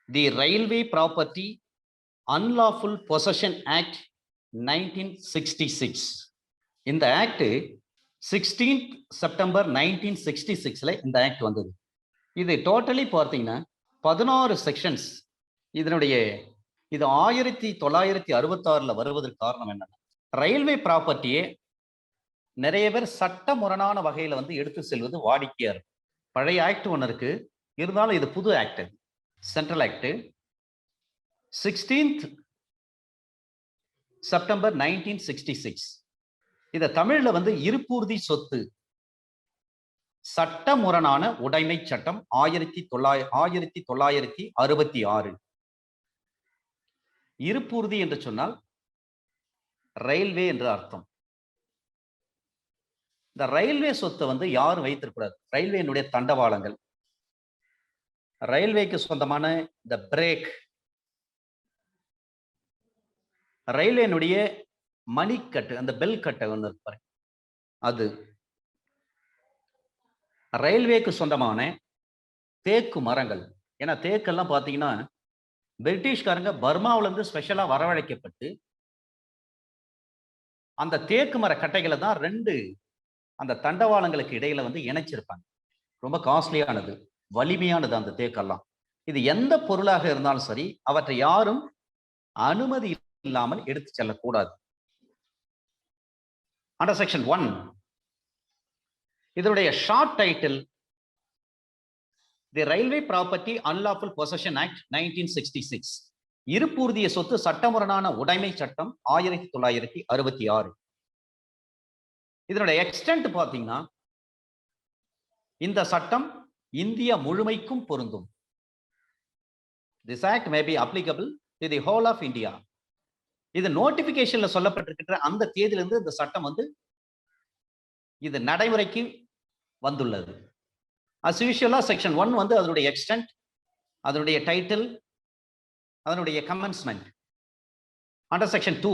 தி railway property unlawful possession act 1966. இந்த act 16 September 1966 இந்த act வந்தது. இது டோட்டலி பார்த்தீங்கன்னா 16 செக்ஷன்ஸ். இதனுடைய இது 1966 வருவதற்கு காரணம் என்னன்னா, ரயில்வே ப்ராப்பர்ட்டியே நிறைய பேர் சட்ட முரணான வகையில எடுத்து செல்வது வாடிக்கையா இருக்கு. பழைய ஆக்ட் ஒன்று இருக்கு, இருந்தாலும் இது புது ஆக்ட், சென்ட்ரல் ஆக்ட் 16 செப்டம்பர் 1966. இத தமிழ்ல இருப்புறுதி சொத்து சட்ட முரணான உடைமை சட்டம் 1966. இருப்புறுதி என்று சொன்னால் ரயில்வே என்று அர்த்தம். இந்த ரயில்வே சொத்தை யாரும் வைத்திருக்கூடாது. ரயில்வேனுடைய தண்டவாளங்கள், ரயில்வேக்கு சொந்தமான இந்த பிரேக், ரயில்வேனுடைய மணிக்கட்டு, அந்த பெல் கட்டை ஒன்று இருப்பாரு, அது ரயில்வேக்கு சொந்தமான தேக்கு மரங்கள். ஏன்னா தேக்கெல்லாம் பார்த்தீங்கன்னா பிரிட்டிஷ்காரங்க பர்மாவிலிருந்து ஸ்பெஷலா வரவழைக்கப்பட்டு அந்த தேக்கு மர கட்டைகளை தான் 2 அந்த தண்டவாளங்களுக்கு இடையில இணைச்சிருப்பாங்க. ரொம்ப காஸ்ட்லியானது, வலிமையானது அந்த தேக்கெல்லாம். இது எந்த பொருளாக இருந்தாலும் சரி, அவற்றை யாரும் அனுமதி இல்லாமல் எடுத்து செல்லக்கூடாது. அண்டர் செக்ஷன் 1 இதனுடைய short title the railway property unlawful possession act 1966. இருப்புறுதிய சொத்து சட்டமுரணான உடைமை சட்டம் 1966. இதனுடைய எக்ஸ்டென்ட் பார்த்தீங்கன்னா, இந்த சட்டம் இந்தியா முழுமைக்கும் பொருந்தும். This act may be applicable to the whole of India. இது நோட்டிபிகேஷன்ல சொல்லப்பட்டிருக்கிற அந்த தேதியிலிருந்து இந்த சட்டம் இது நடைமுறைக்கு வந்துள்ளது. as usual செக்ஷன் 1 அதனுடைய எக்ஸ்டென்ட், அதனுடைய டைட்டில், அதனுடைய கமென்ஸ்மென்ட். அண்டர் செக்ஷன் 2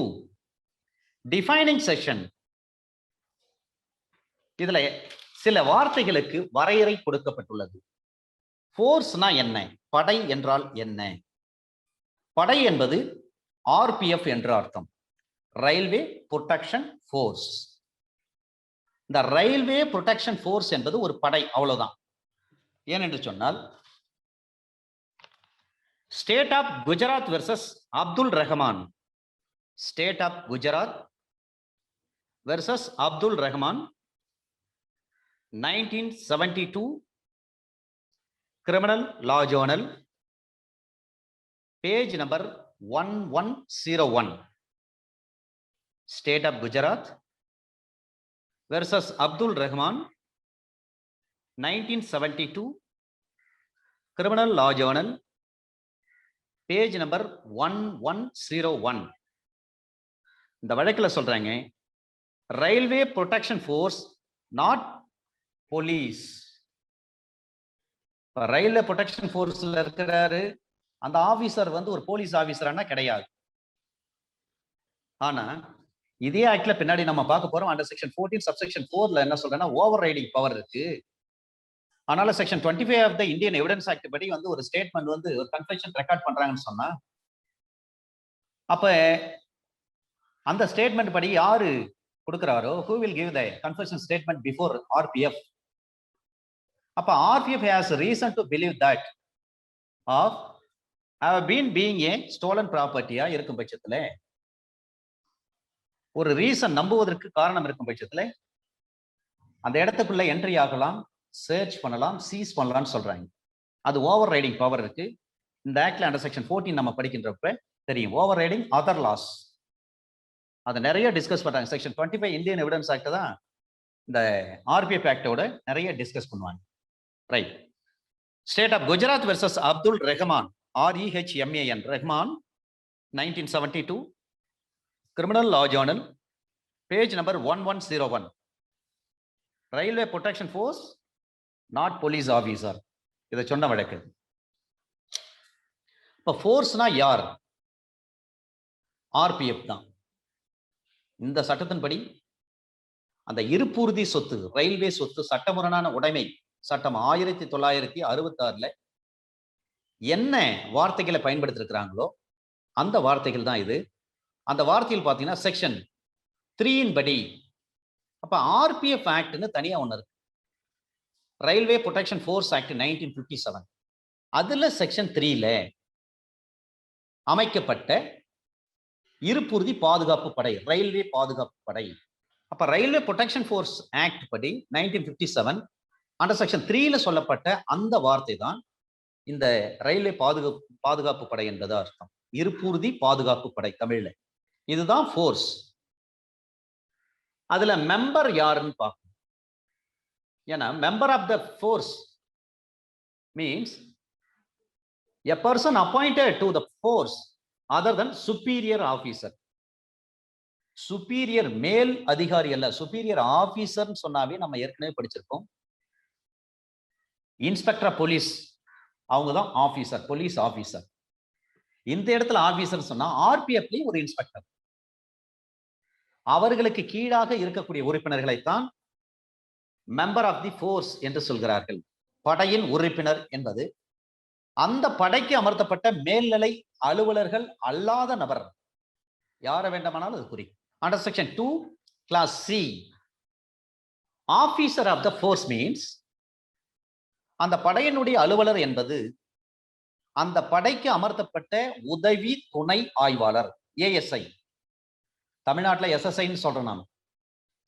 டிஃபைனிங் செக்ஷன், இதுல சில வார்த்தைகளுக்கு வரையறை கொடுக்கப்பட்டுள்ளது. ஃபோர்ஸ்னா என்ன, படை என்றால் என்ன? படை என்பது RPF என்று அர்த்தம், ரயில்வே புரொடெக்ஷன் ஃபோர்ஸ். இந்த ரயில்வே புரொடெக்ஷன் ஃபோர்ஸ் என்பது ஒரு படை, அவ்வளவுதான். ஏனென்று சொன்னால், state of Gujarat versus Abdul Rahman, state of Gujarat versus Abdul Rahman 1972 criminal law journal, page number 1101. State of Gujarat versus Abdul Rahman 1972 criminal law journal, page number 1101. இந்த வழக்கில் சொல்றாங்க, railway protection force not police. Railway protection ஃபோர்ஸ்ல இருக்கிறாரு அந்த ஆபீசர் ஒரு போலீஸ் ஆபீசரானா கிடையாது. ஆனா இதே ஆக்ட்ல பின்னாடி நம்ம பார்க்க போறோம். அண்டர் செக்ஷன் 14 சப்செக்ஷன் 4ல என்ன சொல்றேன்னா, ஓவர் ரைடிங் பவர் இருக்கு. அதனால section 25 of the Indian evidence act படி ஒரு ஸ்டேட்மெண்ட் ஒரு கன்ஃபெஷன் ரெக்கார்ட் பண்றாங்கன்னு சொன்னா, அப்ப அந்த ஸ்டேட்மெண்ட் படி யாரு கொடுக்கிறாரோ, who will give the confession statement before RPF? அப்ப RPF has reason to believe that of have been being a stolen property இருக்கும் பட்சத்துல, ஒரு ரீசன் நம்புவதற்கு காரணம் இருக்கும் பட்சத்துல அந்த இடத்துக்குள்ள என்ட்ரி ஆகலாம், சர்ச் பண்ணலாம், சீஸ் பண்ணலாம்னு சொல்றாங்க. அது ஓவர் ரைடிங் பவர் இருக்கு. இந்த ஆக்ட்ல அண்டர் செக்ஷன் 14 நம்ம படிக்கின்றப்ப தெரியும், ஓவர் ரைடிங் அதர் லாஸ். அதை நிறைய டிஸ்கஸ் பண்றாங்க. செக்ஷன் 25 இந்தியன் எவிடன்ஸ் ஆக்ட் தான் இந்த RPF ஆக்டோட நிறைய டிஸ்கஸ் பண்ணுவாங்க. Right. State of Gujarat versus Abdul Rahman, REHMAN, Rahman 1972 criminal law journal, page number 1101. Railway protection force not police officer. இதை சொன்ன வழக்கு. இப்ப ஃபோர்ஸ்னா யார்? RPF தான். இந்த சட்டத்தின்படி அந்த இருப்புறுதி சொத்து, ரயில்வே சொத்து சட்டமுரணான உடைமை சட்டம் 1966 என்ன வார்த்தைகளை பயன்படுத்திருக்கிறாங்களோ அந்த வார்த்தைகள் தான் இது. அந்த வார்த்தையில் பார்த்தீங்கன்னா செக்ஷன் 3 படி அப்ப ஆர்பிஎஃப் ஆக்ட்னு தனியா ஒண்ணு இருக்கு. Railway protection force act 1957. அதுல செக்ஷன் 3ல அமைக்கப்பட்ட இருப்புறுதி பாதுகாப்பு படை, ரயில்வே பாதுகாப்பு படை. அப்ப ரயில்வே ப்ரொடெக்ஷன் ஃபோர்ஸ் ஆக்ட் படி 1957 அண்டர் செக்ஷன் 3ல சொல்லப்பட்ட அந்த வார்த்தை தான் இந்த ரயில்வே பாதுகாப்பு படை என்பது அர்த்தம். இருப்புறுதி பாதுகாப்பு படை தமிழ்ல. இதுதான் ஃபோர்ஸ். அதுல மெம்பர் யாருன்னு பார்க்கணும். ஏன்னா member of the force means a person appointed to the force other than superior officer. superior மேல் அதிகாரி அல்ல, superior officer சொன்னாவே நம்ம ஏற்கனவே படிச்சிருக்கோம். இன்ஸ்பெக்டர் ஆஃப் போலீஸ் அவங்க தான் ஆபீசர், போலீஸ் ஆபீசர். இந்த இடத்துல ஆபீசர் சொன்னா ஆர்பிஎஃப்லயும் ஒரு இன்ஸ்பெக்டர். அவர்களுக்கு கீழாக இருக்கக்கூடிய உறுப்பினர்களைத்தான் மெம்பர் ஆஃப் தி ஃபோர்ஸ் என்று சொல்கிறார்கள். படையின் உறுப்பினர் என்பது அந்த படைக்கு அமர்த்தப்பட்ட மேல்நிலை அலுவலர்கள் அல்லாத நபர் யாரை வேண்டுமானாலும் அது குறிக்கும். Under section 2 clause C officer of the force means அந்த படையினுடைய அலுவலர் என்பது அந்த படைக்கு அமர்த்தப்பட்ட உதவி துணை ஆய்வாளர், ஏஎஸ்ஐ. தமிழ்நாட்டில் எஸ்எஸ்ஐன்னு சொல்றோம் நாம,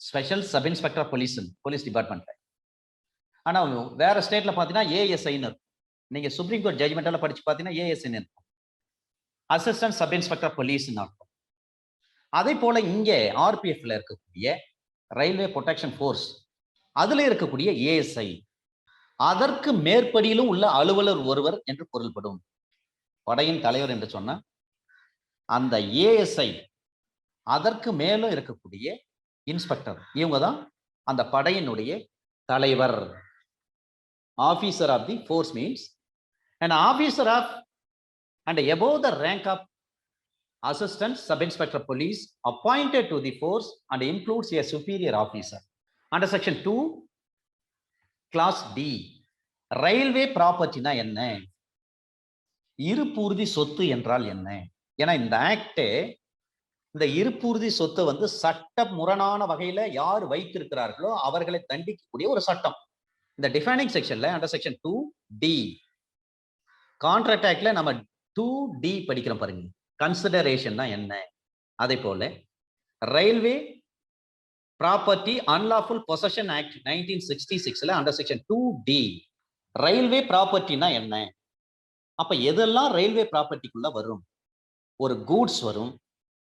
special sub inspector police, police டிபார்ட்மெண்ட்ல. ஆனா வேற ஸ்டேட்ல பாத்தீங்கன்னா ஏஎஸ்ஐன்னு இருக்கும். நீங்க சுப்ரீம் கோர்ட் ஜட்ஜ்மெண்ட் எல்லாம் படிச்சு பாத்தீங்கன்னா ஏஎஸ்ஐன்னு இருக்கும், அசிஸ்டன்ட் சப் இன்ஸ்பெக்டர் போலீஸ்ன்னு இருக்கும். அதே போல இங்க ஆர்பிஎஃப்ல இருக்கக்கூடிய ரயில்வே ப்ரொடெக்ஷன் ஃபோர்ஸ் அதுல இருக்கக்கூடிய ஏஎஸ்ஐ அதற்கு மேற்படியிலும் உள்ள அலுவலர் ஒருவர் என்று பொருள்படும். படையின் தலைவர் என்று சொன்ன அந்த ஏஎஸ்ஐ அதற்கு மேலும் இருக்கக்கூடிய இன்ஸ்பெக்டர், இவங்க தான் அந்த படையினுடைய தலைவர். Officer of the force means an officer of and above the rank of assistant sub inspector police appointed to the force and includes a superior officer. Under section 2 class D railway ப்ராப்பர்ட்டினா என்ன, இருப்புறுதி சொத்து என்றால் என்ன? ஏன்னா இந்த act இந்த இருப்புறுதி சொத்தை வந்து சட்ட முரணான வகையில யார் வைத்திருக்கிறார்களோ அவர்களை தண்டிக்கக்கூடிய ஒரு சட்டம். இந்த டிஃபைனிங் செக்ஷன்ல அண்டர் செக்ஷன் 2D கான்ட்ராக்ட் ஆக்ட்ல நம்ம 2D படிக்கிறோம் பாருங்க, கன்சிடரேஷன்னா என்ன. அதே போல railway property unlawful possession act 1966ல அண்டர் செக்ஷன் 2D ரயில்வே ப்ராப்பர்ட்டினா என்ன? அப்ப எதெல்லாம் ரயில்வே ப்ராப்பர்ட்டிக்குள்ள வரும்? ஒரு கூட்ஸ் வரும்,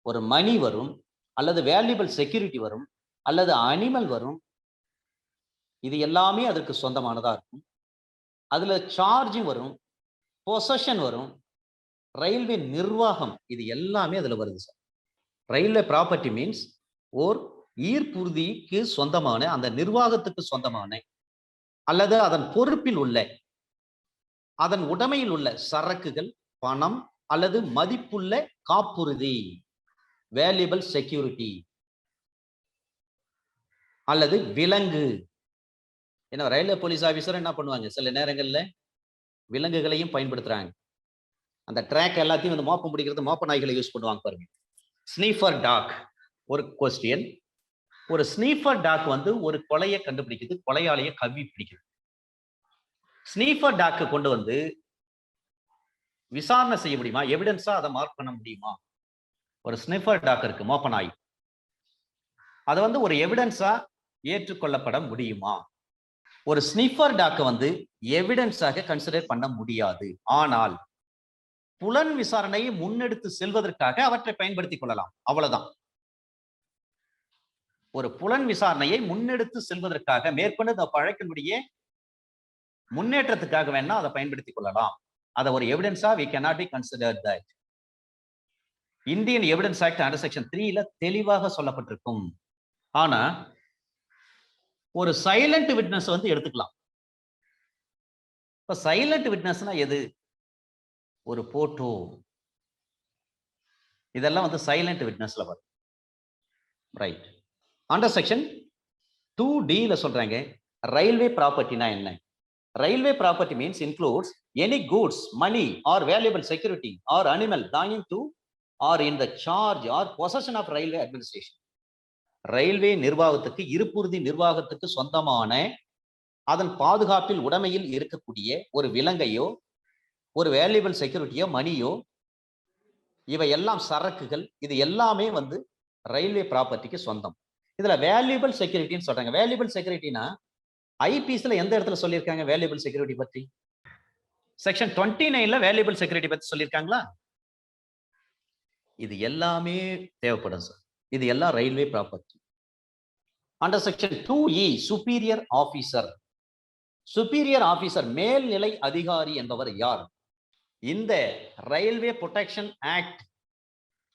ஒரு மணி வரும், அல்லது வேல்யூபிள் செக்யூரிட்டி வரும், அல்லது அனிமல் வரும். இது எல்லாமே அதற்கு சொந்தமானதா இருக்கும். அதுல சார்ஜும் வரும், பொசஷன் வரும், ரயில்வே நிர்வாகம், இது எல்லாமே அதுல வருது சார். ரயில்வே ப்ராப்பர்ட்டி மீன்ஸ் ஓர் ஈர்ப்புறுதிக்கு சொந்தமான, அந்த நிர்வாகத்துக்கு சொந்தமான அல்லது அதன் பொறுப்பில் உள்ள, அதன் உடைமையில் உள்ள சரக்குகள், பணம் அல்லது மதிப்புள்ள காப்புறுதி, வேல்யூபிள் செக்யூரிட்டி, அல்லது விலங்கு. ஏன்னா ரயில்வே போலீஸ் ஆபீசர் என்ன பண்ணுவாங்க, சில நேரங்கள்ல விலங்குகளையும் பயன்படுத்துறாங்க. அந்த ட்ராக் எல்லாத்தையும் வந்து மோப்பம் பிடிக்கிறது, மோப்ப நாய்களை யூஸ் பண்ணுவாங்க பாருங்க. ஸ்னீஃபர் டாக் ஒரு கொஸ்டின். ஒரு ஸ்னீஃபர் டாக் வந்து ஒரு கொலையை கண்டுபிடிக்குது, கொலையாளியை கவ்வி பிடிக்குது. ஸ்னீஃபர் டாக்கு கொண்டு வந்து விசாரணை செய்ய முடியுமா? எவிடன்ஸா அதை மார்க் பண்ண முடியுமா? ஒரு ஸ்னிஃபர் டாக் இருக்கு, மோப்ப நாய், அதை வந்து ஒரு எவிடன்ஸா ஏற்றுக்கொள்ளப்பட முடியுமா? ஒரு ஸ்னிஃபர் டாக்கை வந்து எவிடன்ஸாக கன்சிடர் பண்ண முடியாது. ஆனால் புலன் விசாரணையை முன்னெடுத்து செல்வதற்காக அவற்றை பயன்படுத்திக் கொள்ளலாம், அவ்வளவுதான். ஒரு புலன் விசாரணையை முன்னெடுத்து செல்வதற்காக மேற்கொண்டு வழக்கினுடைய முன்னேற்றத்துக்காக வேணா அதை பயன்படுத்திக் கொள்ளலாம். அதை ஒரு எவிடன்ஸா we cannot be considered that. Indian evidence act under section 3ல தெளிவாக சொல்லப்பட்டிருக்கும். ஆனா ஒரு சைலண்ட் விட்னஸ் வந்து எடுத்துக்கலாம். இப்ப சைலண்ட் விட்னஸ்னா எது? ஒரு போட்டோ, இதெல்லாம் வந்து சைலண்ட் விட்னஸ்ல வரும். ரைட். அண்டர் செக்ஷன் 2D சொல்றாங்க ரயில்வே ப்ராப்பர்ட்டினா என்ன. Railway property means includes any goods, money or valuable security or animal belonging to or in the charge or possession of railway administration. Railway நிர்வாகத்துக்கு, இருப்புறுதி நிர்வாகத்துக்கு சொந்தமான அதன் பாதுகாப்பில் உடைமையில் இருக்கக்கூடிய ஒரு விலங்கையோ ஒரு வேல்யூபிள் செக்யூரிட்டியோ மணியோ இவை எல்லாம் சரக்குகள், இது எல்லாமே வந்து ரயில்வே ப்ராப்பர்ட்டிக்கு சொந்தம். இதுல வேல்யூபிள் செக்யூரிட்டின்னு சொல்றாங்க. வேல்யூபிள் செக்யூரிட்டினா ஐபிஎஸ்ல எந்த இடத்துல சொல்லியிருக்காங்க வேல்யூபிள் செக்யூரிட்டி பற்றி? செக்ஷன் 29ல வேல்யூபிள் செக்யூரிட்டி பத்தி சொல்லியிருக்காங்களா? இது எல்லாமே தேவைப்படும் சார். இது எல்லாம் railway property. Under section 2E superior officer. Superior officer மேல்நிலை அதிகாரி என்பவர் யார்? இந்த railway protection act,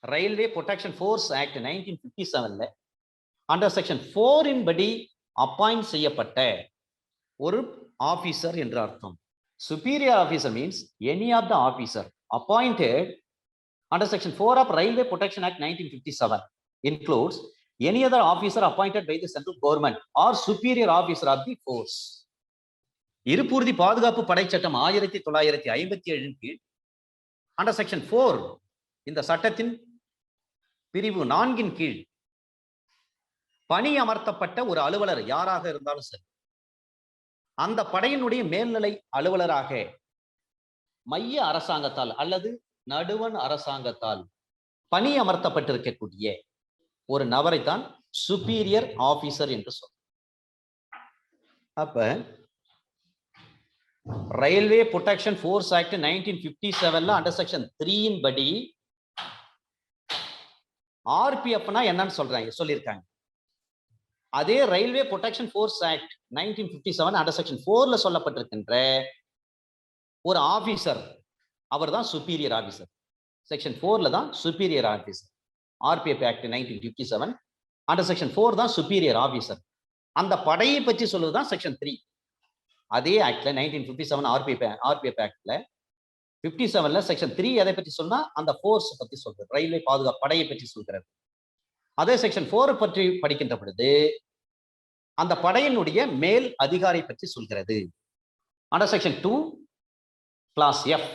railway protection force act 1957ல அண்டர் செக்ஷன் 4 படி அப்பாயிண்ட் செய்யப்பட்ட ஒரு ஆபீசர் என்று அர்த்தம். Superior officer means any of the officer appointed under section 4 of Railway Protection Act 1957 includes any other officer appointed by the central government or superior officer of the force. இருப்புறுதி பாதுகாப்பு படை சட்டம் 1957 கீழ் under section 4 இந்த சட்டத்தின் பிரிவு 4 கீழ் பணி அமர்த்தப்பட்ட ஒரு அலுவலர் யாராக இருந்தாலும் சரி, அந்த படையினுடைய மேல்நிலை அலுவலராக மைய அரசாங்கத்தால் அல்லது நடுவண் அரசாங்கத்தால் பணி அமர்த்தப்பட்டிருக்கக்கூடிய ஒரு நபரைத்தான் சுப்பீரியர் ஆபீசர் என்று சொல்றோம். அப்ப ரயில்வே ப்ரொடெக்ஷன் ஃபோர்ஸ் ஆக்ட் 1957ல அண்டர் செக்ஷன் 3 படி ஆர்பிஎஃப்னா என்னன்னு சொல்லியிருக்காங்க. அதே railway protection force act 1957 under section 4ல சொல்லப்பட்டிருக்கின்ற ஒரு ஆபீசர், அவர் தான் சுப்பீரியர் ஆபீசர். செக்ஷன் 4ல தான் superior officer. RPF act 1957 under section 4 தான் சுப்பீரியர் ஆபீசர். அந்த படையை பற்றி சொல்லுவதுதான் செக்ஷன் 3. அதே ஆக்ட்ல 1957 ஆர்பிஎஃப் ஆக்ட்ல 57ல செக்ஷன் 3 எதை பற்றி சொன்னா அந்த ஃபோர்ஸ் பத்தி சொல்றது, ரயில்வே பாதுகாப்பு படையை பற்றி சொல்கிறது. அதே செக்ஷன் 4 பற்றி படிக்கின்ற பொழுது அந்த படையினுடைய மேல் அதிகாரி பற்றி சொல்கிறது. அண்டர் செக்ஷன் 2 கிளாஸ் F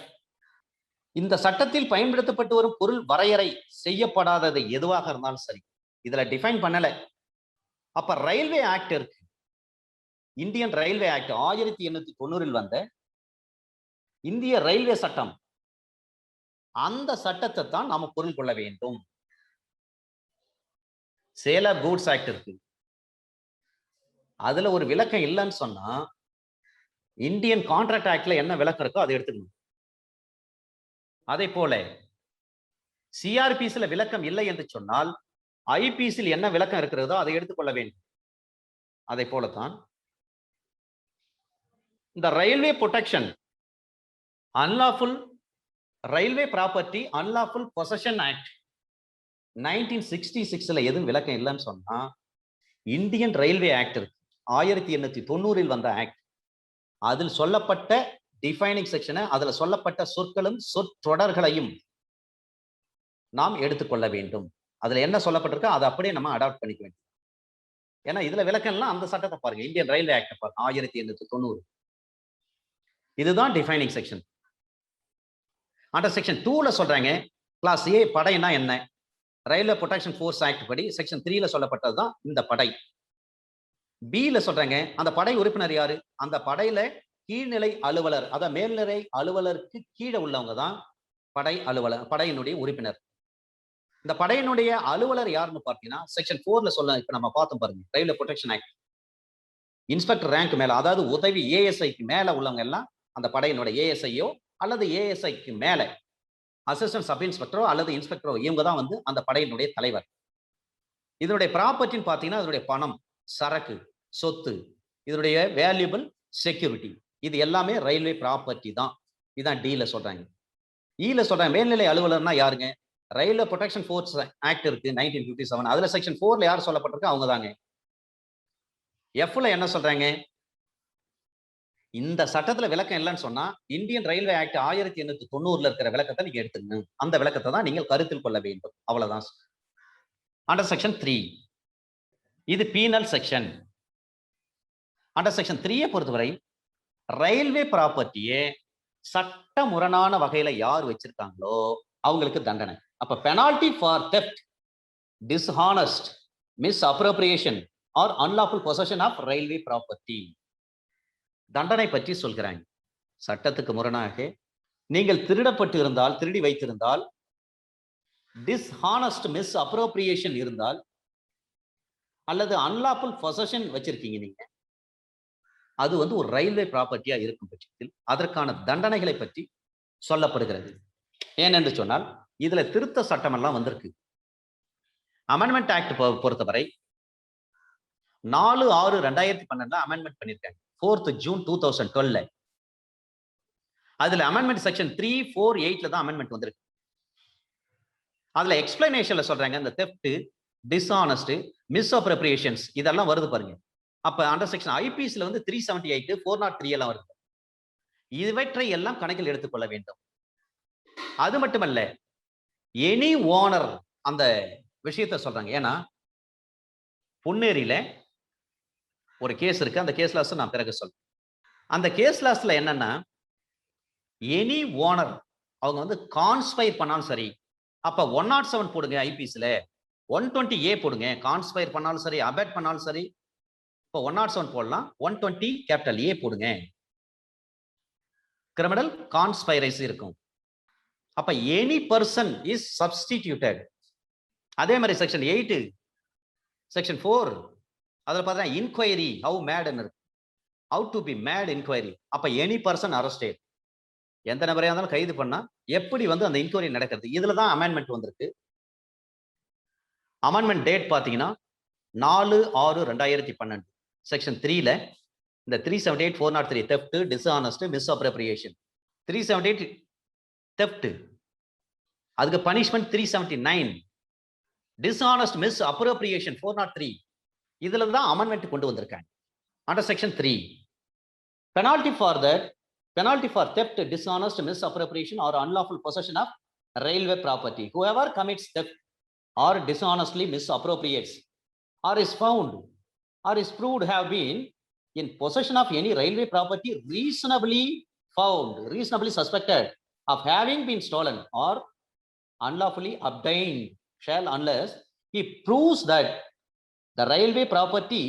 இந்த சட்டத்தில் பயன்படுத்தப்பட்டு வரும் பொருள் வரையறை செய்யப்படாதது எதுவாக இருந்தாலும் சரி, இதுல டிஃபைன் பண்ணல. அப்ப ரயில்வே ஆக்ட் இருக்கு, இந்தியன் ரயில்வே ஆக்ட் 1890 வந்த இந்திய ரயில்வே சட்டம், அந்த சட்டத்தை தான் நாம பொருள் கொள்ள வேண்டும். சேல் ஆஃப் கூட்ஸ் ஆக்ட் இருக்கு, அதுல ஒரு விளக்கம் இல்லைன்னு சொன்னா இந்தியன் கான்ட்ராக்ட் ஆக்ட்ல என்ன விளக்கம் இருக்கோ அதை எடுத்துக்கணும். அதே போல சிஆர்பிசில விளக்கம் இல்லை என்று சொன்னால் ஐபிசியில் என்ன விளக்கம் இருக்கிறதோ அதை எடுத்துக்கொள்ள வேண்டும். அதை போலத்தான் இந்த railway protection unlawful railway property unlawful possession act 1966ல எதுவும் விளக்கம் இல்லைன்னு சொன்னா இந்தியன் ரயில்வே ஆக்ட் இருக்கு, 1890 வந்த ஆக்ட். அதில் சொல்லப்பட்ட டிஃபைனிங் செக்ஷனை, அதுல சொல்லப்பட்ட சொற்களும் சொற்றொடர்களையும் நாம் எடுத்துக்கொள்ள வேண்டும். அதுல என்ன சொல்லப்பட்டிருக்கோ அதை அப்படியே நம்ம அடாப்ட் பண்ணிக்க வேண்டும். ஏன்னா இதுல விளக்கம்லாம் அந்த சட்டத்தை பாருங்க, இந்தியன் ரயில்வே ஆக்ட் பாருங்க 1890. இதுதான் டிஃபைனிங் செக்ஷன். அண்டர் செக்ஷன் 2ல சொல்றாங்க கிளாஸ் ஏ படைனா என்ன, ரயில்வே ப்ரொடெக்ஷன் ஃபோர்ஸ் ஆக்ட் படி செக்ஷன் 3ல சொல்லப்பட்டதுதான் இந்த படை. பில சொல்றாங்க அந்த படை உறுப்பினர் யாரு, அந்த படையில கீழ்நிலை அலுவலர், அத மேல்நிலை அலுவலருக்கு கீழே உள்ளவங்க தான் படை அலுவலர், படையினுடைய உறுப்பினர். இந்த படையினுடைய அலுவலர் யாருன்னு பார்த்தீங்கன்னா செக்ஷன் 4ல சொல்ல, இப்ப நம்ம பார்த்தோம் பாருங்க, railway protection act inspector rank மேல, அதாவது உதவி ஏஎஸ்ஐக்கு மேல உள்ளவங்க எல்லாம் அந்த படையினுடைய ஏஎஸ்ஐயோ அல்லது ஏஎஸ்ஐக்கு மேல அசிஸ்டன்ட் சப் இன்ஸ்பெக்டரோ அல்லது இன்ஸ்பெக்டரோ, இவங்க தான் வந்து அந்த படையினுடைய தலைவர். இதனுடைய ப்ராப்பர்ட்டின்னு பார்த்தீங்கன்னா இதனுடைய பணம், சரக்கு, சொத்து, இதனுடைய வேல்யூபிள் செக்யூரிட்டி, இது எல்லாமே ரயில்வே ப்ராப்பர்ட்டி தான். இதுதான் டில சொல்றாங்க. இல சொல்றாங்க மேல்நிலை அலுவலர்னா யாருங்க, ரயில்வே ப்ரொடெக்ஷன் ஃபோர்ஸ் ஆக்ட் இருக்கு 1957, அதுல செக்ஷன் 4ல யார் சொல்லப்பட்டிருக்கு, அவங்க தாங்க. எஃப்ல என்ன சொல்றாங்க, இந்த சட்டத்துல விளக்கம் இல்லைன்னு சொன்னா இந்தியன் ரயில்வே ஆக்ட் 1890 இருக்கிற விளக்கத்தை நீங்க எடுத்துங்க, அந்த விளக்கத்தை தான் நீங்கள் கருத்தில் கொள்ள வேண்டும், அவ்வளவுதான். அண்டர் செக்ஷன் 3 இது பீனல் செக்ஷன். அண்டர் செக்ஷன் 3 பொறுத்தவரை ரயில்வே ப்ராப்பர்ட்டியே சட்ட முரணான வகையில யார் வச்சிருக்காங்களோ அவங்களுக்கு தண்டனை. அப்ப penalty for theft, dishonest, misappropriation or unlawful possession of railway property. தண்டனை பற்றி சொல்கிறாங்க. சட்டத்துக்கு முரணாக நீங்கள் திருடப்பட்டு இருந்தால், திருடி வைத்திருந்தால், டிஸ்ஹானஸ்ட் மிஸ்அப்ரோப்ரியேஷன் இருந்தால், அல்லது அன்லாஃபுல் பொசஷன் வச்சிருக்கீங்க நீங்க, அது வந்து ஒரு ரயில்வே ப்ராப்பர்ட்டியா இருக்கும் பட்சத்தில் அதற்கான தண்டனைகளை பற்றி சொல்லப்படுகிறது. ஏனென்று சொன்னால் இதுல திருத்த சட்டம் எல்லாம் வந்திருக்கு. அமெண்ட்மெண்ட் ஆக்ட் பொறுத்தவரை 4/6/2012 அமெண்ட்மெண்ட் பண்ணிருக்காங்க. 4th June 2012. அதுல அமெண்ட்மெண்ட் செக்ஷன் 3, 4, 8 தான் அமெண்ட்மெண்ட் வந்திருக்கு. அதுல எக்ஸ்பிளனேஷன்ல சொல்றாங்க இந்த தெஃப்ட், டிஸ்ஹானஸ்ட், மிஸ்அப்ரோப்ரியேஷன்ஸ் இதெல்லாம் வருது பாருங்க. அப்ப அண்டர் செக்ஷன் ஐபிசில வந்து 378, 403 எல்லாம் வருது. இவற்றை எல்லாம் கணக்கில் எடுத்துக்கொள்ள வேண்டும். அது மட்டுமல்ல, எனி ஓனர் அந்த விஷயத்தை சொல்றாங்க. ஏன்னா பொன்னேரியில ஒரு கேஸ் இருக்கு. அந்த கேஸ் லாஸ் நான் பிறகு சொல்றேன். அந்த கேஸ் லாஸ்ல என்னன்னா, எனி ஓனர் அவங்க வந்து கான்ஸ்பயர் பண்ணாலும் சரி, அப்ப 107 போடுங்க ஐபிசில, 120A போடுங்க. கான்ஸ்பயர் பண்ணாலும் சரி, அபேட் பண்ணாலும் சரி, இப்போ 107 போடலாம், 120 கேபிட்டல் A போடுங்க. கிரிமினல் கான்ஸ்பைரசி இருக்கும். அப்ப எனி பர்சன் இஸ் சப்ஸ்டிடியூட்டட். அதே மாதிரி செக்ஷன் 8, செக்ஷன் 4 அதுல பார்த்தா இன்கொயரி ஹவு மேட்னு இருக்கு. How to be made inquiry. அப்ப எனி பர்சன் அரெஸ்டட். எந்த நபரையா இருந்தாலும் கைது பண்ணா எப்படி வந்து அந்த இன்கொயரி நடக்கிறது. இதுல தான் அமெண்ட்மெண்ட் வந்திருக்கு. அமெண்ட்மெண்ட் டேட் பாத்தீங்கன்னா 4/6/2012. செக்ஷன் 3ல இந்த 378, 403 தெஃப்ட், டிஸ்ஹானஸ்ட், மிஸ்அப்ரோப்ரியேஷன். 378 தெஃப்ட், அதுக்கு பனிஷ்மெண்ட் 379. Dishonest, misappropriation 403. இதுல தான் அமெண்ட்மெண்ட் கொண்டு வந்திருக்காங்க. Under section 3 penalty for theft, dishonest, misappropriation or unlawful possession of railway property. Whoever commits theft or dishonestly misappropriates or is found or is proved have been in possession of any railway property reasonably found, reasonably suspected of having been stolen or unlawfully obtained shall, unless he proves that the railway property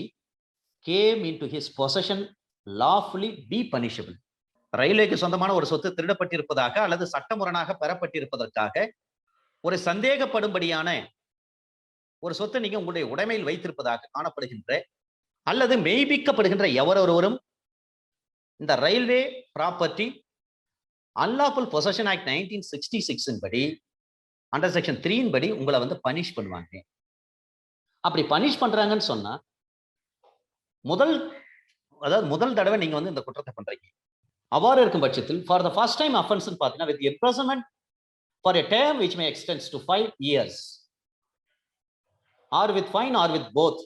came into his possession lawfully, be punishable. ரயில்வேக்கு சொந்தமான ஒரு சொத்து திருடப்பட்டிருப்பதாக அல்லது சட்டமுரணாக பெறப்பட்டிருப்பதற்காக ஒரு சந்தேகப்படும்படியான ஒரு சொத்தை நீங்க உங்களுடைய உடைமையில் வைத்திருப்பதாக காணப்படுகின்ற அல்லது மெய்பிக்கப்படுகின்ற எவரொருவரும் இந்த railway property unlawful possession act 1966 படி அண்டர் செக்ஷன் 3 படி உங்களை வந்து பனிஷ் பண்ணுவாங்க. அப்படி பனிஷ் பண்றாங்கன்னு சொன்னா முதல் தடவை நீங்க வந்து இந்த குற்றத்தை பண்றீங்க. அவ்வாறு இருக்கும் பட்சத்தில் for the first time offence பார்த்தீங்கன்னா with imprisonment for a term which may extend to 5 years or with fine or with both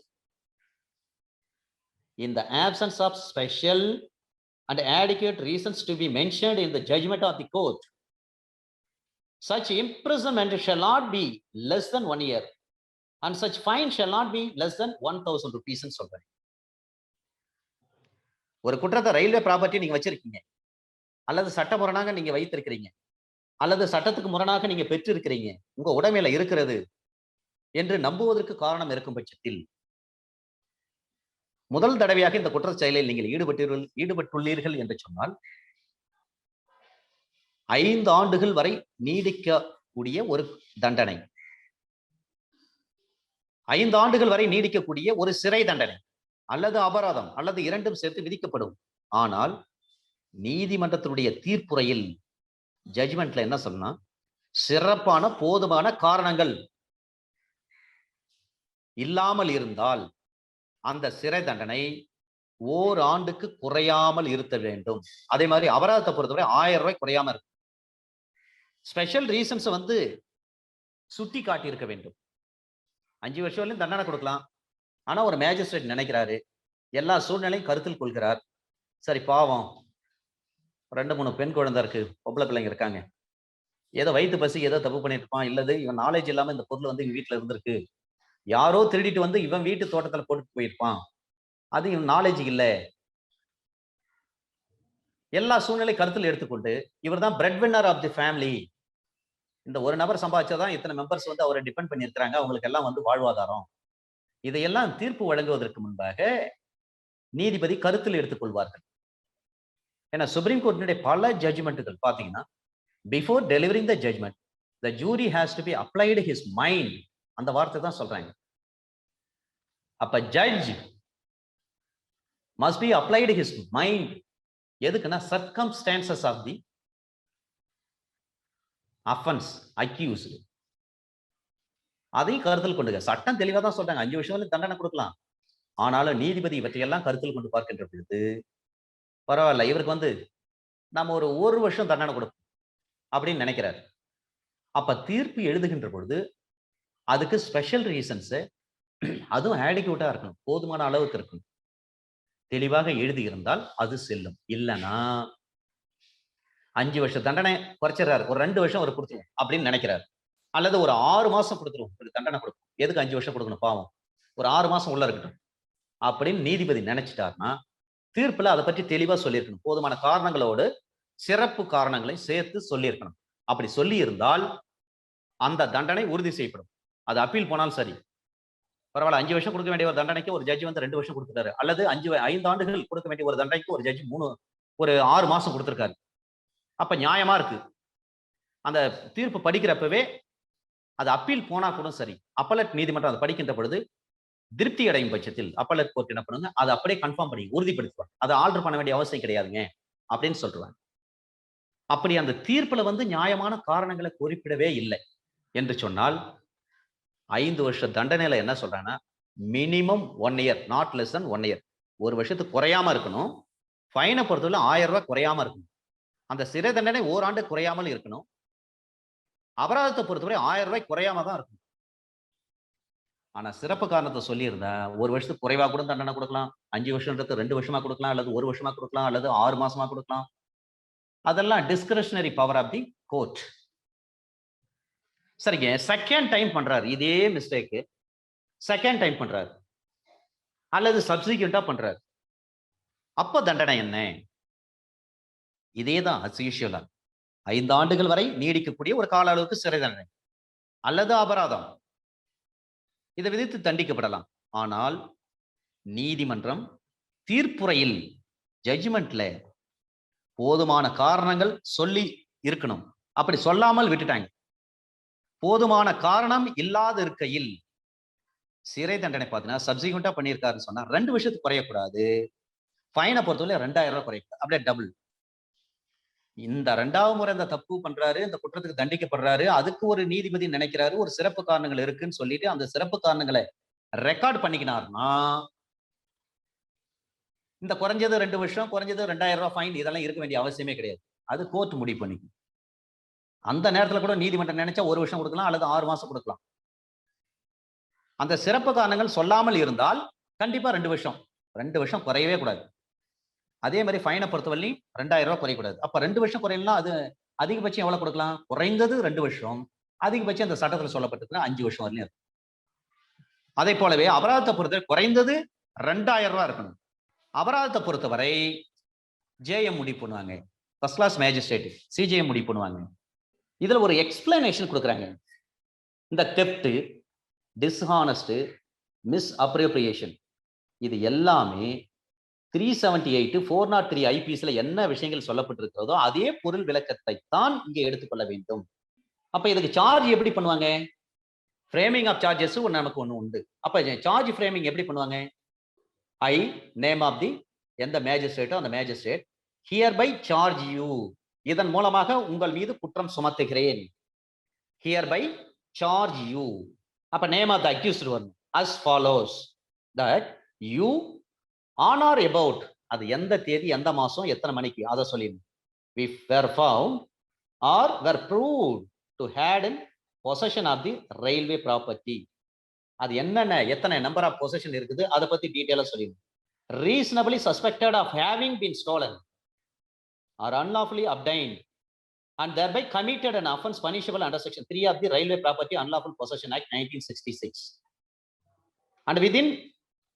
in the absence of special and adequate reasons to be mentioned in the judgment of the court. Such imprisonment shall not be less than 1 year and such fine shall not be less than 1,000 rupees ன்னு சொல்றேன். ஒரு குற்றத்தை railway property நீங்க வச்சிருக்கீங்க, அல்லது சட்டமுரணாக நீங்க வைத்திருக்கிறீங்க, அல்லது சட்டத்துக்கு முரணாக நீங்க பெற்றிருக்கிறீங்க, உங்க உடைமையில இருக்கிறது என்று நம்புவதற்கு காரணம் இருக்கும் பட்சத்தில் முதல் தடவையாக இந்த குற்றச் செயலில் நீங்கள் ஈடுபட்டுள்ளீர்கள் என்று சொன்னால் 5 ஆண்டுகள் வரை நீடிக்கக்கூடிய ஒரு தண்டனை, 5 ஆண்டுகள் வரை நீடிக்கக்கூடிய ஒரு சிறை தண்டனை அல்லது அபராதம் அல்லது இரண்டும் சேர்த்து விதிக்கப்படும். ஆனால் நீதிமன்றத்தினுடைய தீர்ப்புரையில் ஜட்ஜ்மெண்ட்ல என்ன சொல்லணும், சிறப்பான போதுமான காரணங்கள் இல்லாமல் இருந்தால் அந்த சிறை தண்டனை ஓராண்டுக்கு குறையாமல் இருக்க வேண்டும். அதே மாதிரி அபராதத்தை பொறுத்தவரை 1000 ரூபாய் குறையாம இருக்கும். ஸ்பெஷல் ரீசன்ஸ் வந்து சுட்டி காட்டி இருக்க வேண்டும். 5 வருஷம் வரையும் தண்டனை கொடுக்கலாம். ஆனா ஒரு மேஜிஸ்ட்ரேட் நினைக்கிறாரு, எல்லா சூழ்நிலையும் கருத்தில் கொள்கிறார், சரி பாவம் 2-3 பெண் குழந்தை இருக்கு, பொம்பளை பிள்ளைங்க இருக்காங்க, ஏதோ வயிற்று பசி ஏதோ தப்பு பண்ணிட்டு இருப்பான், இல்லது இவன் நாலேஜ் இல்லாம இந்த பொருள் வந்து இவன் வீட்டுல இருந்திருக்கு, யாரோ திருடிட்டு வந்து இவன் வீட்டு தோட்டத்துல போட்டுட்டு போயிருப்பான், அது இவன் நாலேஜ் இல்ல, எல்லா சூழ்நிலை கருத்தில் எடுத்துக்கொண்டு இவர் தான் bread winner of the family. இந்த ஒரு நபர் சம்பாதிச்சாதான் இத்தனை மெம்பர்ஸ் வந்து அவரை டிபெண்ட் பண்ணி இருக்கிறாங்க, அவங்களுக்கு எல்லாம் வந்து வாழ்வாதாரம். இதையெல்லாம் தீர்ப்பு வழங்குவதற்கு முன்பாக நீதிபதி கருத்தில் எடுத்துக்கொள்வார்கள். ஏன்னா சுப்ரீம் கோர்ட்டினுடைய பல ஜட்ஜ்மெண்ட்டுகள் பாத்தீங்கன்னா, before delivering the judgment the jury has to be applied his mind, அந்த வார்த்தை தான் சொல்றாங்க. அப்ப judge must be applied his mind. எதுக்குன்னா circumstances of the offense accused. அதையும் கருத்தில் கொண்டுங்க. சட்டம் தெளிவா தான் சொல்றாங்க, 5 வருஷம் தண்டனை கொடுக்கலாம். ஆனாலும் நீதிபதி இவற்றையெல்லாம் கருத்தில் கொண்டு பார்க்கின்ற பொழுது, பரவாயில்ல இவருக்கு வந்து நம்ம ஒரு வருஷம் தண்டனை கொடுப்போம் அப்படின்னு நினைக்கிறார். அப்ப தீர்ப்பு எழுதுகின்ற பொழுது அதுக்கு ஸ்பெஷல் ரீசன்ஸ், அதுவும் ஆடிக்யூட்டா இருக்கணும், போதுமான அளவுக்கு இருக்கணும். தெளிவாக எழுதி இருந்தால் அது செல்லும். இல்லைன்னா 5 வருஷம் தண்டனை குறைச்சிடறாரு, ஒரு 2 வருஷம் அவர் கொடுத்துருவோம் அப்படின்னு நினைக்கிறார். அல்லது ஒரு 6 மாசம் கொடுத்துருவோம், ஒரு தண்டனை கொடுக்கும். எதுக்கு 5 வருஷம் கொடுக்கணும், பாவம் ஒரு 6 மாசம் உள்ள இருக்கட்டும் அப்படின்னு நீதிபதி நினைச்சிட்டாருன்னா, தீர்ப்புல அதை பற்றி தெளிவா சொல்லியிருக்கணும். போதுமான காரணங்களோடு சிறப்பு காரணங்களை சேர்த்து சொல்லியிருக்கணும். அப்படி சொல்லி இருந்தால் அந்த தண்டனை உறுதி செய்யப்படும். அது அப்பீல் போனாலும் சரி, பரவாயில்ல 5 வருஷம் கொடுக்க வேண்டிய ஒரு தண்டனைக்கு ஒரு ஜட்ஜி வந்து 2 வருஷம் கொடுத்துட்டாரு, அல்லது 5 ஆண்டுகள் கொடுக்க வேண்டிய ஒரு தண்டனைக்கு ஒரு ஜட்ஜி 6 மாசம் கொடுத்திருக்காரு. அப்ப நியாயமா இருக்கு. அந்த தீர்ப்பு படிக்கிறப்பவே அது அப்பீல் போனா கூட சரி, அப்பலட் நீதிமன்றம் அதை படிக்கின்ற பொழுது திருப்தி அடையும் பட்சத்தில் அப்பலட் கோர்ட் என்ன பண்ணுங்க, அதை அப்படியே கன்ஃபார்ம் பண்ணி உறுதிப்படுத்துவாங்க. அதை ஆல்டர் பண்ண வேண்டிய அவசியம் கிடையாதுங்க அப்படின்னு சொல்றாங்க. அப்படி அந்த தீர்ப்புல வந்து நியாயமான காரணங்களை குறிப்பிடவே இல்லை என்று சொன்னால், 5 வருஷ தண்டனையில என்ன சொல்றாங்கன்னா, minimum 1 year, not less than 1 year, ஒரு வருஷத்துக்கு குறையாம இருக்கணும். ஃபைனை பொறுத்தவரை 1000 ரூபாய் குறையாம இருக்கணும். அந்த சிறை தண்டனை ஓராண்டு குறையாமல் இருக்கணும். அபராதத்தை பொறுத்தவரை 1000 ரூபாய் குறையாம தான் இருக்கும். ஆனா சிறப்பு காரணத்தை சொல்லியிருந்தா 1 வருஷத்துக்கு குறைவா கூட தண்டனை கொடுக்கலாம், 5 வருஷம்ன்றது 2 வருஷமா கொடுக்கலாம், அல்லது 1 வருஷமா கொடுக்கலாம், அல்லது 6 மாசமா கொடுக்கலாம். அதெல்லாம் discretionary power of the court. சரிங்க, செகண்ட் டைம் பண்றாரு இதே மிஸ்டேக், செகண்ட் டைம் பண்றாரு அல்லது சப்சிக்வெண்டா பண்றாரு, அப்ப தண்டனை என்ன? இதேதான் as usual. 5 ஆண்டுகள் வரை நீடிக்கக்கூடிய ஒரு கால அளவுக்கு சிறை தண்டனை அல்லது அபராதம், இதை விதித்து தண்டிக்கப்படலாம். ஆனால் நீதிமன்றம் தீர்ப்புரையில் ஜட்ஜ்மெண்ட்ல போதுமான காரணங்கள் சொல்லி இருக்கணும். அப்படி சொல்லாமல் விட்டுட்டாங்க. போதுமான காரணம் இல்லாத இருக்கையில் சிறை தண்டனை பார்த்தீங்கன்னா சப்சிக்வெண்டா பண்ணியிருக்காருன்னு சொன்னா 2 வருஷத்துக்கு குறையக்கூடாது. ஃபைனை பொறுத்தவரை 2000 ரூபாய் குறையக்கூடாது, அப்படியே டபுள். இந்த 2வது முறை இந்த தப்பு பண்றாரு, இந்த குற்றத்துக்கு தண்டிக்கப்படுறாரு, அதுக்கு ஒரு நீதிபதி நினைக்கிறாரு ஒரு சிறப்பு காரணங்கள் இருக்குன்னு சொல்லிட்டு அந்த சிறப்பு காரணங்களை ரெக்கார்ட் பண்ணிக்கினார்னா, இந்த குறைஞ்சது 2 வருஷம், குறைஞ்சது 2000 ரூபாய் ஃபைன், இதெல்லாம் இருக்க வேண்டிய அவசியமே கிடையாது. அது கோர்ட் முடிவு பண்ணிக்கும். அந்த நேரத்துல கூட நீதிமன்றம் நினைச்சா 1 வருஷம் கொடுக்கலாம் அல்லது 6 மாசம் கொடுக்கலாம். அந்த சிறப்பு காரணங்கள் சொல்லாமல் இருந்தால் கண்டிப்பா 2 வருஷம், 2 வருஷம் குறையவே கூடாது. அதே மாதிரி ஃபைனை பொறுத்தவரையும் 2000 ரூபாய் குறையக்கூடாது. அப்ப 2 வருஷம் குறையலாம், அது அதிகபட்சம் எவ்வளவு கொடுக்கலாம்? குறைந்தது 2 வருஷம், அதிகபட்சம் அந்த சட்டத்தில் சொல்லப்பட்டிருக்கிற 5 வருஷம் வரலையும் இருக்கும். அதே போலவே அபராதத்தை பொறுத்தவரை குறைந்தது 2000 ரூபாய் இருக்கணும். அபராதத்தை பொறுத்தவரை ஜேஎம் முடிவு பண்ணுவாங்க, ஃபர்ஸ்ட் கிளாஸ் மேஜிஸ்ட்ரேட் சிஜேஎம் முடிவு பண்ணுவாங்க. இதுல ஒரு எக்ஸ்பிளனேஷன் கொடுக்குறாங்க. இந்த தெஃப்ட், டிஸ்ஹானஸ்ட், மிஸ் அப்ரோப்ரியேஷன், இது எல்லாமே 378 403 ஐபிஎஸ்ல என்ன விஷயங்கள் சொல்லப்பட்டிருக்கிறதோ அதே பொருள் விளக்கத்தை தான் இங்கே எடுத்துக்கொள்ள வேண்டும். அப்ப இதுக்கு சார்ஜ் எப்படி பண்ணுவாங்க? ஃப்ரேமிங் ஆஃப் சார்ஜஸ் நமக்கு ஒண்ணு உண்டு. அப்ப சார்ஜ் ஃப்ரேமிங் எப்படி பண்ணுவாங்க? ஐ நேம் ஆஃப் தி எந்த மேஜிஸ்ட்ரேட்டோ அந்த magistrate hereby charge you, இதன் மூலமாக உங்கள் மீது குற்றம் சுமத்துகிறேன். Hereby charge you. அப்ப நேம் ஆஃப் தி அக்யூஸ்ட் வரும் as follows that you on or about, அது எந்த தேதி, எந்த மாசம், எத்தனை மணிக்கு, அதை சொல்லிடணும். we were found or were proved to had in possession of the railway property. அது என்னென்ன எத்தனை நம்பர் ஆஃப் பொசஷன் இருக்குது அதை பத்தி டீடைலா சொல்லிடணும். reasonably suspected of having been stolen or unlawfully obtained and thereby committed an offence punishable under section 3 of the Railway Property Unlawful Possession Act 1966 and within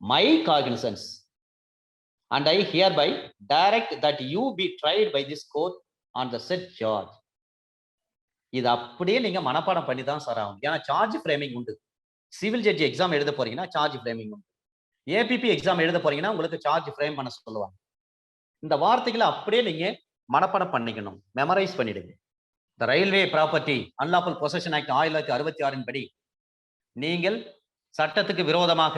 my cognizance and I hereby direct that you be tried by this court on the said charge. இது அப்படியே நீங்க மனப்பாடம் பண்ணி தான் sir ஆகும். ஏன்னா charge framing உண்டு. Civil ஜட்ஜி exam எழுத போறீங்கன்னா சார்ஜ் ஃப்ரேமிங் உண்டு. ஏபிபி எக்ஸாம் எழுத போறீங்கன்னா உங்களுக்கு சார்ஜ் ஃப்ரேம் பண்ண சொல்லுவாங்க. இந்த வார்த்தைகளை அப்படியே நீங்க மனப்பாடம் பண்ணிக்கணும், மெமரைஸ் பண்ணிடுங்க. இந்த railway property unlawful possession act 1966 படி நீங்கள் சட்டத்துக்கு விரோதமாக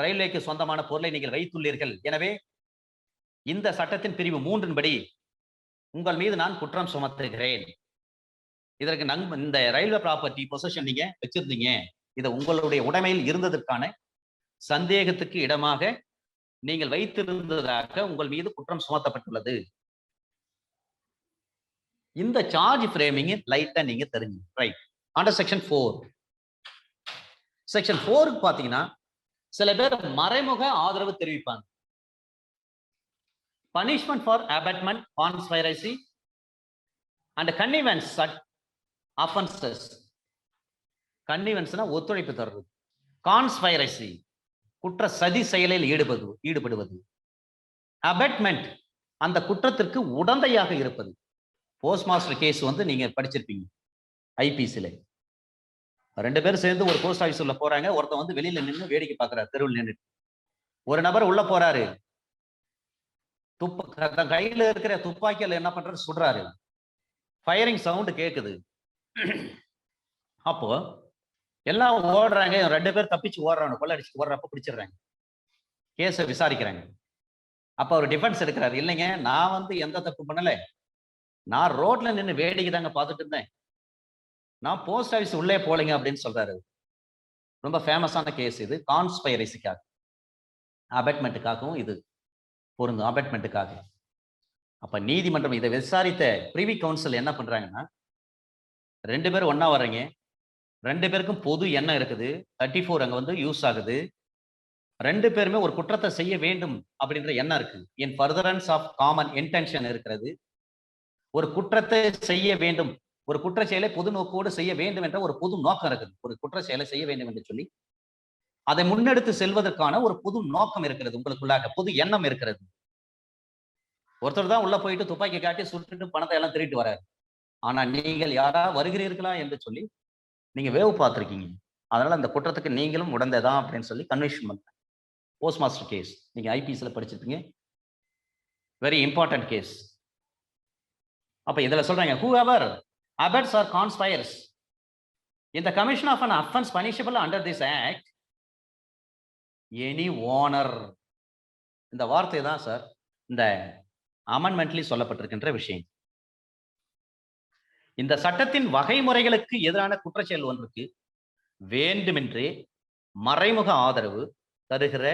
ரயில்வேக்கு சொந்தமான பொருளை நீங்கள் வைத்துள்ளீர்கள். எனவே இந்த சட்டத்தின் பிரிவு 3 படி உங்கள் மீது நான் குற்றம் சுமத்துகிறேன். இதற்கு இந்த ரயில்வே ப்ராப்பர்ட்டி பொசஷன் நீங்க வச்சிருந்தீங்க, இது உங்களுடைய உடைமையில் இருந்ததற்கான சந்தேகத்துக்கு இடமாக நீங்கள் வைத்திருந்ததாக உங்கள் மீது குற்றம் சுமத்தப்பட்டுள்ளது. இந்த சார்ஜ் ஃப்ரேமிங் லைட்டா நீங்க தெரிஞ்சு ரைட். அண்டர் செக்ஷன் 4 செக்ஷன் 4 பாத்தீங்கன்னா சில பேர் மறைமுக ஆதரவு தெரிவிப்பாங்க. Punishment for abetment, conspiracy and connivance offences. கன்னிவென்ஸ்னா ஒத்துழைப்பு தருவது, கான்ஸ்பைரசி குற்ற சதி செயலில் ஈடுபடுவது, அபேட்மெண்ட் அந்த குற்றத்திற்கு உடந்தையாக இருப்பது. போஸ்ட் மாஸ்டர் கேஸ் வந்து நீங்க படிச்சிருப்பீங்க ஐபிசில. 2 பேரும் சேர்ந்து ஒரு போஸ்ட் ஆபீஸ் உள்ள போறாங்க. ஒருத்தன் வந்து வெளியில நின்று வேடிக்கை பார்க்கிறார், தெருவில் நின்று. ஒரு நபர் உள்ள போறாரு, கையில இருக்கிற துப்பாக்கியில என்ன பண்றாரு, சுடுறாரு. ஃபயரிங் சவுண்ட் கேக்குது. அப்போ எல்லாம் ஓடுறாங்க. 2 பேர் தப்பிச்சு ஓடுறாங்க, கொள்ளடிச்சு ஓடுறப்ப பிடிச்சிடுறாங்க. கேஸை விசாரிக்கிறாங்க. அப்ப அவர் டிஃபென்ஸ் எடுக்கிறாரு, இல்லைங்க நான் வந்து எந்த தப்பு பண்ணல, நான் ரோட்ல நின்று வேடிக்கை தாங்க பார்த்துட்டு இருந்தேன், நான் போஸ்ட் ஆபீஸ் உள்ளே போலீங்க அப்படின்னு சொல்றாரு. ரொம்ப ஃபேமஸான கேஸ் இது. கான்ஸ்பைரசிக்காக, அபேட்மெண்ட்டுக்காகவும் இது பொருந்தும். அபேட்மெண்ட்டுக்காக. அப்ப நீதிமன்றம் இதை விசாரித்த பிரிவி கவுன்சில் என்ன பண்றாங்கன்னா, 2 பேரும் ஒன்னா வர்றீங்க, 2 பேருக்கும் பொது எண்ணம் இருக்குது, 34 அங்க வந்து யூஸ் ஆகுது. 2 பேருமே ஒரு குற்றத்தை செய்ய வேண்டும் அப்படின்ற எண்ணம் இருக்கு. In furtherance of common intention இருக்கிறது. ஒரு குற்றத்தை செய்ய வேண்டும், ஒரு குற்ற செயலை பொது நோக்கோடு செய்ய வேண்டும் என்ற ஒரு பொது நோக்கம் இருக்குது. ஒரு குற்ற செயலை செய்ய வேண்டும் என்று சொல்லி அதை முன்னெடுத்து செல்வதற்கான ஒரு பொது நோக்கம் இருக்கிறது, உங்களுக்குள்ளாக பொது எண்ணம் இருக்கிறது. ஒருத்தர் தான் உள்ள போயிட்டு துப்பாக்கி காட்டி சுட்டுட்டு பணத்தை எல்லாம் திருட்டு வராரு. ஆனா நீங்கள் யாரா வருகிறீர்களா என்று சொல்லி நீங்க வேவு பார்த்திருக்கீங்க. அதனால அந்த குற்றத்துக்கு நீங்களும் உடந்தைதான் அப்படின்னு சொல்லி கன்விக்ஷன் பண்றேன். போஸ்ட் மாஸ்டர் கேஸ் நீங்க ஐபிஎஸ்ல படிச்சிருப்பீங்க. Very important case. அப்ப இதுல சொல்றாங்க, whoever abets or conspires in the commission of an offense punishable under this act, any owner. இந்த வார்த்தை தான் சார் இந்த அமெண்ட்மெண்ட்லி சொல்லப்பட்டிருக்கின்ற விஷயம். இந்த சட்டத்தின் வகைமுறைகளுக்கு எதிரான குற்றச்செயல் ஒன்றுக்கு வேண்டுமென்றே மறைமுக ஆதரவு தருகிற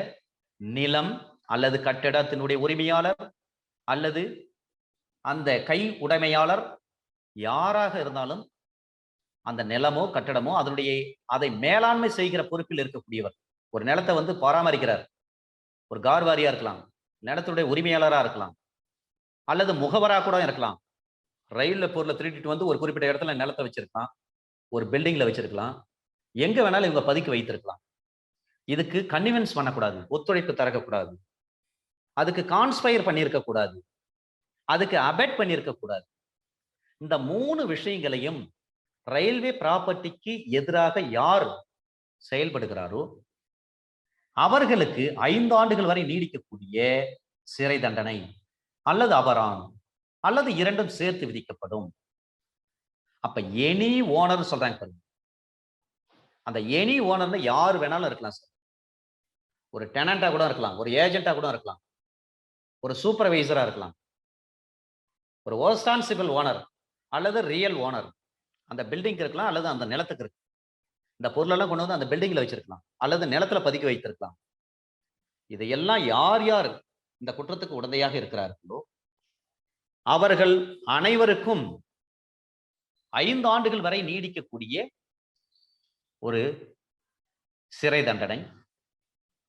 நிலம் அல்லது கட்டிடத்தினுடைய உரிமையாளர் அல்லது அந்த கை உடைமையாளர் யாராக இருந்தாலும் அந்த நிலமோ கட்டடமோ அதனுடைய அதை மேலாண்மை செய்கிற பொறுப்பில் இருக்கக்கூடியவர். ஒரு நிலத்தை வந்து பராமரிக்கிறார், ஒரு கார்வாரியா இருக்கலாம், நிலத்துடைய உரிமையாளராக இருக்கலாம், அல்லது முகவராக கூட இருக்கலாம். ரயில்ல பொருளை திருட்டிட்டு வந்து ஒரு குறிப்பிட்ட இடத்துல நிலத்தை வச்சிருக்கலாம், ஒரு பில்டிங்ல வச்சிருக்கலாம், எங்க வேணாலும் இவங்க பதுக்கி வைத்திருக்கலாம். இதுக்கு கன்வின்ஸ் பண்ணக்கூடாது, ஒத்துழைப்பு தரக்கூடாது, அதுக்கு கான்ஸ்பயர் பண்ணியிருக்க கூடாது, அதுக்கு அபெட் பண்ணியிருக்க கூடாது. இந்த 3 விஷயங்களையும் ரயில்வே ப்ராப்பர்ட்டிக்கு எதிராக யார் செயல்படுகிறாரோ அவர்களுக்கு 5 ஆண்டுகள் வரை நீடிக்கக்கூடிய சிறை தண்டனை அல்லது அபராதம் அல்லது 2ம் சேர்த்து விதிக்கப்படும். அப்ப எனி ஓனர் சொல்றாங்க பாருங்க. அந்த எனி ஓனர்ல யார் வேணாலும் இருக்கலாம் சார். ஒரு டெனண்டா கூட இருக்கலாம், ஒரு ஏஜென்டா கூட இருக்கலாம், ஒரு சூப்பர்வைசரா இருக்கலாம், ஒரு ரெஸ்பான்சிபிள் ஓனர் அல்லது ரியல் ஓனர். அந்த பில்டிங் இருக்கலாம் அல்லது அந்த நிலத்துக்கு இருக்கு. இந்த பொருளெல்லாம் கொண்டு வந்து அந்த பில்டிங்ல வச்சிருக்கலாம் அல்லது நிலத்துல பதுக்கி வைத்திருக்கலாம். இதையெல்லாம் யார் யார் இந்த குற்றத்துக்கு உடந்தையாக இருக்கிறார்களோ அவர்கள் அனைவருக்கும் 5 ஆண்டுகள் வரை நீடிக்கக்கூடிய ஒரு சிறை தண்டனை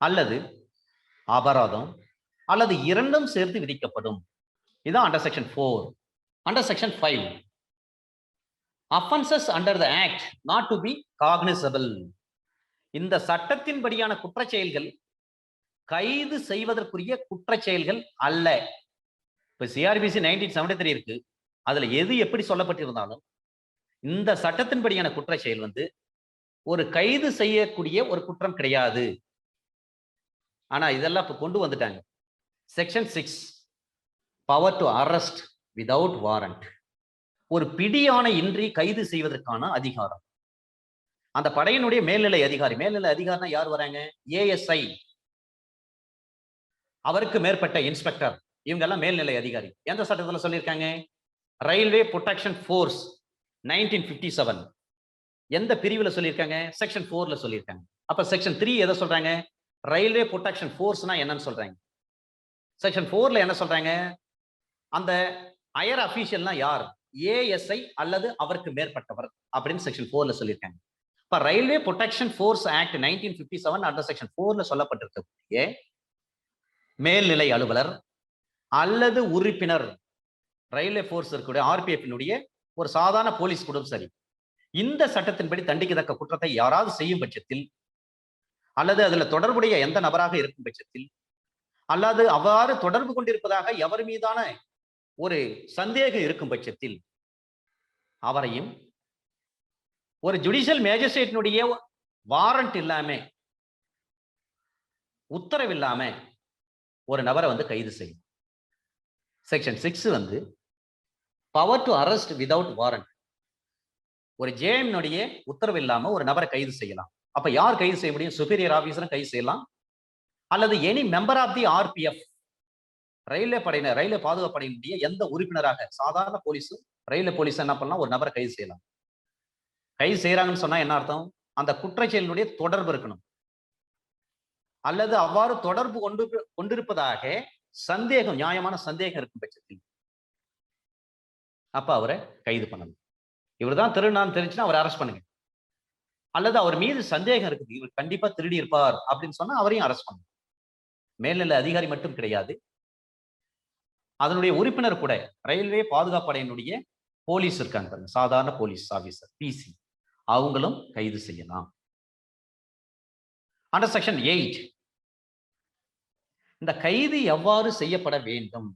அல்லது அபராதம் அல்லது 2ம் சேர்த்து விதிக்கப்படும். இதுதான் under section 4. Under section 5, offenses under the act not to be cognizable. இந்த சட்டத்தின்படியான குற்றச்செயல்கள் கைது செய்வதற்குரிய குற்றச் செயல்கள் அல்ல. இப்ப சிஆர்பிசி 1973 இருக்கு. அதுல எது எப்படி சொல்லப்பட்டிருந்தாலும் இந்த சட்டத்தின்படியான குற்றச் செயல் வந்து ஒரு கைது செய்யக்கூடிய ஒரு குற்றம் கிடையாது. ஆனா இதெல்லாம் இப்ப கொண்டு வந்துட்டாங்க. Section 6 power to arrest without warrant. ஒரு பிடியாணை இன்றி கைது செய்வதற்கான அதிகாரம். அந்த படையினுடைய மேல்நிலை அதிகாரி, மேல்நிலை அதிகாரினா யார் வராங்க? ஏஎஸ்ஐ, அவருக்கு மேற்பட்ட இன்ஸ்பெக்டர், இவங்க எல்லாம் மேல்நிலை அதிகாரி. எந்த சட்டத்துல சொல்லியிருக்காங்க? Railway protection force 1957. எந்த பிரிவுல சொல்லியிருக்காங்க? செக்ஷன் 4ல சொல்லியிருக்காங்க. அப்ப செக்ஷன் 3 எதை சொல்றாங்க? ரயில்வே ப்ரொடெக்ஷன் ஃபோர்ஸ்னா என்னன்னு சொல்றாங்க. செக்ஷன் 4ல என்ன சொல்றாங்க? அந்த ஹையர் அபிஷியல்னா யார்? ஏஎஸ்ஐ அல்லது அவருக்கு மேற்பட்டவர் அப்படின்னு செக்ஷன் 4ல சொல்லியிருக்காங்க. இப்ப railway protection force act 1957 under section 4ல சொல்லப்பட்டிருக்கக்கூடிய மேல்நிலை அலுவலர் அல்லது உறுப்பினர், ரயில்வே போர்ஸ் இருக்கக்கூடிய ஆர்பிஎஃப் ஒரு சாதாரண போலீஸ் கூட சரி, இந்த சட்டத்தின்படி தண்டிக்கத்தக்க குற்றத்தை யாராவது செய்யும் பட்சத்தில் அல்லது அதுல தொடர்புடைய எந்த நபராக இருக்கும் பட்சத்தில் அல்லது அவ்வாறு தொடர்பு கொண்டிருப்பதாக எவர் மீதான ஒரு சந்தேகம் இருக்கும் பட்சத்தில் அவரையும் ஒரு ஜுடிஷியல் மேஜிஸ்ட்ரேட்டினுடைய வாரண்ட் இல்லாம, உத்தரவு இல்லாம ஒரு நபரை வந்து கைது செய்யும். செக்ஷன் 6 வந்து power to arrest without warrant. ஒரு ஜேஎம்னுடைய உத்தரவு இல்லாம ஒரு நபரை கைது செய்யலாம். அப்ப யார் கைது செய்ய முடியும்? சுப்பீரியர் ஆபீசரும் கைது செய்யலாம், அல்லது any member of the RPF, railway படையினர், ரயில்வே பாதுகாப்பு படையினுடைய எந்த உறுப்பினராக, சாதாரண போலீஸ், ரயில்வே போலீஸ் என்ன பண்ணலாம்? ஒரு நபரை கைது செய்யலாம். கைது செய்யறாங்கன்னு சொன்னா என்ன அர்த்தம்? அந்த குற்றச்செயலினுடைய தொடர்பு இருக்கணும், அல்லது அவ்வாறு தொடர்பு கொண்டிருப்பதாக சந்தேகம், நியாயமான சந்தேகம் இருக்கும் பட்சத்தில் அப்ப அவரை கைது பண்ணணும். இவர்தான் திருநான்னு தெரிஞ்சுன்னா அவரை அரெஸ்ட் பண்ணுங்க. அல்லது அவர் மீது சந்தேகம் இருக்குது, இவர் கண்டிப்பா திருடி இருப்பார் அப்படின்னு சொன்னா அவரையும் அரெஸ்ட் பண்ணுங்க. மேல்நிலை அதிகாரி மட்டும் கிடையாது, அதனுடைய உறுப்பினர் கூட, ரயில்வே பாதுகாப்பு படையினுடைய போலீஸ் இருக்காங்க, சாதாரண போலீஸ் ஆபீசர் பிசி, அவங்களும் கைது செய்யலாம். அண்டர் செக்ஷன் 8 இந்த கைது எவ்வாறு செய்யப்பட வேண்டும்?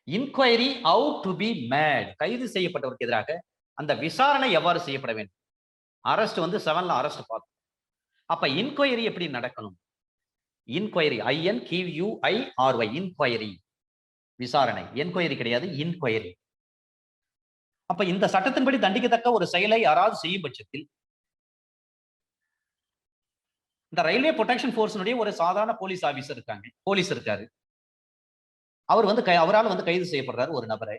Inquiry how to be made. கைது செய்யப்பட்டவருக்கு எதிராக அந்த விசாரணை எவ்வாறு செய்யப்பட வேண்டும்? அரெஸ்ட் வந்து 7ல அரெஸ்ட் பார்த்தோம். அப்ப இன்கொயரி எப்படி நடக்கணும்? இன்கொயரி, INQUIRY, இன்கொயரி, விசாரணை. என்கொயரி கிடையாது, இன்கொயரி. அப்ப இந்த சட்டத்தின்படி தண்டிக்கத்தக்க ஒரு செயலை யாராவது செய்யும் பட்சத்தில் இந்த ரயில்வே ப்ரொடெக்ஷன் ஃபோர்ஸ்னுடைய ஒரு சாதாரண போலீஸ் ஆபீசர் இருக்காங்க, போலீஸ் இருக்காரு, அவர் வந்து அவரால் வந்து கைது செய்யப்படுறாரு ஒரு நபரை.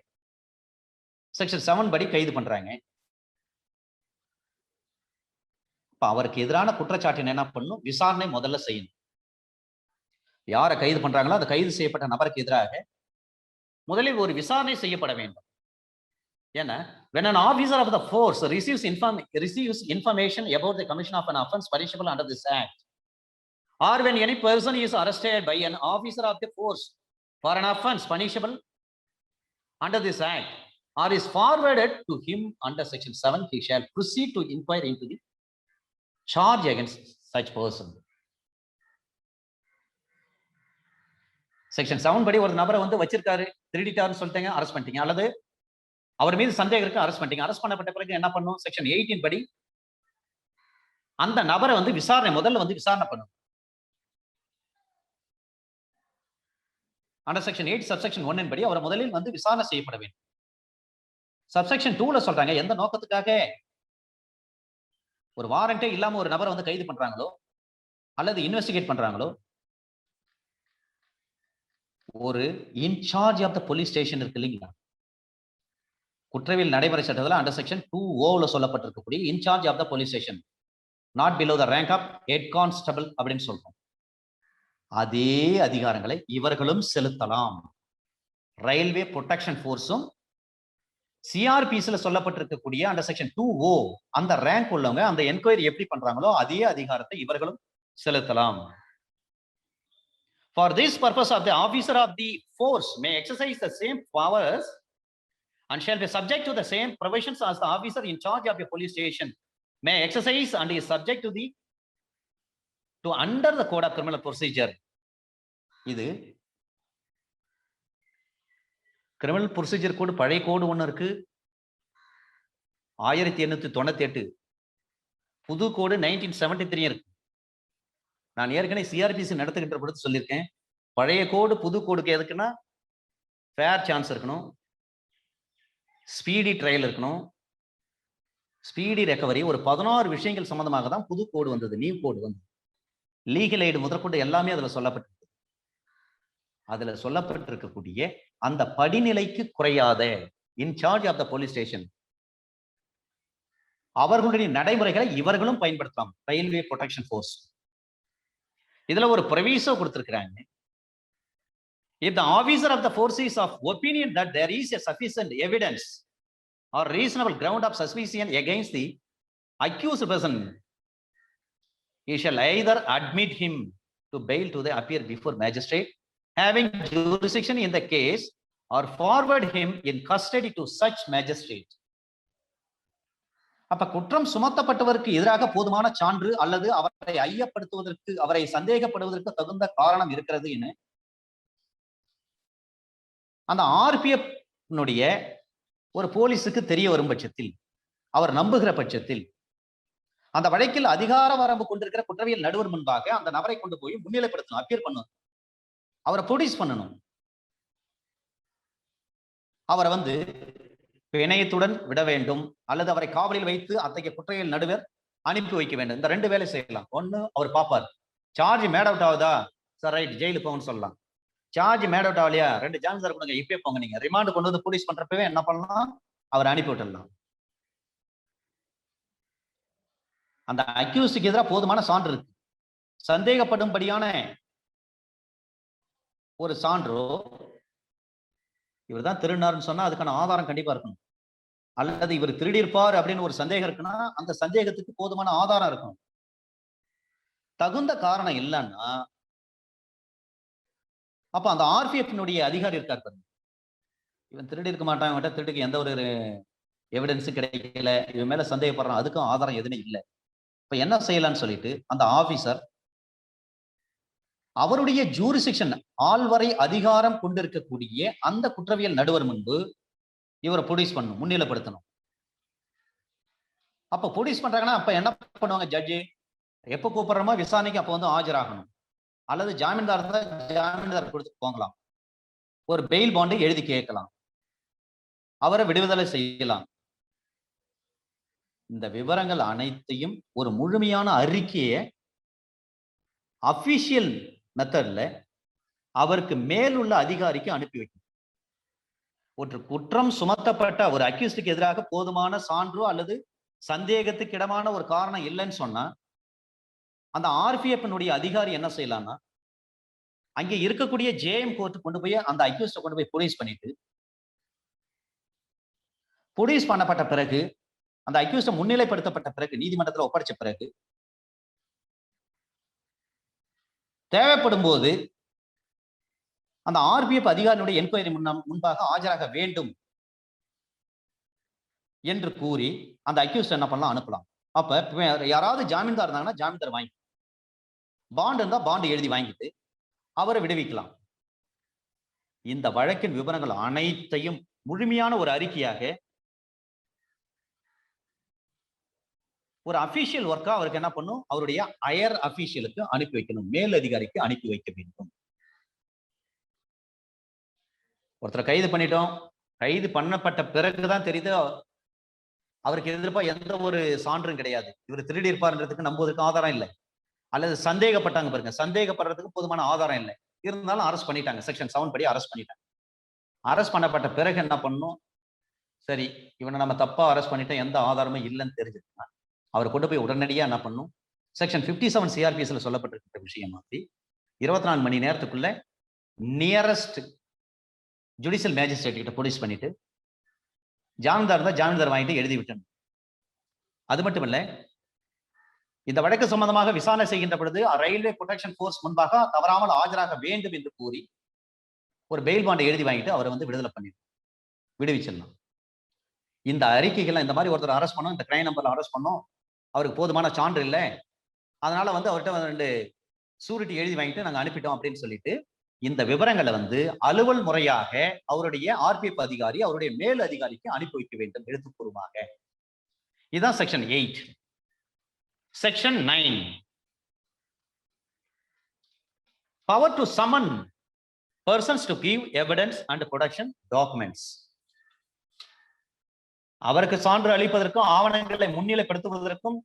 செக்ஷன் 7 படி கைது பண்றாங்க. இப்ப அவருக்கு எதிரான குற்றச்சாட்டு என்ன பண்ணணும்? விசாரணை முதல்ல செய்யணும். யாரை கைது பண்றாங்களோ அந்த கைது செய்யப்பட்ட நபருக்கு எதிராக முதலில் ஒரு விசாரணை செய்யப்பட வேண்டும். ஏன்னா, when an officer of the force receives information about the commission of an offense punishable under this act, or when any person is arrested by an officer of the force for an offense punishable under this act, or is forwarded to him under section 7, he shall proceed to inquire into the charge against such person. Section 7 படி ஒரு நபரை வந்து வச்சிருக்காரு, திருடிட்டாருன்னு சொல்லிட்டீங்க, arrest பண்ணிட்டீங்க, அல்லது அவர் மீது சந்தேகம் இருக்கு, அரெஸ்ட் பண்ணிட்டீங்க. அரெஸ்ட் பண்ணப்பட்ட பிறகு என்ன பண்ணும்? செக்ஷன் 18 படி அந்த நபரை வந்து விசாரணை, முதல்ல வந்து விசாரணை பண்ணும். அண்டர் செக்ஷன் 8 சப்செக்ஷன் 1 படி அவரை முதலில் வந்து விசாரணை செய்யப்பட வேண்டும். சப்செக்ஷன் 2ல சொல்றாங்க, எந்த நோக்கத்துக்காக ஒரு வாரண்டே இல்லாம ஒரு நபரை வந்து கைது பண்றாங்களோ அல்லது இன்வெஸ்டிகேட் பண்றாங்களோ, ஒரு incharge of the police station இருக்கு இல்லைங்களா, குற்றவியல் நடைமுறை சட்டத்தில் அண்டர் செக்ஷன் 2O சொல்லப்பட்டிருக்கக்கூடிய incharge of the police station, not below the rank of head constable அப்படின்னு சொல்றோம். அதே அதிகாரங்களை இவர்களும் செலுத்தலாம். ரயில்வே ப்ரொடெக்ஷன் ஃபோர்ஸும் சிஆர்பிஸ்ல சொல்லப்பட்டிருக்கக்கூடிய அண்டர் செக்ஷன் 2O அந்த ரேங்க் உள்ளவங்க அந்த என்கொயரி எப்படி பண்றாங்களோ அதே அதிகாரத்தை இவர்களும் செலுத்தலாம். For this purpose of the officer of the force may exercise the same powers and shall be subject to the same provisions as the officer in charge of a police station may exercise and is subject to the to under the code of criminal procedure. இது criminal procedure code பழைய code ஒன்று இருக்கு, 1898. புது கோடு 1973 இருக்கு. நான் ஏற்கனவே CrPC நடத்துகின்ற பொழுது சொல்லியிருக்கேன், பழைய கோடு புது கோடுக்கு எதுக்குன்னா ஃபேர் சான்ஸ் இருக்கணும், ஸ்பீடி ட்ரையல் இருக்கணும், ஸ்பீடி ரெக்கவரி, ஒரு 16 விஷயங்கள் சம்பந்தமாக தான் புது கோடு வந்தது, நியூ கோடு வந்தது. லீகல் எய்டு முதற்கொண்டு எல்லாமே அதுல சொல்லப்பட்டிருக்கு. அதுல சொல்லப்பட்டிருக்கக்கூடிய அந்த படிநிலைக்கு குறையாத incharge of the police station அவர்களுடைய நடைமுறைகளை இவர்களும் பயன்படுத்தலாம். ரயில்வே ப்ரொடெக்ஷன் ஃபோர்ஸ் இதுல ஒரு ப்ரொவிசோ கொடுத்திருக்கிறாங்க. If the officer of the force is of opinion that there is a sufficient evidence or reasonable ground of suspicion against the accused person, he shall either admit him to bail to the appear before magistrate having jurisdiction in the case or forward him in custody to such magistrate. அப்ப குற்றம் சுமத்தப்பட்டவருக்கு எதிராக போதுமான சான்று அல்லது அவரை ஐயப்படுத்துவதற்கு, அவரை சந்தேகப்படுவதற்கு தகுந்த காரணம் இருக்கிறது என அந்த ஆர்பிஎஃப் ஒரு போலீஸுக்கு தெரிய வரும் பட்சத்தில், அவர் நம்புகிற பட்சத்தில், அந்த வழக்கில் அதிகார வரம்பு கொண்டிருக்கிற குற்றவியல் நடுவர் முன்பாக அந்த நபரை கொண்டு போய் முன்னிலைப்படுத்தணும், அப்பியர் பண்ணணும், அவரை ப்ரொடியூஸ் பண்ணணும். அவரை பிணையத்துடன் விட வேண்டும் அல்லது அவரை காவலில் வைத்து அத்தகைய குற்றவியல் நடுவர் அனுப்பி வைக்க வேண்டும். இந்த 2 வேலை செய்யலாம். ஒண்ணு, அவர் பாப்பார், சார்ஜ் மேட் அவுட் ஆகுதா, சார் ரைட் ஜெயிலுக்கு போகணும்னு சொல்லலாம். சார்ஜ் மேட் அவுட் ஆகலையா, 2 ஜாமீன்தார் கொடுங்க, இப்பே போங்க. நீங்க ரிமாண்ட் கொண்டு வந்து போலீஸ் பண்றப்பவே என்ன பண்ணலாம், அவர் அனுப்பி விட்டுடலாம். அந்த அக்யூஸ்டுக்கு எதிராக போதுமான சான்று இருக்கு, சந்தேகப்படும்படியான ஒரு சான்றோ, இவர் தான் திருடினார்னு சொன்னா அதுக்கான ஆதாரம் கண்டிப்பா இருக்கணும். அல்லது இவர் திருடியிருப்பார் அப்படின்னு ஒரு சந்தேகம் இருக்குன்னா அந்த சந்தேகத்துக்கு போதுமான ஆதாரம் இருக்கணும். தகுந்த காரணம் இல்லைன்னா அப்ப அந்த ஆர்பிஎஃப் அதிகாரி இருக்கார் பாருங்க, இவன் திருடி இருக்க மாட்டான், இவன்கிட்ட திருட்டுக்கு எந்த ஒரு எவிடன்ஸும் கிடைக்கல, இவன் மேல சந்தேகப்படுறான், அதுக்கும் ஆதாரம் எதுவுமே இல்லை. இப்ப என்ன செய்யலாம்னு சொல்லிட்டு அந்த ஆபீசர் அவருடைய ஜூரிஸ்டிக்ஷன் ஆள்வரை அதிகாரம் கொண்டிருக்கக்கூடிய அந்த குற்றவியல் நடுவர் முன்பு இவரை ப்ரொடியூஸ் பண்ணணும், முன்னிலைப்படுத்தணும். அப்ப ப்ரொடியூஸ் பண்றாங்கன்னா அப்ப என்ன பண்ணுவாங்க, ஜட்ஜி எப்ப கூப்பிடுறோமோ விசாரணைக்கு அப்ப ஆஜராகணும். அல்லது ஜாமீன்தார் தான் ஜாமீன்தார் கொடுத்து போகலாம், ஒரு பெயில் பாண்டை எழுதி கேட்கலாம், அவரை விடுதலை செய்யலாம். இந்த விவரங்கள் அனைத்தையும் ஒரு முழுமையான அறிக்கையை அபிஷியல் மெத்தட்ல அவருக்கு மேலுள்ள அதிகாரிக்கு அனுப்பி வைக்கணும். ஒரு குற்றம் சுமத்தப்பட்ட ஒரு அக்யூஸ்டுக்கு எதிராக போதுமான சான்றோ அல்லது சந்தேகத்துக்கு இடமான ஒரு காரணம் இல்லைன்னு சொன்னா அந்த ஆர்பிஎஃப் அதிகாரி என்ன செய்யலாம்னா, அங்கே இருக்கக்கூடிய ஜேஎம் கோர்ட் கொண்டு போய் அந்த அக்யூஸ்ட கொண்டு போய் ப்ரொடியூஸ் பண்ணிட்டு, ப்ரொடியூஸ் பண்ணப்பட்ட பிறகு அந்த அக்யூஸ்ட முன்னிலைப்படுத்தப்பட்ட பிறகு நீதிமன்றத்தில் ஒப்படைச்ச பிறகு தேவைப்படும் போது அந்த ஆர்பிஎஃப் அதிகாரியுடைய என்கொயரி முன்பாக ஆஜராக வேண்டும் என்று கூறி அந்த அக்யூஸ்ட் என்ன பண்ணலாம், அனுப்பலாம். அப்ப யாராவது ஜாமீன்தார் இருந்தாங்கன்னா ஜாமீன்தார் வாங்கி, பாண்ட் இருந்தா பாண்ட் எழுதி வாங்கிட்டு அவரை விடுவிக்கலாம். இந்த வழக்கின் விவரங்கள் அனைத்தையும் முழுமையான ஒரு அறிக்கையாக ஒரு அபிஷியல் ஒர்க்கா அவருக்கு என்ன பண்ணும், அவருடைய ஹையர் அபிஷியலுக்கு அனுப்பி வைக்கணும், மேல் அதிகாரிக்கு அனுப்பி வைக்க வேண்டும். ஒருத்தரை கைது பண்ணிட்டோம், கைது பண்ணப்பட்ட பிறகுதான் தெரியுது அவருக்கு எதிர்ப்பா எந்த ஒரு சான்றும் கிடையாது, இவர் திருடி இருப்பார்ன்றதுக்கு நம்புவதற்கு ஆதாரம் இல்லை. அல்லது சந்தேகப்பட்டாங்க பாருங்க, சந்தேகப்படுறதுக்கு போதுமான ஆதாரம் இல்லை, இருந்தாலும் அரெஸ்ட் பண்ணிட்டாங்க, செக்ஷன் 7 படி அரெஸ்ட் பண்ணிட்டாங்க. அரெஸ்ட் பண்ணப்பட்ட பிறகு என்ன பண்ணும், சரி இவனை நம்ம தப்பா அரெஸ்ட் பண்ணிட்டோம், எந்த ஆதாரமும் இல்லைன்னு தெரிஞ்சுக்கணும், அவர் கொண்டு போய் உடனடியா என்ன பண்ணும், செக்ஷன் 57 சிஆர்பிஎஸ்ல சொல்லப்பட்டிருக்கிற விஷயம் மாதிரி 24 மணி நேரத்துக்குள்ள நியரஸ்ட் ஜுடிஷியல் மேஜிஸ்ட்ரேட் கிட்ட ப்ரொடியூஸ் பண்ணிட்டு ஜாமீன்தார் தான் ஜாமீன்தார் வாங்கிட்டு எழுதி விட்டணும். அது மட்டும் இல்ல, இந்த வழக்கு சம்பந்தமாக விசாரணை செய்கின்ற பொழுது ரயில்வே ப்ரொடெக்ஷன் போர்ஸ் முன்பாக தவறாமல் ஆஜராக வேண்டும் என்று கூறி ஒரு பெயில் பாண்டை எழுதி வாங்கிட்டு அவரை விடுதலை பண்ணிடணும், விடுவிச்சிடலாம். இந்த அறிக்கைகள் இந்த மாதிரி ஒருத்தர் அரெஸ்ட் பண்ணோம், இந்த கிரைம் நம்பர்ல அரெஸ்ட் பண்ணோம், அவருக்கு போதுமான சான்று இல்லை, அதனால வந்து அவர்கிட்ட 2 சூரிட்டி எழுதி வாங்கிட்டு நாங்க அனுப்பிட்டோம் அப்படின்னு சொல்லிட்டு இந்த விவரங்களை வந்து அலுவல் முறையாக அவருடைய ஆர்பிஎஃப் அதிகாரி அவருடைய மேல் அதிகாரிக்கு அனுப்பி வைக்க வேண்டும் எழுத்துப்பூர்வமாக. இதுதான் section 8. Section 9, power to summon persons to give evidence and production documents. அவருக்கு சான்று அளிப்பதற்கும் ஆவணங்களை முன்னிலைப்படுத்துவதற்கும்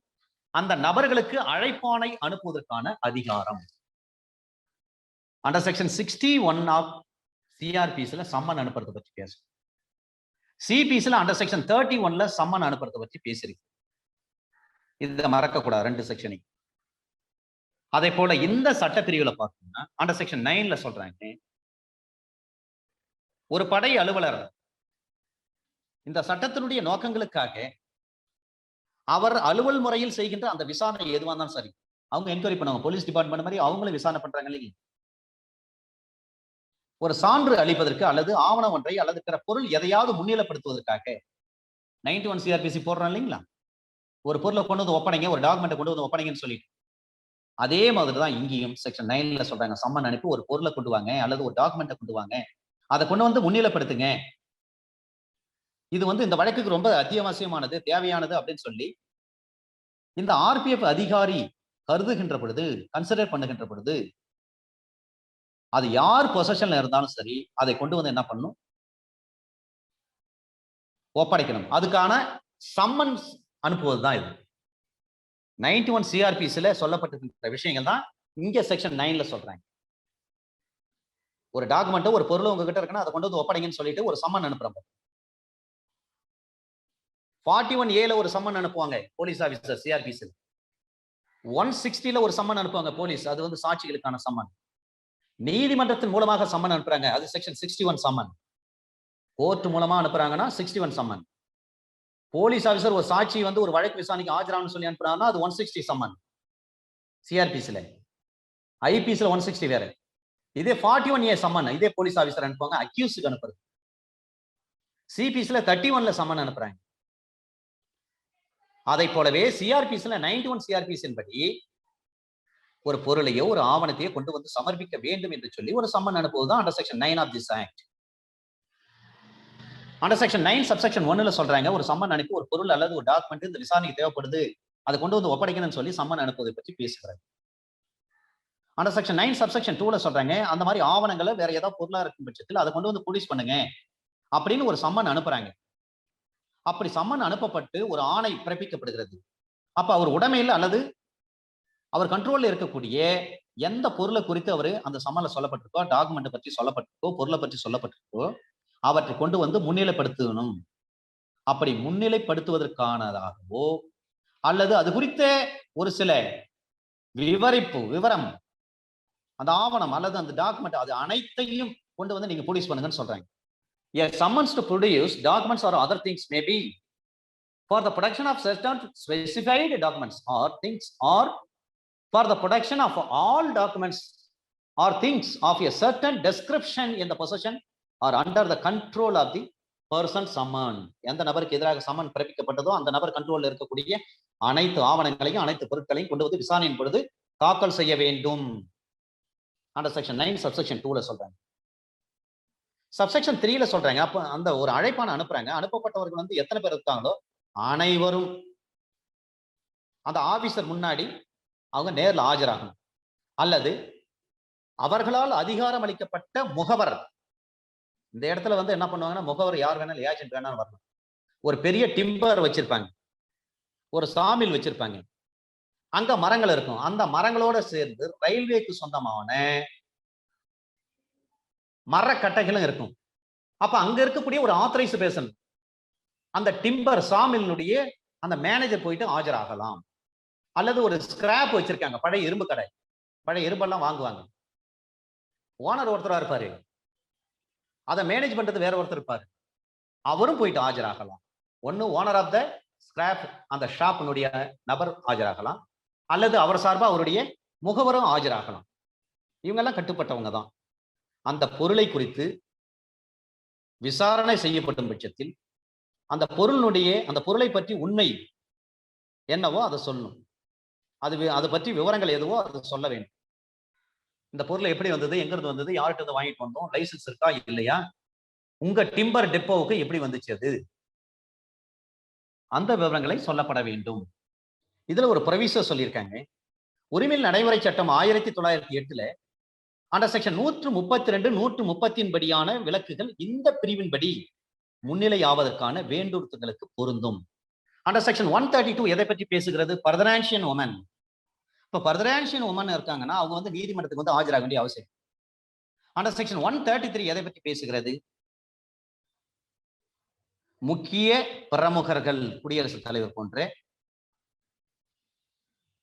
அந்த நபர்களுக்கு அழைப்பானை அனுப்புவதற்கான அதிகாரம். அண்டர் செக்ஷன் 61 ஆஃப் சிஆர்பிஸ்ல சம்மன் அனுப்புறதை பற்றி பேசும். சிபிஸ்ல அண்டர் செக்ஷன் 31ல சம்மன் அனுப்புறதை பற்றி பேசிருக்கு. இதை மறக்க கூடாது 2 செக்ஷனையும். அதே போல இந்த சட்டப்பிரிவுல பார்த்தோம்னா அண்டர் செக்ஷன் 9ல சொல்றாங்க, ஒரு படை அலுவலர் இந்த சட்டத்தினுடைய நோக்கங்களுக்காக அவர் அலுவல் முறையில் செய்கின்ற அந்த விசாரணை எதுவா இருந்தாலும் சரி, அவங்க என்கொயரி பண்ணுவாங்க. போலீஸ் டிபார்ட்மெண்ட் மாதிரி அவங்களும் விசாரணை பண்றாங்க இல்லைங்க. ஒரு சான்று அளிப்பதற்கு அல்லது ஆவணம் ஒன்றை அல்லது பிற பொருள் எதையாவது முன்னிலைப்படுத்துவதற்காக 91 சிஆர்பிசி போடுறோம் இல்லைங்களா, ஒரு பொருளை கொண்டு வந்து ஒப்படைங்க, ஒரு டாக்குமெண்ட்டை கொண்டு வந்து ஒப்படைங்கன்னு சொல்லிட்டு, அதே மாதிரிதான் இங்கேயும் செக்ஷன் 9ல சொல்றாங்க, சம்மன் அனுப்பி ஒரு பொருளை கொண்டு வாங்க அல்லது ஒரு டாக்குமெண்ட்டை கொண்டு வாங்க, அதை கொண்டு வந்து முன்னிலைப்படுத்துங்க. இது வந்து இந்த வழக்குக்கு ரொம்ப அத்தியாவசியமானது, தேவையானது அப்படின்னு சொல்லி இந்த ஆர்பிஎஃப் அதிகாரி கருதுகின்ற பொழுது, கன்சிடர் பண்ணுகின்ற பொழுது, அது யார் பொசஷன்ல இருந்தாலும் சரி அதை கொண்டு வந்து என்ன பண்ணும், ஒப்படைக்கணும். அதுக்கான சம்மன்ஸ் அனுப்புவதுதான் இது. 91 சிஆர்பிஸ்ல சொல்லப்பட்டிருக்கின்ற விஷயங்கள் தான் இங்க செக்ஷன் 9ல சொல்றாங்க. ஒரு டாக்குமெண்ட் ஒரு பொருள் உங்ககிட்ட இருக்குன்னா அதை கொண்டு வந்து ஒப்படைங்கன்னு சொல்லிட்டு ஒரு சம்மன் அனுப்புறாங்க. 41A ஒரு சம்மன் அனுப்புவாங்க போலீஸ் ஆபீசர் சிஆர்பிஸ். 160ல ஒரு சம்மன் அனுப்புவாங்க போலீஸ், அது வந்து சாட்சிகளுக்கான சம்மன். நீதிமன்றத்தின் மூலமாக சம்மன் அனுப்புறாங்க, அது செக்ஷன் 61 சம்மன். கோர்ட் மூலமா அனுப்புறாங்கன்னா 61 சம்மன். போலீஸ் ஆபீசர் ஒரு சாட்சி வந்து ஒரு வழக்கு விசாரணைக்கு ஆஜராகணும்னு சொல்லி அனுப்புறாங்கன்னா அது 160 சம்மன் சிஆர்பிஸ்ல. ஐபிஎஸ்ல 160 வேற. இதே 41A சம்மன் இதே போலீஸ் ஆபீசர் அனுப்புவாங்க அக்யூஸ்க்கு அனுப்புறது. சிபிஸ்ல 31ல சம்மன் அனுப்புறாங்க. அதை போலவே சிஆர்பிஸ்ல 91 சிஆர்பிஸ் படி ஒரு பொருளையோ ஒரு ஆவணத்தையோ கொண்டு வந்து சமர்ப்பிக்க வேண்டும் என்று சொல்லி ஒரு சம்மன் அனுப்புவதுதான் under section 9 of this act. Under section 9 subsection 1ல சொல்றாங்க, ஒரு சம்மன் அனுப்பி ஒரு பொருள் அல்லது ஒரு டாக்குமெண்ட் இந்த விசாரணைக்கு தேவைப்படுது, அதை கொண்டு வந்து ஒப்படைக்கணும்னு சொல்லி சம்மன் அனுப்புவதை பற்றி பேசுகிறாங்க. அண்டர் செக்ஷன் 9 சப்செக்ஷன் 2ல சொல்றாங்க, அந்த மாதிரி ஆவணங்களை வேற ஏதாவது பொருளா இருக்கும் பட்சத்தில் அதை கொண்டு வந்து ப்ரொடியூஸ் பண்ணுங்க அப்படின்னு ஒரு சம்மன் அனுப்புறாங்க. அப்படி சம்மன் அனுப்பப்பட்டு ஒரு ஆணை பிறப்பிக்கப்படுகிறது. அப்ப அவர் உடைமையில் அல்லது அவர் கண்ட்ரோல்ல இருக்கக்கூடிய எந்த பொருளை குறித்து அவர் அந்த சம்மன்ல சொல்லப்பட்டிருக்கோ, டாக்குமெண்ட் பற்றி சொல்லப்பட்டிருக்கோ, பொருளை பற்றி சொல்லப்பட்டிருக்கோ, அவற்றை கொண்டு வந்து முன்னிலைப்படுத்தணும். அப்படி முன்னிலைப்படுத்துவதற்கானதாகவோ அல்லது அது குறித்த ஒரு சில விவரம், அந்த ஆவணம் அல்லது அந்த டாக்குமெண்ட், அது அனைத்தையும் கொண்டு வந்து நீங்க ப்ரொடியூஸ் பண்ணுங்கன்னு சொல்றாங்க. A summons to produce documents or other things may be for the production of certain specified documents or things, or for the production of all documents or things of a certain description in the possession or under the control of the person summoned. எந்த நபருக்கு எதிராக summon பிறப்பிக்கப்பட்டதோ அந்த நபர் கண்ட்ரோல்ல இருக்கக்கூடிய அனைத்து ஆவணங்களையும் அனைத்து பொருட்களையும் கொண்டு வந்து விசாரணையின் பொழுது தாக்கல் செய்ய வேண்டும். அண்டர் செக்ஷன் 9 சப்செக்ஷன் 2ல சொல்றாங்க. சப்செக்ஷன் 3ல சொல்றாங்க, அப்ப அந்த ஒரு அழைப்பான அனுப்புறாங்க, அனுப்பப்பட்டவர்கள் வந்து எத்தனை பேர் இருக்காங்களோ அனைவரும் அந்த ஆபீசர் முன்னாடி அவங்க நேர்ல ஆஜராகணும். அல்லது அவர்களால் அதிகாரம் அளிக்கப்பட்ட முகவர், இந்த இடத்துல வந்து என்ன பண்ணுவாங்கன்னா முகவர் யார் வேணாலும் ஏஜென்ட் வேணாலும் வரலாம். ஒரு பெரிய டிம்பர் வச்சிருப்பாங்க, ஒரு சாமில் வச்சிருப்பாங்க, அங்க மரங்கள் இருக்கும், அந்த மரங்களோட சேர்ந்து ரயில்வேக்கு சொந்தமான மரக்கட்டைகளும் இருக்கும். அப்ப அங்க இருக்கக்கூடிய ஒரு ஆத்தரைஸ் பேர்சன் அந்த டிம்பர் சாமிலுடைய அந்த மேனேஜர் போயிட்டு ஆஜராகலாம். அல்லது ஒரு ஸ்கிராப் வச்சிருக்காங்க, பழைய இரும்பு கடை, பழைய இரும்பெல்லாம் வாங்குவாங்க, ஓனர் ஒருத்தரா இருப்பாரு, அதை மேனேஜ் பண்றது வேற ஒருத்தர் இருப்பாரு, அவரும் போயிட்டு ஆஜராகலாம். ஒன்னு ஓனர் ஆஃப் த ஸ்கிராப் அந்த ஷாப்பினுடைய நபர் ஆஜராகலாம், அல்லது அவர் சார்பா அவருடைய முகவரும் ஆஜராகலாம். இவங்க எல்லாம் கட்டுப்பட்டவங்க தான். அந்த பொருளை குறித்து விசாரணை செய்யப்படும் பட்சத்தில் அந்த பொருளுடைய அந்த பொருளை பற்றி உண்மை என்னவோ அதை சொல்லணும். அதை பற்றி விவரங்கள் எதுவோ அது சொல்ல வேண்டும். இந்த பொருள் எப்படி வந்தது, எங்க இருந்து வந்தது, யார்கிட்ட இருந்து வாங்கிட்டு வந்தோம், லைசன்ஸ் இருக்கா இல்லையா, உங்க டிம்பர் டெப்போவுக்கு எப்படி வந்துச்சு அது, அந்த விவரங்களை சொல்லப்பட வேண்டும். இதுல ஒரு ப்ரொவிசர் சொல்லியிருக்காங்க. உரிமையில் நடைமுறை சட்டம் 1908ல அண்டர் செக்ஷன் 132, 130 படியான விலக்குகள் இந்த பிரிவின்படி முன்னிலை ஆவதற்கான வேண்டுறுத்துகளுக்கு பொருந்தும். அண்டர் செக்ஷன் 132 எதை பற்றி பேசுகிறது? பர்தனான்சியன் உமன். இப்ப பர்தனான்சியன் உமன் இருக்காங்கன்னா அவங்க வந்து நீதிமன்றத்துக்கு வந்து ஆஜராக வேண்டிய அவசியம். அண்டர் செக்ஷன் 133 எதை பற்றி பேசுகிறது? முக்கிய பிரமுகர்கள், குடியரசுத் தலைவர் போன்ற,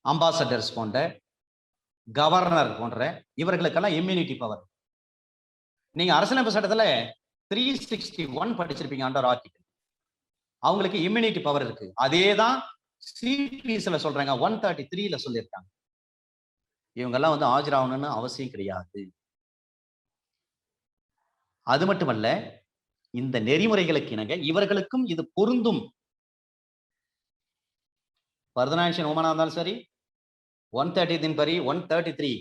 அம்பாசடர்ஸ் போன்ற, கவர்னர் போன்ற இவர்களுக்கெல்லாம் இம்யூனிட்டி பவர். நீங்க அரசியலமைப்பு சட்டத்துல 361 படிச்சிருப்பீங்க அண்டர் ஆர்டிகல். அவங்களுக்கு இம்யூனிட்டி பவர் இருக்கு. அதேதான் சிபிஎஸ்ல சொல்றாங்க, 133ல சொல்லியிருக்காங்க. இவங்க எல்லாம் வந்து ஆஜராகணும்னு அவசியம் கிடையாது. அது மட்டுமல்ல, இந்த நெறிமுறைகளுக்கு இணங்க இவர்களுக்கும் இது பொருந்தும். பர்தனான்சியன் உமனா இருந்தாலும் சரி, 130 படி 133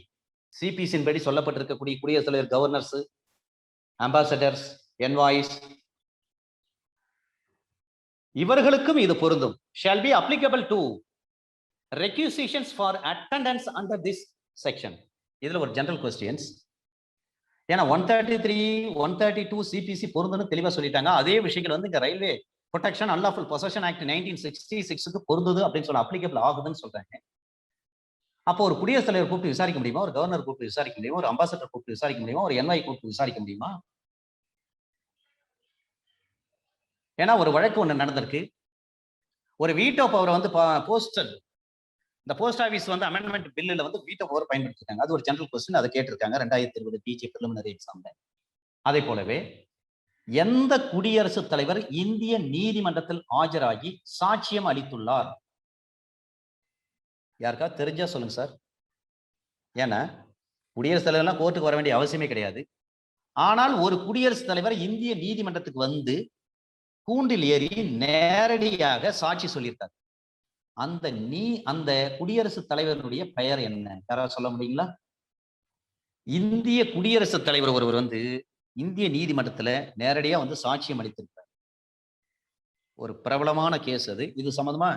சிபிசின் படி சொல்லப்பட்டிருக்கக்கூடிய குடியரசுத் தலைவர், கவர்னர்ஸ், அம்பாசடர்ஸ், என்வாய்ஸ், இவர்களுக்கும் இது பொருந்தும். shall be applicable to requisitions for attendance under this section. இதுல ஒரு ஜெனரல் கொஸ்டின்ஸ். ஏன்னா 133, 132 சிபிசி பொருந்துன்னு தெளிவா சொல்லிட்டாங்க. அதே விஷயங்கள் வந்து இங்க railway protection unlawful possession act 1966க்கு பொருந்துது அப்படின்னு சொல்ல அப்ளிகபிள் ஆகுதுன்னு சொல்றாங்க. அப்போ ஒரு குடியரசுத் தலைவர் கூப்பிட்டு விசாரிக்க முடியுமா? ஒரு கவர்னர் கூப்பிட்டு விசாரிக்க முடியுமா? ஒரு அம்பாசடர் கூப்பிட்டு விசாரிக்க முடியுமா? ஒரு என்வாய் கூப்பிட்டு விசாரிக்க முடியுமா? ஏன்னா ஒரு வழக்கு ஒண்ணு நடந்திருக்கு. ஒரு வீட்டோ பவரை வந்து போஸ்டல், இந்த போஸ்ட் ஆபீஸ் வந்து அமெண்ட்மெண்ட் பில்லுல வந்து வீட்டோ பவர் பயன்படுத்திருக்காங்க. அது ஒரு ஜெனரல் கொஸ்டின், அதை கேட்டிருக்காங்க 2020 பிஜி பிரிலிமினரி எக்ஸாம்ல. அதே போலவே எந்த குடியரசுத் தலைவர் இந்திய நீதிமன்றத்தில் ஆஜராகி சாட்சியம் அளித்துள்ளார்? யாருக்கா தெரிஞ்சா சொல்லுங்க சார். ஏன்னா குடியரசுத் தலைவர்லாம் கோர்ட்டுக்கு வர வேண்டிய அவசியமே கிடையாது. ஆனால் ஒரு குடியரசுத் தலைவர் இந்திய நீதிமன்றத்துக்கு வந்து கூண்டில் ஏறி நேரடியாக சாட்சி சொல்லியிருக்காரு. அந்த குடியரசுத் தலைவருடைய பெயர் என்ன? யாராவது சொல்ல முடியுங்களா? இந்திய குடியரசுத் தலைவர் ஒருவர் வந்து இந்திய நீதிமன்றத்துல நேரடியா வந்து சாட்சியம் அளித்திருக்கார். ஒரு பிரபலமான கேஸ் அது. இது சம்பந்தமா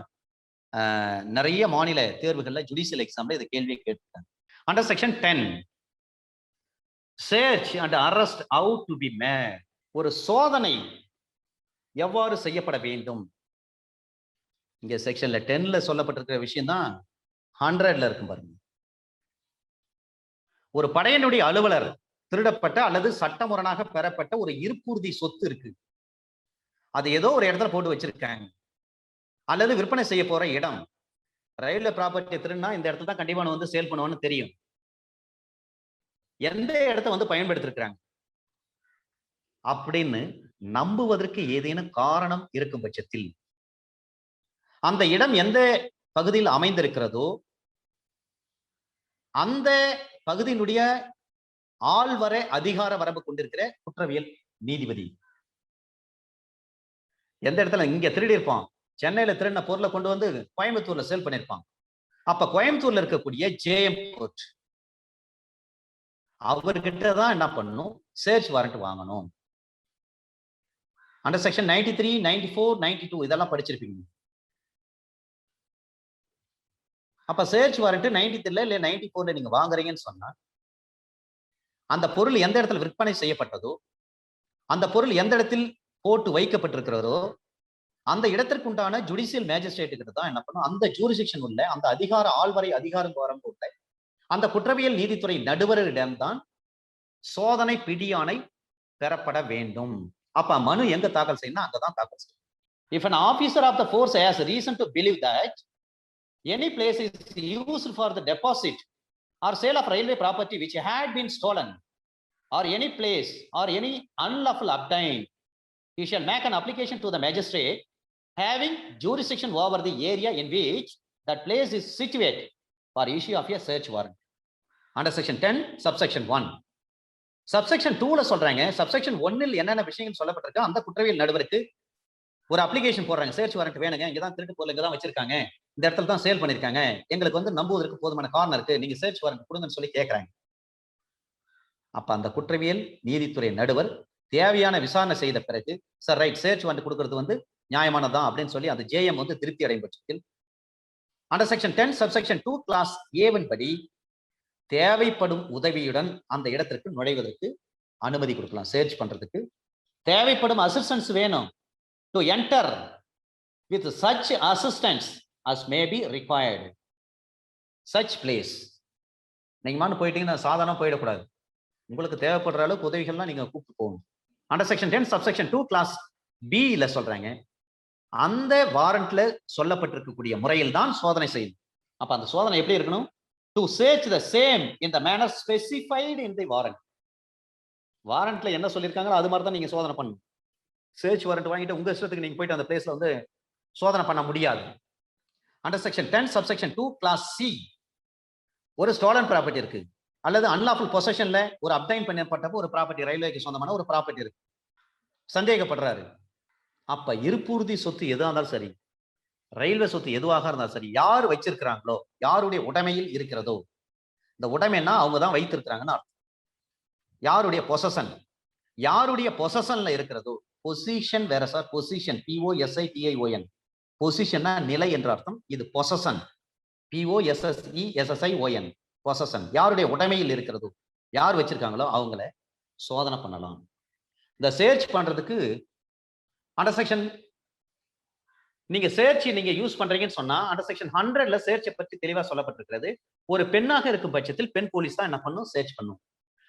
நிறைய மாநில தேர்வுகள்ல ஜுடிஷியல் எக்ஸாம்ல இந்த கேள்வியை கேட்டிருக்காங்க. Under section 10 search and arrest out to be made. ஒரு சோதனை எவ்வாறு செய்யப்பட வேண்டும்? இங்க செக்ஷன்ல 10ல சொல்லப்பட்டிருக்கிற விஷயம் தான் 100ல இருக்கும் பாருங்க. ஒரு படையினுடைய அலுவலர் திருடப்பட்ட அல்லது சட்டமுரணாக பெறப்பட்ட ஒரு இருப்புறுதி சொத்து இருக்கு. அது ஏதோ ஒரு இடத்துல போட்டு வச்சிருக்காங்க. அல்லது விற்பனை செய்ய போற இடம், ரயில்வே ப்ராப்பர்ட்டி திருடுனா இந்த இடத்துல தான் கண்டிப்பா வந்து சேல் பண்ணுவான்னு தெரியும். எந்த இடத்த வந்து பயன்படுத்திருக்கிறாங்க அப்படின்னு நம்புவதற்கு ஏதேனும் காரணம் இருக்கும் பட்சத்தில், அந்த இடம் எந்த பகுதியில் அமைந்திருக்கிறதோ அந்த பகுதியினுடைய ஆள்வர அதிகார வரம்பு கொண்டிருக்கிற குற்றவியல் நீதிபதி, எந்த இடத்துல இங்க திருடி இருப்பான், சென்னையில திருடின பொருளை கொண்டு வந்து கோயம்புத்தூர்ல சேல் பண்ணிருப்பான். அப்ப கோயம்புத்தூர்ல இருக்கக்கூடிய ஜேஎம் கோர்ட் அவர்கிட்ட தான் என்ன பண்ணணும்? சர்ச் வாரண்ட் வாங்கணும். அண்டர் செக்ஷன் 93, 94, 92 இதெல்லாம் படிச்சிருப்பீங்க. அப்ப சர்ச் வாரண்ட் 93ல இல்ல 94ல நீங்க வாங்குறீங்கன்னு சொன்னா, அந்த பொருள் எந்த இடத்துல விற்பனை செய்யப்பட்டதோ, அந்த பொருள் எந்த இடத்தில் போட்டு வைக்கப்பட்டிருக்கிறதோ அந்த இடத்திற்கு உண்டான ஜுடிஷியல் மேஜிஸ்ட்ரேட் கிட்ட தான் என்ன பண்ணும்? அந்த ஜூரிஸ்டிக்ஷன் உள்ள அந்த அதிகார ஆள்வரை அதிகாரம் வரம்பு உள்ள அந்த குற்றவியல் நீதித்துறை நடுவரிடம்தான் சோதனை பிடியாணை பெறப்பட வேண்டும். அப்ப மனு எங்க தாக்கல் செய்யணும்? அங்கதான் தாக்கல் செய்யணும். If an officer of the force has reason to believe that any place is used for the deposit or sale of railway property which had been stolen, or any place or any unlawful obtained, he shall make an application to the magistrate having jurisdiction over the area in which that place is situated for issue of a search warrant. Under section 10 subsection 1. subsection 2ல சொல்றாங்க, subsection 1ல் என்னென்ன விஷயங்கள் சொல்லப்பட்டிருக்கு, அந்த குற்றவியல் நடுவருக்கு ஒரு application போடுறாங்க, search warrant வேணுங்க, இங்கதான் திருட்டு பொருள் இங்கதான் வச்சிருக்காங்க, இந்த இடத்துல தான் சேல் பண்ணிருக்காங்க, எங்களுக்கு வந்து நம்புவதற்கு போதுமான காரணம் இருக்கு, நீங்க சர்ச் வாரண்ட் கொடுங்கன்னு சொல்லி கேட்கறாங்க. அப்ப அந்த குற்றவியல் நீதித்துறை நடுவர் தேவையான விசாரணை செய்த பிறகு சார் ரைட் சர்ச் வாரண்ட் கொடுக்கிறது வந்து நியாயமானதான் அப்படின்னு சொல்லி அந்த ஜேஎம் வந்து திருப்தி அடையும் பட்சத்தில் அண்டர் செக்ஷன் 10 சப்செக்ஷன் 2 கிளாஸ் ஏவின் படி தேவைப்படும் உதவியுடன் அந்த இடத்திற்கு நுழைவதற்கு அனுமதி கொடுக்கலாம். சர்ச் பண்றதுக்கு தேவைப்படும் அசிஸ்டன்ஸ் வேணும். To enter with such assistance as may be required such place. நீங்க மாட்டு போயிட்டீங்கன்னா சாதாரண போயிடக்கூடாது, உங்களுக்கு தேவைப்படுற அளவுக்கு உதவிகள்லாம் நீங்க கூப்பிட்டு போகணும். Under section 10 subsection 2 clause B ல சொல்றாங்க, அந்த வாரண்ட்ல சொல்லப்பட்டிருக்கக்கூடிய முறையில் தான் சோதனை செய்யணும். அப்ப அந்த சோதனை எப்படி இருக்கணும்? To search the same in the manner specified in the warrant. வாரண்ட்ல என்ன சொல்லியிருக்காங்களோ அது மாதிரி தான் நீங்க சோதனை பண்ணணும். சர்ச் வாரண்ட் வாங்கிட்டு உங்க இஷ்டத்துக்கு நீங்க போயிட்டு அந்த பிளேஸ்ல வந்து சோதனை பண்ண முடியாது. Under section 10 subsection 2 clause C, ஒரு ஸ்டோலன் ப்ராப்பர்ட்டி இருக்கு அல்லது அன்லாஃபுல் பொசஷன்ல ஒரு அப்டைன் பண்ணப்பட்ட ஒரு ப்ராப்பர்ட்டி, ரயில்வேக்கு சொந்தமான ஒரு ப்ராப்பர்ட்டி இருக்கு, சந்தேகப்படுறாரு. அப்ப இருப்புறுதி சொத்து எதுவாக இருந்தாலும் சரி, ரயில்வே சொத்து எதுவாக இருந்தாலும் சரி, யார் வச்சிருக்கிறாங்களோ, யாருடைய உடைமையில் இருக்கிறதோ, இந்த உடைமைன்னா அவங்க தான் வைத்திருக்கிறாங்கன்னு அர்த்தம். யாருடைய பொசஷன், யாருடைய பொசஷன்ல இருக்கிறதோ, பொசிஷன் வேற சார், பொசிஷன் POSITION, பொசிஷன்னா நிலை என்ற அர்த்தம், இது பொசஷன் POSSESSION, பொசஷன். யாருடைய உடைமையில் இருக்கிறதோ, யார் வச்சிருக்காங்களோ அவங்கள சோதனை பண்ணலாம். இந்த சர்ச் பண்றதுக்கு அண்டர் செக்ஷன் நீங்க சர்ச் நீங்க யூஸ் பண்றீங்கன்னு சொன்னா அண்டர் செக்ஷன் 100ல சர்ச்சை பற்றி தெளிவா சொல்லப்பட்டிருக்கிறது. ஒரு பெண்ணாக இருக்கும் பட்சத்தில் பெண் போலீஸ் தான் என்ன பண்ணும்? சர்ச் பண்ணும்.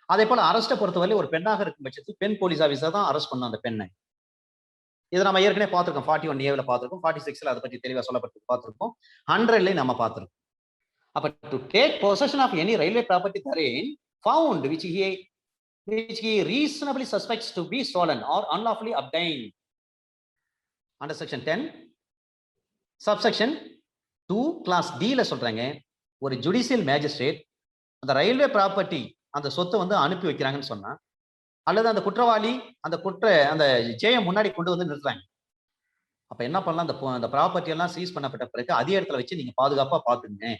அதே போல அரஸ்ட பொறுத்தவரை ஒரு பெண்ணாக இருக்கும் பட்சத்தில் பெண் போலீஸ் ஆபீசர் தான் அரெஸ்ட் பண்ணும் அந்த பெண்ணை. இதை நம்ம ஏற்கனவே பார்த்திருக்கோம், 41A பார்த்திருக்கோம், 46ல அதை பற்றி தெளிவா சொல்லப்பட்டு பார்த்திருக்கோம், 100ல நம்ம பார்த்திருக்கோம். அப்ப to take possession of any railway property therein found which he reasonably suspects to be stolen or unlawfully obtained under section 10 subsection 2 class D ல சொல்றாங்க, ஒரு ஜுடிஷியல் மேஜிஸ்ட்ரேட் அந்த ரயில்வே ப்ராப்பர்ட்டி அந்த சொத்தை வந்து அனுப்பி வைக்கிறாங்கன்னு சொன்னா, அல்லது அந்த குற்றவாளி அந்த ஜெயம் முன்னாடி கொண்டு வந்து நிறுத்துறாங்க. அப்ப என்ன பண்ணலாம்? அந்த ப்ராப்பர்ட்டி எல்லாம் சீஸ் பண்ணப்பட்ட பிறகு அதே இடத்துல வச்சு நீங்க பாதுகாப்பா பாத்துங்க,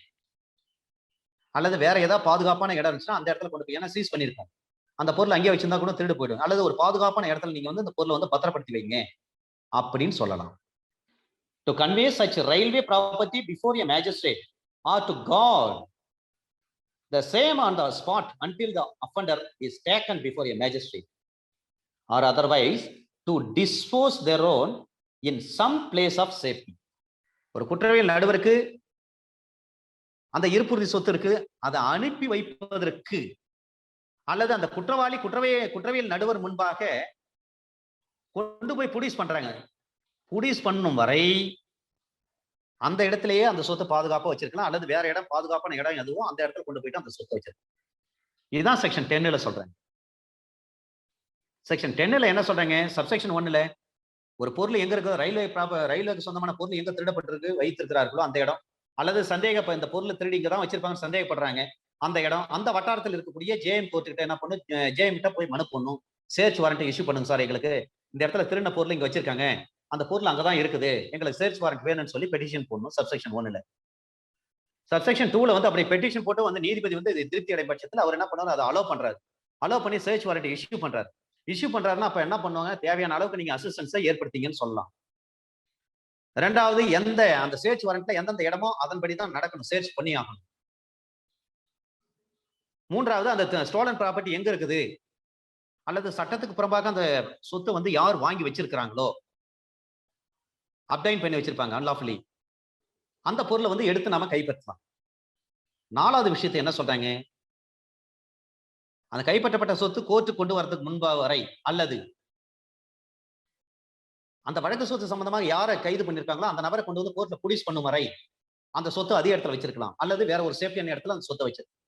அல்லது வேற ஏதாவது பாதுகாப்பான இடம் இருந்துச்சுன்னா அந்த இடத்துல கொண்டு போய், ஏன்னா சீஸ் பண்ணிருக்கோம், அந்த பொருள் அங்கேயே வச்சிருந்தா கூட திருடு போயிடும், அல்லது ஒரு பாதுகாப்பான இடத்துல நீங்க வந்து அந்த பொருளை வந்து பத்திரப்படுத்தி வைங்க அப்படின்னு சொல்லலாம். To convey such railway property before a magistrate or to guard the same on the spot until the offender is taken before a magistrate or otherwise to dispose thereon in some place of safety. ஒரு குற்றவியல் நடுவருக்கு அந்த இருப்புறுதி சொத்து இருக்கு, அதை அனுப்பி வைப்பதற்கு அல்லது அந்த குற்றவியல் நடுவர் முன்பாக கொண்டு போய் புடிஸ் பண்றாங்க, புடிஸ் பண்ணும் வரை அந்த இடத்திலேயே அந்த சொத்தை பாதுகாப்பா வச்சிருக்கலாம், அல்லது வேற இடம் பாதுகாப்பான இடம் எதுவும் அந்த இடத்துல கொண்டு போயிட்டு அந்த சொத்தை வச்சிருக்கலாம். இதுதான் செக்ஷன் 10ல சொல்றாங்க. செக்ஷன் 10ல என்ன சொல்றாங்க? சப்செக்ஷன் 1ல ஒரு பொருள் எங்க இருக்கு, ரயில்வேக்கு சொந்தமான பொருள் எங்க திருடப்பட்டிருக்கு வைத்திருக்கிறார்களோ அந்த இடம், அல்லது இந்த பொருள் திருடி இங்க தான் வச்சிருப்பாங்க சந்தேகப்படுறாங்க அந்த இடம், அந்த வட்டாரத்தில் இருக்கக்கூடிய ஜேஎம் கோர்ட் கிட்ட என்ன பண்ணும்? ஜேஎம் கிட்ட போய் மனு பண்ணும், சர்ச் வாரண்ட் இஷ்யூ பண்ணுங்க சார், எங்களுக்கு இந்த இடத்துல திருடின பொருள் இங்க வச்சிருக்காங்க, அந்த பொருள் அங்கதான் இருக்குது, எங்களுக்கு சர்ச் வாரண்ட் வேணும்னு சொல்லி பெட்டிஷன் போடணும். சப்செக்ஷன் 1ல. சப்செக்ஷன் 2ல வந்து அப்படி பெட்டிஷன் போட்டு வந்து நீதிபதி வந்து திருப்தி அடையும் பட்சத்தில் அவர் என்ன பண்ணாரு? அதை அலோவ் பண்றாரு. அலோவ் பண்ணி சர்ச் வாரண்ட் இஷ்யூ பண்றாரு. இஷ்யூ பண்றாருன்னா அப்ப என்ன பண்ணுவாங்க? தேவையான அளவுக்கு நீங்க அசிஸ்டன்ஸை ஏற்படுத்திங்கன்னு சொல்லலாம். ரெண்டாவது, அந்த சர்ச் வாரண்ட்ல எந்தெந்த இடமோ அதன்படிதான் நடக்கணும், சர்ச் பண்ணி ஆகணும். மூன்றாவது, அந்த ஸ்டோலன் ப்ராப்பர்ட்டி எங்க இருக்குது அல்லது சட்டத்துக்கு புறம்பாக அந்த சொத்து வந்து யார் வாங்கி வச்சிருக்கிறாங்களோ, அப்டைன் பண்ணி வச்சிருப்பாங்க அன்லாஃபுல்லி, அந்த பொருளை வந்து எடுத்து நாம கைப்பற்றலாம். நாலாவது விஷயத்தை என்ன சொல்றாங்க? அந்த கைப்பற்றப்பட்ட சொத்து கோர்ட்டு கொண்டு வரதுக்கு முன்பாக வரை அல்லது அந்த வழக்கு சொத்து சம்பந்தமாக யாரை கைது பண்ணிருக்காங்களோ அந்த நபரை கொண்டு வந்து கோர்ட்ல புடிஸ் பண்ணும் வரை அந்த சொத்து அதே இடத்துல வச்சிருக்கலாம், அல்லது வேற ஒரு சேஃப்டியான இடத்துல அந்த சொத்தை வச்சிருக்கலாம்.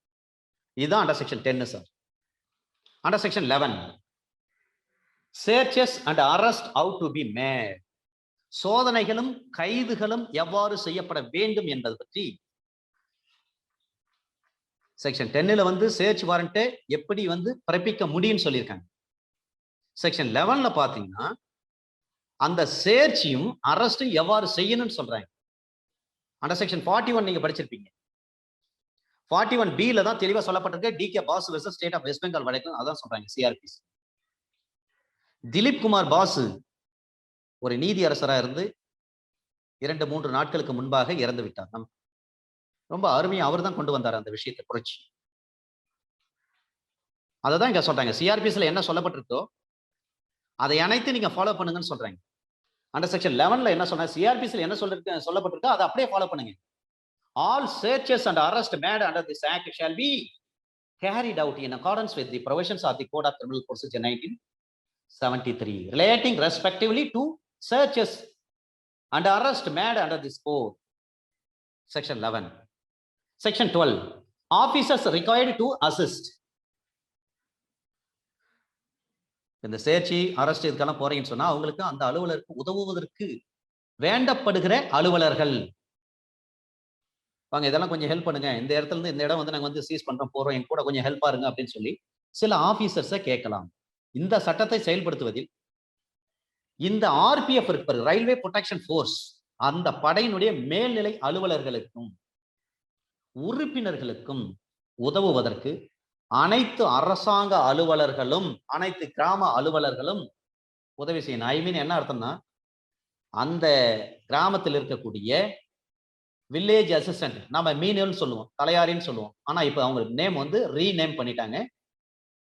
இதுதான் under section 10 sir. Under section 11 searches and arrest how to be made, சோதனைகளும் கைதுகளும் எவ்வாறு செய்யப்பட வேண்டும் என்பது பற்றி செக்ஷன் 10ல வந்து சர்ச் வாரண்ட் எப்படி வந்து பிறப்பிக்க முடியும்னு சொல்லியிருக்காங்க. செக்ஷன் 11ல பாத்தீங்கன்னா அந்த சர்ச்சையும் அரெஸ்டும் எவ்வாறு செய்யணும்னு சொல்றாங்க. அண்டர் செக்ஷன் 41 நீங்க படிச்சிருப்பீங்க. 41 B தான் தெளிவா சொல்லப்பட்டிருக்கு. DK Basu versus state of West Bengal வழக்கு. அதான் சொல்றாங்க சிஆர்பிசி. திலீப் குமார் பாசு ஒரு நீதி அரசரா இருந்து 2-3 நாட்களுக்கு முன்பாக இறந்து விட்டார். ரொம்ப அருமையா அவர் தான் கொண்டு வந்தார் அந்த விஷயத்தை புரட்சி. அததான் இங்க சொல்றாங்க. சிஆர்பிசில என்ன சொல்லப்பட்டிருக்கோ அதை அனைத்து நீங்க ஃபாலோ பண்ணுங்கன்னு சொல்றாங்க. அண்டர் செக்ஷன் 11ல என்ன சொன்னா, சிஆர்பிசில என்ன சொல்லப்பட்டிருக்கோ அதை அப்படியே ஃபாலோ பண்ணுங்க. All searches and arrests made under this act shall be carried out in accordance with the provisions of the Code of Criminal Procedure 1973 relating respectively to searches and arrests made under this code. Section 11. Section 12. Officers required to assist. இந்த சேர்ச்சி arrest இதுக்கெல்லாம் போறீங்கன்னு சொன்னா அவங்களுக்கு அந்த அலுவலருக்கு உதவுவதற்கு வேண்டப்படுகிற அலுவலர்கள் வாங்க இதெல்லாம் கொஞ்சம் ஹெல்ப் பண்ணுங்க, இந்த இடத்துல இருந்து இந்த இடம் வந்து நாங்க வந்து சீஸ் பண்றோம் போறோம், என் கூட கொஞ்சம் ஹெல்ப் பாருங்க அப்படின்னு சொல்லி சில ஆபீசர்ஸை கேட்கலாம். இந்த சட்டத்தை செயல்படுத்துவதில் இந்த ஆர்பிஎஃப் இருப்பாரு, ரயில்வே ப்ரொடெக்ஷன் போர்ஸ், அந்த படையினுடைய மேல்நிலை அலுவலர்களுக்கும் உறுப்பினர்களுக்கும் உதவுவதற்கு அனைத்து அரசாங்க அலுவலர்களும் அனைத்து கிராம அலுவலர்களும் உதவி செய்யணும். ஐ மீன் என்ன அர்த்தம்னா, அந்த கிராமத்தில் இருக்கக்கூடிய வில்லேஜ் அசிஸ்டன்ட், நம்ம மீனல்னு சொல்லுவோம், தலையாரின்னு சொல்லுவோம், ஆனா இப்ப அவங்க நேம் வந்து ரீநேம் பண்ணிட்டாங்க,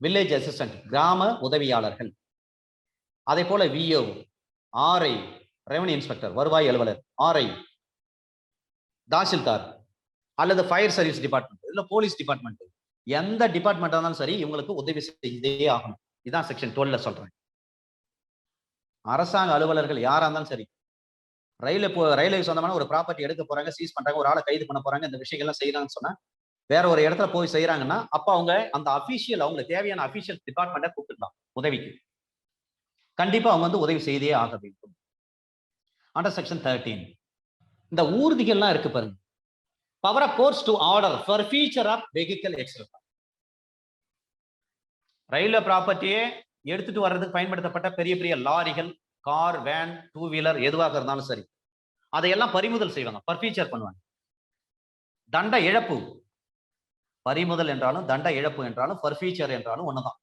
வில்லேஜ் அசிஸ்டன்ட், கிராம உதவியாளர்கள். அதே போல விஓ, ஆர்ஐ, ரெவன்யூ இன்ஸ்பெக்டர், வருவாய் அலுவலர், ஆர்ஐ, தாசில்தார் அல்லது ஃபயர் சர்வீஸ் டிபார்ட்மெண்ட், இல்ல போலீஸ் டிபார்ட்மெண்ட், எந்த டிபார்ட்மெண்ட் இருந்தாலும் சரி இவங்களுக்கு உதவி செய்தே ஆகணும். இதுதான் செக்ஷன் 12ல சொல்றேன். அரசாங்க அலுவலர்கள் யாரா இருந்தாலும் சரி, ரயில்வே சொந்தமான ஒரு ப்ராப்பர்ட்டி எடுக்க போறாங்க, சீஸ் பண்றாங்க, ஒரு ஆளை கைது பண்ண போறாங்க, இந்த விஷயங்கள்லாம் செய்யறாங்கன்னு சொன்னா வேற ஒரு இடத்துல போய் செய்யறாங்கன்னா அப்ப அவங்க அந்த அபிஷியல், அவங்களுக்கு தேவையான அபிஷியல் டிபார்ட்மெண்ட்டை கூப்பிட்டுக்கலாம் உதவிக்கு. கண்டிப்பா அவங்க வந்து உதவி செய்தே ஆக வேண்டும். அண்டர் செக்ஷன் 13 இந்த ஊர்திகள்லாம் இருக்கு பாருங்க. Power of courts to order for feature of vehicle extra. Railway ப்ராப்பர்ட்டியே எடுத்துட்டு வர்றதுக்கு பயன்படுத்தப்பட்ட பெரிய பெரிய லாரிகள், கார், வேன், டூ வீலர் எதுவாக இருந்தாலும் சரி அதையெல்லாம் பறிமுதல் செய்வாங்க, பர்ஃபீச்சர் பண்ணுவாங்க. தண்ட இழப்பு, பறிமுதல் என்றாலும் தண்ட இழப்பு என்றாலும் பர்ஃபீச்சர் என்றாலும் ஒண்ணுதான்.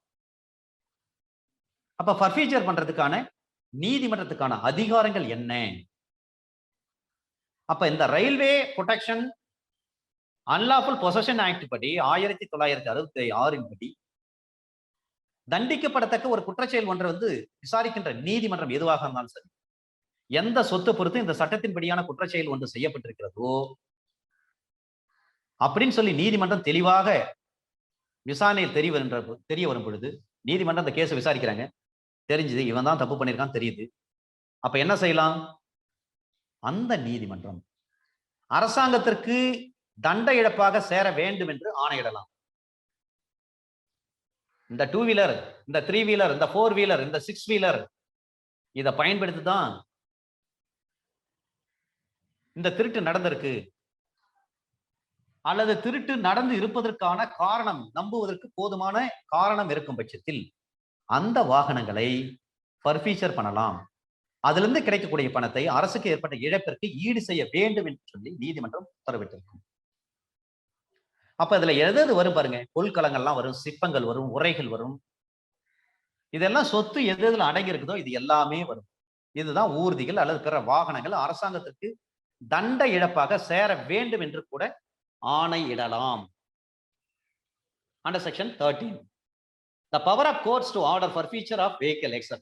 அப்ப பர்ஃபீச்சர் பண்றதுக்கான நீதிமன்றத்துக்கான அதிகாரங்கள் என்ன? அப்ப இந்த railway protection unlawful possession act படி 1966 படி தண்டிக்கப்படத்தக்க ஒரு குற்றச்செயல் ஒன்றை வந்து விசாரிக்கின்ற நீதிமன்றம் எதுவாக இருந்தாலும் சரி, எந்த சொத்து பொறுத்து இந்த சட்டத்தின்படியான குற்றச்செயல் ஒன்று செய்யப்பட்டிருக்கிறதோ அப்படின்னு சொல்லி நீதிமன்றம் தெளிவாக விசாரணையில் தெரிய வரும் பொழுது நீதிமன்றம் அந்த கேஸை விசாரிக்கிறாங்க, தெரிஞ்சது இவன் தான் தப்பு பண்ணியிருக்கான் தெரியுது, அப்ப என்ன செய்யலாம்? அந்த நீதிமன்றம் அரசாங்கத்திற்கு தண்ட இழப்பாக சேர வேண்டும் என்று ஆணையிடலாம். இந்த டூ வீலர், இந்த த்ரீ வீலர், இந்த ஃபோர் வீலர், இந்த சிக்ஸ் வீலர் இதை பயன்படுத்தி தான் இந்த திருட்டு நடந்திருக்கு, அல்லது திருட்டு நடந்து இருப்பதற்கான காரணம் நம்புவதற்கு போதுமான காரணம் இருக்கும் பட்சத்தில் அந்த வாகனங்களை பர்ஃபீச்சர் பண்ணலாம். அதுல இருந்து கிடைக்கக்கூடிய பணத்தை அரசுக்கு ஏற்பட்ட இழப்பிற்கு ஈடு செய்ய வேண்டும் என்று சொல்லி நீதிமன்றம் உத்தரவிட்டிருக்கும். அப்ப இதுல எது வரும் பாருங்க, கொள்கலங்கள்லாம் வரும், சிற்பங்கள் வரும், உரைகள் வரும், இதெல்லாம் சொத்து எதுல அடங்கி இருக்குதோ இது எல்லாமே வரும். இதுதான் ஊர்திகள் அல்லது பிற வாகனங்கள் அரசாங்கத்திற்கு தண்ட இழப்பாக சேர வேண்டும் என்று கூட ஆணையிடலாம். Under section 13 the power of courts to order forfeiture of vehicle etc.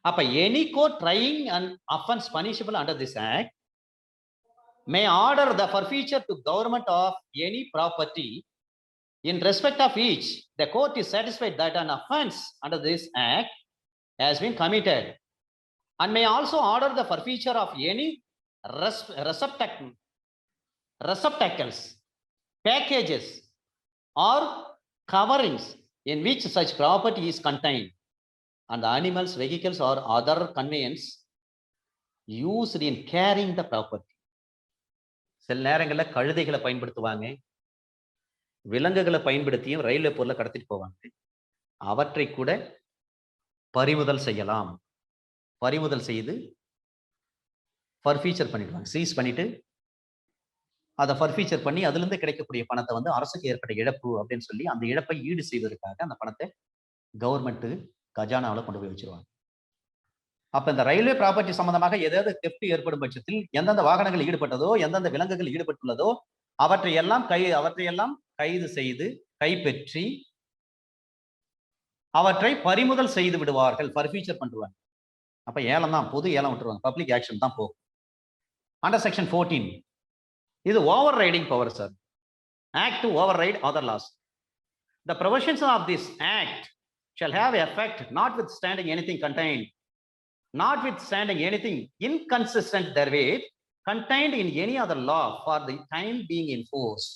அப்ப any court trying an offense punishable under this act may order the forfeiture to government of any property in respect of which the court is satisfied that an offense under this act has been committed, and may also order the forfeiture of any receptacles, packages or coverings in which such property is contained, and the animals, vehicles or other conveyance used in carrying the property. சில நேரங்களில் கழுதைகளை பயன்படுத்துவாங்க, விலங்குகளை பயன்படுத்தியும் railway பொருளை கடத்திட்டு போவாங்க, அவற்றை கூட பறிமுதல் செய்யலாம். பறிமுதல் செய்து பர்ஃபீச்சர் பண்ணிடுவாங்க, சீஸ் பண்ணிட்டு அதை ஃபர்ஃபீச்சர் பண்ணி அதுல இருந்து கிடைக்கக்கூடிய பணத்தை வந்து அரசுக்கு ஏற்பட்ட இழப்பு அப்படின்னு சொல்லி அந்த இழப்பை ஈடு செய்வதற்காக அந்த பணத்தை கவர்மெண்ட் கஜானாவில் கொண்டு போய் வச்சிருவாங்க. அப்ப இந்த ரயில்வே ப்ராப்பர்ட்டி சம்பந்தமாக ஏதாவது தெஃப்ட் ஏற்படும் பட்சத்தில் எந்தெந்த வாகனங்கள் ஈடுபட்டதோ, எந்தெந்த விலங்குகள் ஈடுபட்டுள்ளதோ அவற்றையெல்லாம் கைது செய்து கைப்பற்றி அவற்றை பறிமுதல் செய்து விடுவார்கள், ஃபர்ஃபீச்சர் பண்ணுவாங்க. அப்ப ஏலம் தான், பொது ஏலம் விட்டுருவாங்க, பப்ளிக் ஆக்ஷன் தான் போகும். அண்டர் செக்ஷன் 14 இது overriding power sir. Act to override other laws. The provisions of this act shall have effect notwithstanding anything contained, notwithstanding anything inconsistent therewith contained in any other law for the time being in force.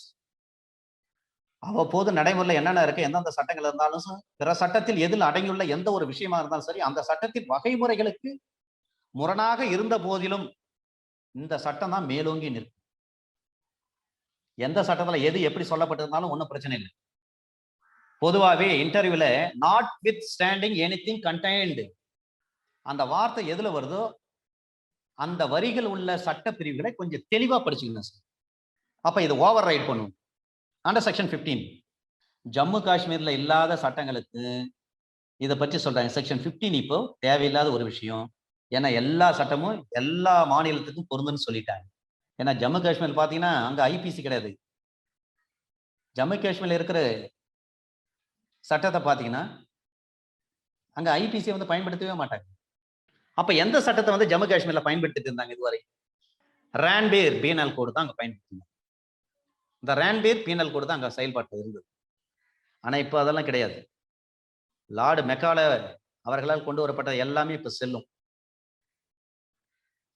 அவ்வப்போது நடைமுறையில் என்னென்ன இருக்கு, எந்தெந்த சட்டங்கள் இருந்தாலும் பிற சட்டத்தில் எதில் அடங்கியுள்ள எந்த ஒரு விஷயமா இருந்தாலும் சரி, அந்த சட்டத்தின் வகைமுறைகளுக்கு முரணாக இருந்த போதிலும் இந்த சட்டம் தான் மேலோங்கி நிற்கும். எந்த சட்டத்துல எது எப்படி சொல்லப்பட்டிருந்தாலும் ஒன்றும் பிரச்சனை இல்லை. பொதுவாகவே இன்டர்வியூல not with standing anything contained அந்த வார்த்தை எதுல வருதோ அந்த வரிகள் உள்ள சட்ட பிரிவுகளை கொஞ்சம் தெளிவா படிச்சுக்கணும் சார். அப்ப இது ஓவர் ரைட் பண்ணும். அண்டர் செக்ஷன் 15 ஜம்மு காஷ்மீர்ல இல்லாத சட்டங்களுக்கு இதை பற்றி சொல்றாங்க. செக்ஷன் 15 இப்போ தேவையில்லாத ஒரு விஷயம். ஏன்னா எல்லா சட்டமும் எல்லா மாநிலத்துக்கும் பொருந்துன்னு சொல்லிட்டாங்க. ஏன்னா ஜம்மு காஷ்மீர் பாத்தீங்கன்னா அங்க ஐபிசி கிடையாது. ஜம்மு காஷ்மீர்ல இருக்கிற சட்டத்தை பாத்தீங்கன்னா அங்க ஐபிசி வந்து பயன்படுத்தவே மாட்டாங்க. அப்ப எந்த சட்டத்தை வந்து ஜம்மு காஷ்மீர்ல பயன்படுத்திட்டு இருந்தாங்க இதுவரை? ரான்பேர் பீனல் கோடு தான் அங்க பயன்படுத்தினாங்க. இந்த ரான்பேர் பீனல் கோடு தான் அங்க செயல்பாட்டு இருந்தது. ஆனா இப்ப அதெல்லாம் கிடையாது. லார்டு மெக்காலே அவர்களால் கொண்டு வரப்பட்ட எல்லாமே இப்ப செல்லும்.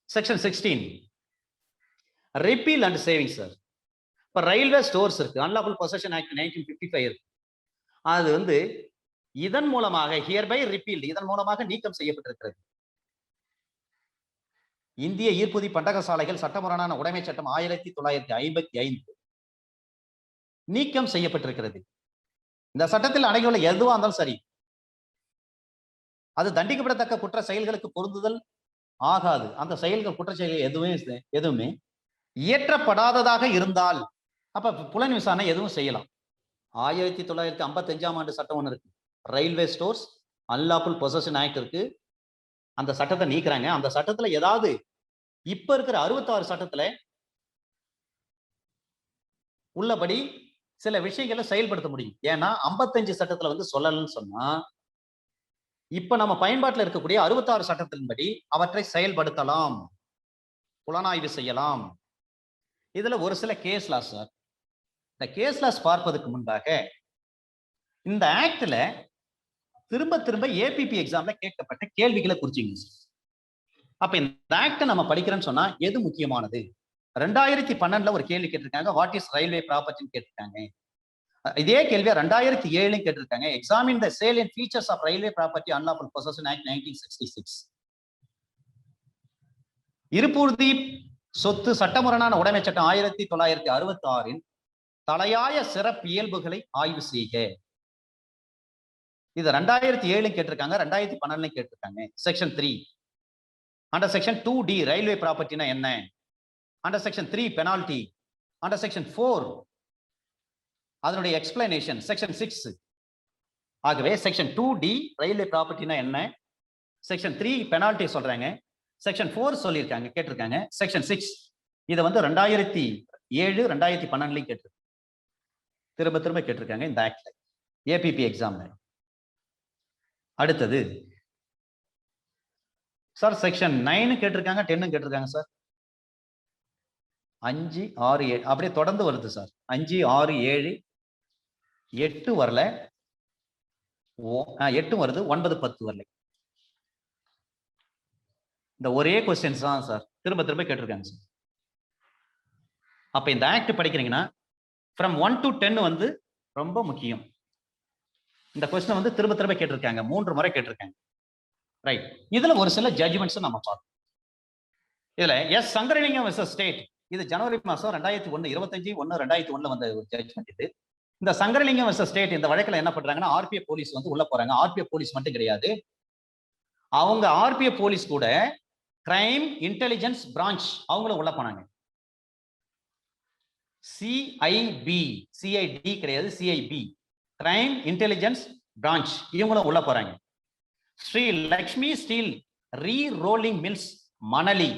Section 16 repeal and saving sir. இப்ப ரயில்வே ஸ்டோர்ஸ் இருக்கு, அன்லாஃபுல் பொசஷன் ஆக்ட் 1955 இருக்கு. அது வந்து இதன் மூலமாக ஹியர்பை ரிப்பீல்டு, இதன் மூலமாக நீக்கம் செய்யப்பட்டிருக்கிறது. இந்திய ஈர்ப்புதி பண்டக சாலைகள் சட்டமுறையான உடைமை சட்டம் 1955 நீக்கம் செய்யப்பட்டிருக்கிறது. இந்த சட்டத்தில் அடங்கியுள்ள எதுவா இருந்தாலும் சரி, அது தண்டிக்கப்படத்தக்க குற்ற செயல்களுக்கு பொருந்துதல் ஆகாது. அந்த செயல்கள் குற்ற செயல்கள் எதுவுமே இயற்றப்படாததாக இருந்தால் அப்ப புலன் விசாரணை எதுவும் செய்யலாம். 1955 ஆண்டு சட்டம் ஒன்று இருக்கு, railway stores unlawful possession act இருக்கு. அந்த சட்டத்தை நீக்கிறாங்க. அந்த சட்டத்துல ஏதாவது இப்ப இருக்கிற 66 சட்டத்துல உள்ளபடி சில விஷயங்களை செயல்படுத்த முடியும். ஏன்னா 55 சட்டத்துல வந்து சொல்லலன்னு சொன்னா இப்ப நம்ம பயன்பாட்டில் இருக்கக்கூடிய 66 சட்டத்தின்படி அவற்றை செயல்படுத்தலாம், புலனாய்வு செய்யலாம். இதுல ஒரு சில கேஸ் லாஸ் சார். இந்த கேஸ் லாஸ் பார்ப்பதற்கு முன்பாக இந்த ஆக்ட்ல திரும்ப திரும்ப ஏபிபி எக்ஸாம்ல கேட்கப்பட்ட கேள்விகளை குறிச்சிங்க சார். அப்ப இந்த ஆக்ட நம்ம படிக்கிறோம்னு சொன்னா எது முக்கியமானது? 2012 ஒரு கேள்வி கேட்டிருக்காங்க, வாட் இஸ் ரயில்வே ப்ராப்பர்ட்டின்னு கேட்டிருக்காங்க. இதே கேள்வியா 2007 கேட்டிருக்காங்க, examine the salient features of railway property unlawful possession act 1966. இருப்புறுதி சொத்து சட்டமுறையான உடைமை சட்டம் 1966 தலையாய சிறப்பு இயல்புகளை ஆய்வு செய்க. இது 2007 கேட்டிருக்காங்க, 2012 கேட்டிருக்காங்க. Section 3 under section 2D railway ப்ராப்பர்ட்டினா என்ன, under section 3 penalty, under section 4 அதனுடைய எக்ஸ்பிளனேஷன், செக்ஷன் 6. ஆகவே செக்ஷன் 2D ரயில்வே ப்ராப்பர்ட்டினா என்ன, செக்ஷன் 3 பெனால்டி சொல்றாங்க, செக்ஷன் 4 சொல்லியிருக்காங்க கேட்டிருக்காங்க, செக்ஷன் 6 இதை வந்து 2007 2012 கேட்டிருக்காங்க, திரும்ப திரும்ப கேட்டிருக்காங்க இந்த ஆக்ட்ல ஏபிபி எக்ஸாம்ல. அடுத்தது சார் செக்ஷன் 9 கேட்டிருக்காங்க, 10 கேட்டிருக்காங்க சார். 5, 6, 7 அப்படியே தொடர்ந்து வருது சார். 5, 6, 7, 8 வரல, 8 வருது, 9, 10 வரல. இந்த ஒரே கொஸ்டின்ஸ் தான் சார் திரும்ப திரும்ப கேட்டிருக்காங்க சார். அப்ப இந்த ஆக்ட் படிக்கிறீங்கன்னா ஃப்ரம் 1 to 10 வந்து ரொம்ப முக்கியம். இந்த கொஸ்டின் வந்து திரும்ப திரும்ப கேட்டிருக்காங்க, 3 முறை கேட்டிருக்காங்க. ரைட், இதுல ஒரு சில ஜட்ஜ்மெண்ட்ஸ் நம்ம பார்ப்போம். இதுல எஸ் சங்கரலிங்கம் வெர்சஸ் ஸ்டேட், இது ஜனவரி மாசம் 25/1/2001 வந்த ஒரு ஜட்ஜ்மெண்ட். இது இந்த சங்கரலிங்கம் வெர்சஸ் ஸ்டேட் இந்த வழக்குல என்ன பண்றாங்கன்னா, ஆர்பிஎஃப் போலீஸ் வந்து உள்ள போறாங்க. ஆர்பிஎஃப் போலீஸ் மட்டும் கிடையாது, அவங்க ஆர்பிஎஃப் போலீஸ் கூட கிரைம் இன்டெலிஜென்ஸ் பிரான்ச் அவங்களும் உள்ள போனாங்க. சிஐபி, சிஐடி கிடையாது, சிஐபி, கிரைம் இன்டெலிஜென்ஸ் பிரான்ச், இவங்களும் உள்ள போறாங்க. Shri Lakshmi steel re rolling mills Manali,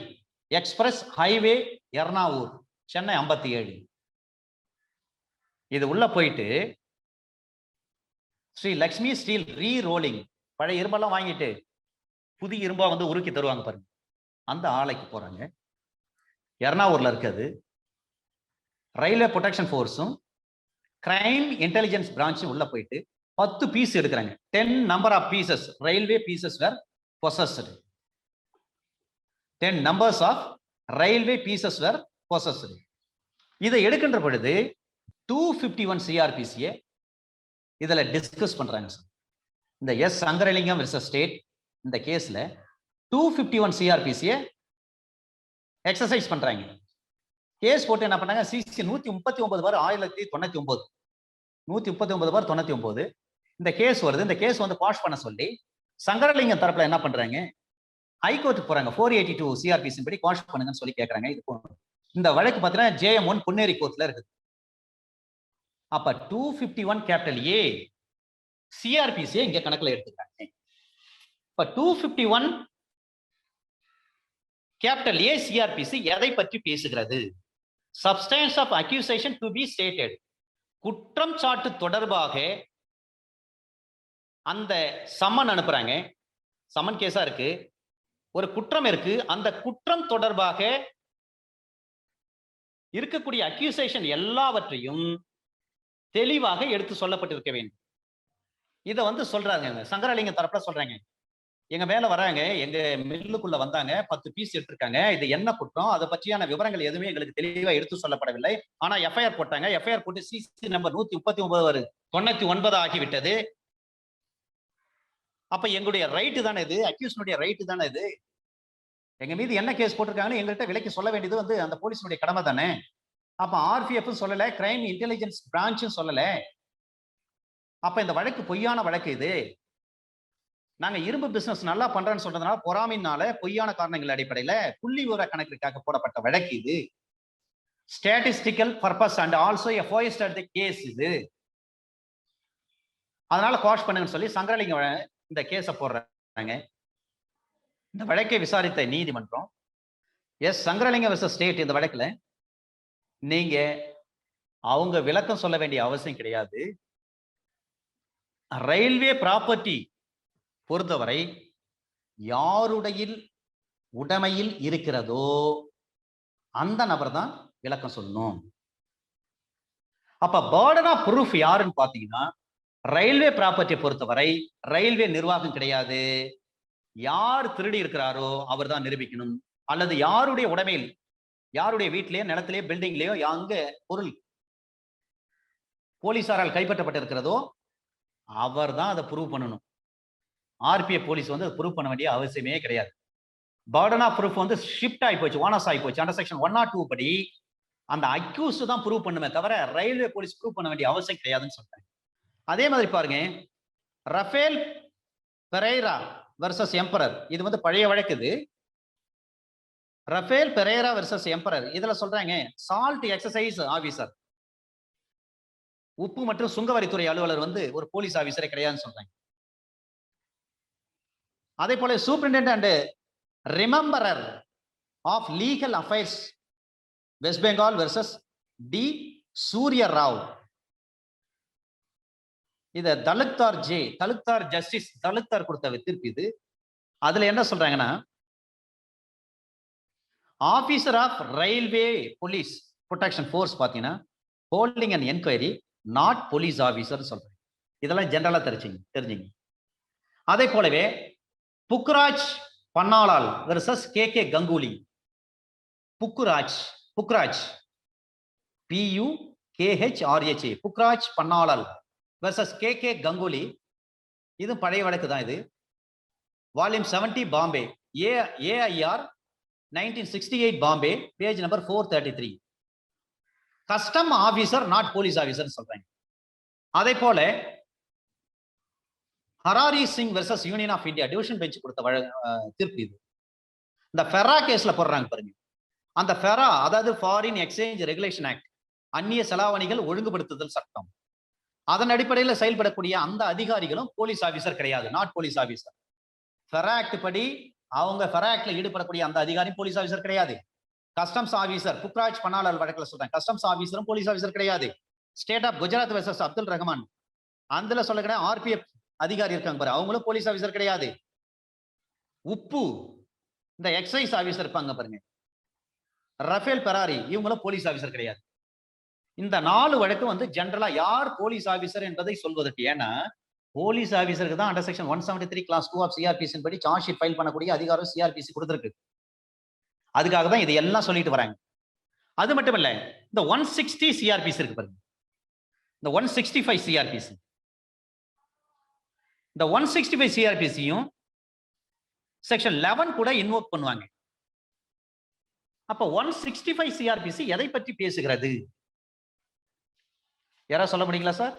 express highway Ernavur, Chennai 57. இது உள்ள போயிட்டு Shri Lakshmi steel re rolling, பழைய இரும்பெல்லாம் வாங்கிட்டு புதிய இரும்பா வந்து உருக்கி தருவாங்க பாருங்க, அந்த ஆலைக்கு போறாங்க. எர்ணாவூர்ல இருக்குது. ரயில்வே ப்ரொடெக்ஷன் ஃபோர்ஸும் கிரைம் இன்டெலிஜென்ஸ் பிரான்ச்சும் உள்ள போயிட்டு 10 பீஸ் எடுக்கிறாங்க. 10 number of pieces railway pieces were possessed. 10 numbers of railway pieces were possessed. இதை எடுக்கின்ற பொழுது 251 சிஆர்பிசியை இதுல டிஸ்கஸ் பண்றாங்க சார். இந்த எஸ் சங்கரலிங்கம் வெர்சஸ் ஸ்டேட் இந்த கேஸ்ல 251 சிஆர்பிசியை எக்ஸசைஸ் பண்றாங்க. கேஸ் போட்டு என்ன பண்ணாங்க, சிசி 139 பார் 1099, 139 பார் 99 இந்த கேஸ் வருது. இந்த கேஸ் வந்து பாஷ் பண்ண சொல்லி சங்கரலிங்கம் தரப்புல என்ன பண்றாங்க, ஹைகோர்ட்டுக்கு போறாங்க. 482 சிஆர்பிசி படி பாஷ் பண்ணுங்கன்னு சொல்லி கேட்கறாங்க. இது இந்த வழக்கு பார்த்தீங்கன்னா JM1 பொன்னேரி கோர்ட்ல இருக்குது. அப்ப 251 கேபிட்டல் ஏ சிஆர்பிசி இங்க கணக்குல எடுத்துக்கிறாங்க. இப்ப 251 கேபிட்டல் ஏ சிஆர்பிசி எதை பற்றி பேசுகிறது? Substance of accusation to be stated, குற்றம் சாட்டு தொடர்பாக அந்த சம்மன் அனுப்புறாங்க. சம்மன் கேஸா இருக்கு, ஒரு குற்றம் இருக்கு, அந்த குற்றம் தொடர்பாக இருக்கக்கூடிய அக்யூசேஷன் எல்லாவற்றையும் தெளிவாக எடுத்து சொல்லப்பட்டிருக்க வேண்டும். இதை வந்து சொல்றாங்க சங்கரலிங்கம் தரப்புல சொல்றாங்க, எங்க மேல வராங்க, எங்க மில்லுக்குள்ள வந்தாங்க, 10 பீஸ் எடுத்திருக்காங்க, இது என்ன குற்றம், அதை பற்றியான விவரங்கள் எதுவுமே எங்களுக்கு தெளிவா எடுத்து சொல்லப்படவில்லை. ஆனா எஃப்ஐஆர் போட்டாங்க. எஃப்ஐஆர் போட்டு சிசி நம்பர் 139 99 ஆகிவிட்டது. அப்ப எங்களுடைய ரைட்டு தானே இது, அக்யூஸ்னுடைய ரைட்டு தானே இது, எங்க மீது என்ன கேஸ் போட்டிருக்காங்கன்னு எங்கள்கிட்ட விலைக்கு சொல்ல வேண்டியது வந்து அந்த போலீஸுடைய கடமை தானே. அப்ப ஆர்பிஎஃப் சொல்லல, கிரைம் இன்டெலிஜென்ஸ் பிரான்ச்சும் சொல்லல. அப்ப இந்த வழக்கு பொய்யான வழக்கு. இது நாங்க இரும்பு பிசினஸ் நல்லா பண்றேன்னு சொல்றதுனால பொறாமையினால பொய்யான காரணங்கள் அடிப்படையில புள்ளி விவர கணக்கிற்காக போடப்பட்ட வழக்கு இது. Statistical purpose and also a foisted the case இது. அதனால குவாஷ் பண்ணுங்கன்னு சொல்லி சங்கரலிங்கம் இந்த கேஸை போடுறாங்க. இந்த வழக்கை விசாரித்த நீதிமன்றம் எஸ் சங்கரலிங்கம் வெர்சஸ் ஸ்டேட் இந்த வழக்குல நீங்க அவங்க விளக்கம் சொல்ல வேண்டிய அவசியம் கிடையாது. ரயில்வே ப்ராப்பர்ட்டி பொறுத்தவரை யாருடைய உடைமையில் இருக்கிறதோ அந்த நபர் தான் விளக்கம் சொல்லணும். அப்ப பர்டன் ஆஃப் ப்ரூஃப் யாருன்னு பாத்தீங்கன்னா, ரயில்வே ப்ராப்பர்ட்டியை பொறுத்தவரை ரயில்வே நிர்வாகம் கிடையாது. யார் திருடி இருக்கிறாரோ அவர் தான் நிரூபிக்கணும். அல்லது யாருடைய உடைமையில், யாருடைய வீட்டிலேயோ நிலத்திலேயோ பில்டிங்லயோ அங்க பொருள் போலீசாரால் கைப்பற்றப்பட்டிருக்கிறதோ அவர் தான் அதை ப்ரூவ் பண்ணணும். ஆர்பிஎஃப் போலீஸ் வந்து ப்ரூவ் பண்ண வேண்டிய அவசியமே கிடையாது. பர்டன் ஆஃப் ப்ரூஃப் வந்து ஷிஃப்ட் ஆகி போச்சு, ஓனஸ் ஆகி போச்சு. அண்டர் செக்ஷன் 102 படி அந்த அக்யூஸ் தான் ப்ரூவ் பண்ணுமே தவிர ரயில்வே போலீஸ் ப்ரூவ் பண்ண வேண்டிய அவசியம் கிடையாதுன்னு சொல்றாங்க. அதே மாதிரி பாருங்க, ரஃபேல் பெரேரா வெர்சஸ் எம்பரர், இது வந்து பழைய வழக்கு. இது ரஃபேல் பெரேரா வெர்சஸ் எம்பரர். இதுல சொல்றாங்க சால்ட் எக்ஸசைஸ் ஆபீசர், உப்பு மற்றும் சுங்கவரித்துறை அலுவலர் வந்து ஒரு போலீஸ் ஆபீசரே கிடையாதுன்னு சொல்றாங்க. அதே போல superintendent and remembrancer of legal affairs West Bengal versus D Surya Rao. இத தலுக்தார் ஜஸ்டிஸ் தலுக்தார் கொடுத்த தீர்ப்பு இது. அதுல என்ன சொல்றாங்கன்னா, officer of railway police protection force பாத்தீங்கன்னா holding and enquiry not police officer சொல்றேன். இதெல்லாம் ஜெனரலா தெரிஞ்சுங்க. அதே போலவே Pukhraj Pannalal versus K Ganguly. Pukhraj PUKHRHA Pukhraj Pannalal versus K Ganguly. இது பழைய வழக்கு தான். இது volume 70 Bombay, AIR 1968 Bombay, page number 433. Custom officer not police officer சொல்றாங்க. அதே போல Harari Singh versus union of India division bench கொடுத்த தீர்ப்பு இது. இந்த ஃபெரா கேஸ்ல போடுறாங்க பாருங்க. அந்த ஃபெரா அதாவது ஃபாரின் எக்ஸ்சேஞ்ச் ரெகுலேஷன் ஆக்ட் அந்நிய செலாவணிகள் ஒழுங்குபடுத்துதல் சட்டம். அதன் அடிப்படையில் செயல்படக்கூடிய அந்த அதிகாரிகளும் போலீஸ் ஆபீசர் கிடையாது, நாட் போலீஸ் ஆபீசர். ஃபெராக்ட் படி அவங்க ஃபெராக்ட்ல ஈடுபடக்கூடிய அந்த அதிகாரி போலீஸ் ஆபீசர் கிடையாது. கஸ்டம்ஸ் ஆபீசர், புக்ராஜ் பனாலால் வழக்கில் சொல்றேன், கஸ்டம்ஸ் ஆபீசரும் போலீஸ் ஆபீசர் கிடையாது. State of Gujarat versus Abdul Rahman, அதுல சொல்ல ஆர்பிஎஃப் அதிகாரி இருக்காங்க பாரு, அவங்களும் போலீஸ் ஆபீசர் கிடையாது. உப்பு, இந்த எக்ஸைஸ் ஆபீசர் இருப்பாங்க பாருங்க, ரஃபேல் பெராரி, இவங்களும் போலீஸ் ஆபீசர் கிடையாது. இந்த 4 வழக்கு வந்து ஜெனரலா யார் போலீஸ் ஆபீசர் என்பதை சொல்வதற்கு. ஏன்னா போலீஸ் ஆபீசருக்கு தான் under section 173 clause 2 of CrPC படி சார்ஜ் ஷீட் ஃபைல் பண்ணக்கூடிய அதிகாரம் சிஆர்பிசி கொடுத்திருக்கு. அதுக்காக தான் இது எல்லாம் சொல்லிட்டு வராங்க. அது மட்டும் இல்ல, இந்த 160 சிஆர்பிசி இருக்கு பாருங்க, இந்த 165 சிஆர்பிசி, இந்த 165 சிஆர்பிசியும் செக்ஷன் 11 கூட இன்வோக் பண்ணுவாங்க. அப்ப 165 சிஆர்பிசி எதை பற்றி பேசுகிறது? யாராவது சொல்ல முடியுங்களா சார்?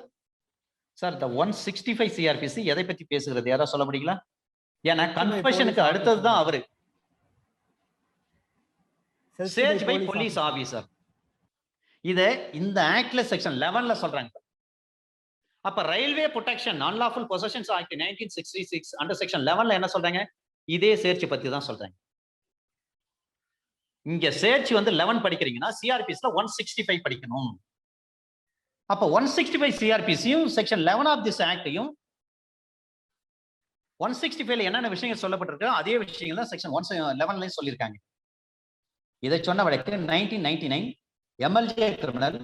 சார், இந்த 165 சிஆர்பிசி எதை பற்றி பேசுகிறது? யாராவது சொல்ல முடியுங்களா? ஏன்னா கன்ஃபெஷனுக்கு அடுத்தது தான் அவரு. Search by police officer. இத இந்த ஆக்ட்ல செக்ஷன் 11ல சொல்றாங்க. அப்ப railway protection unlawful possessions act 1966 under section 11ல என்ன சொல்றாங்க? இதே சர்ச் பத்தி தான் சொல்றாங்க. இங்க சர்ச் வந்து 11 படிக்கிறீங்கன்னா சிஆர்பிசில 165 படிக்கணும். அப்ப 165 சிஆர்பிசியும் செக்ஷன் 11 ஆஃப் திஸ் ஆக்டையும் 165ல என்னென்ன விஷயங்கள் சொல்லப்பட்டிருக்கோ அதே விஷயங்கள் தான் செக்ஷன் 111ல சொல்லியிருக்காங்க. இதை சொன்ன வழக்கு 1999 MLJ criminal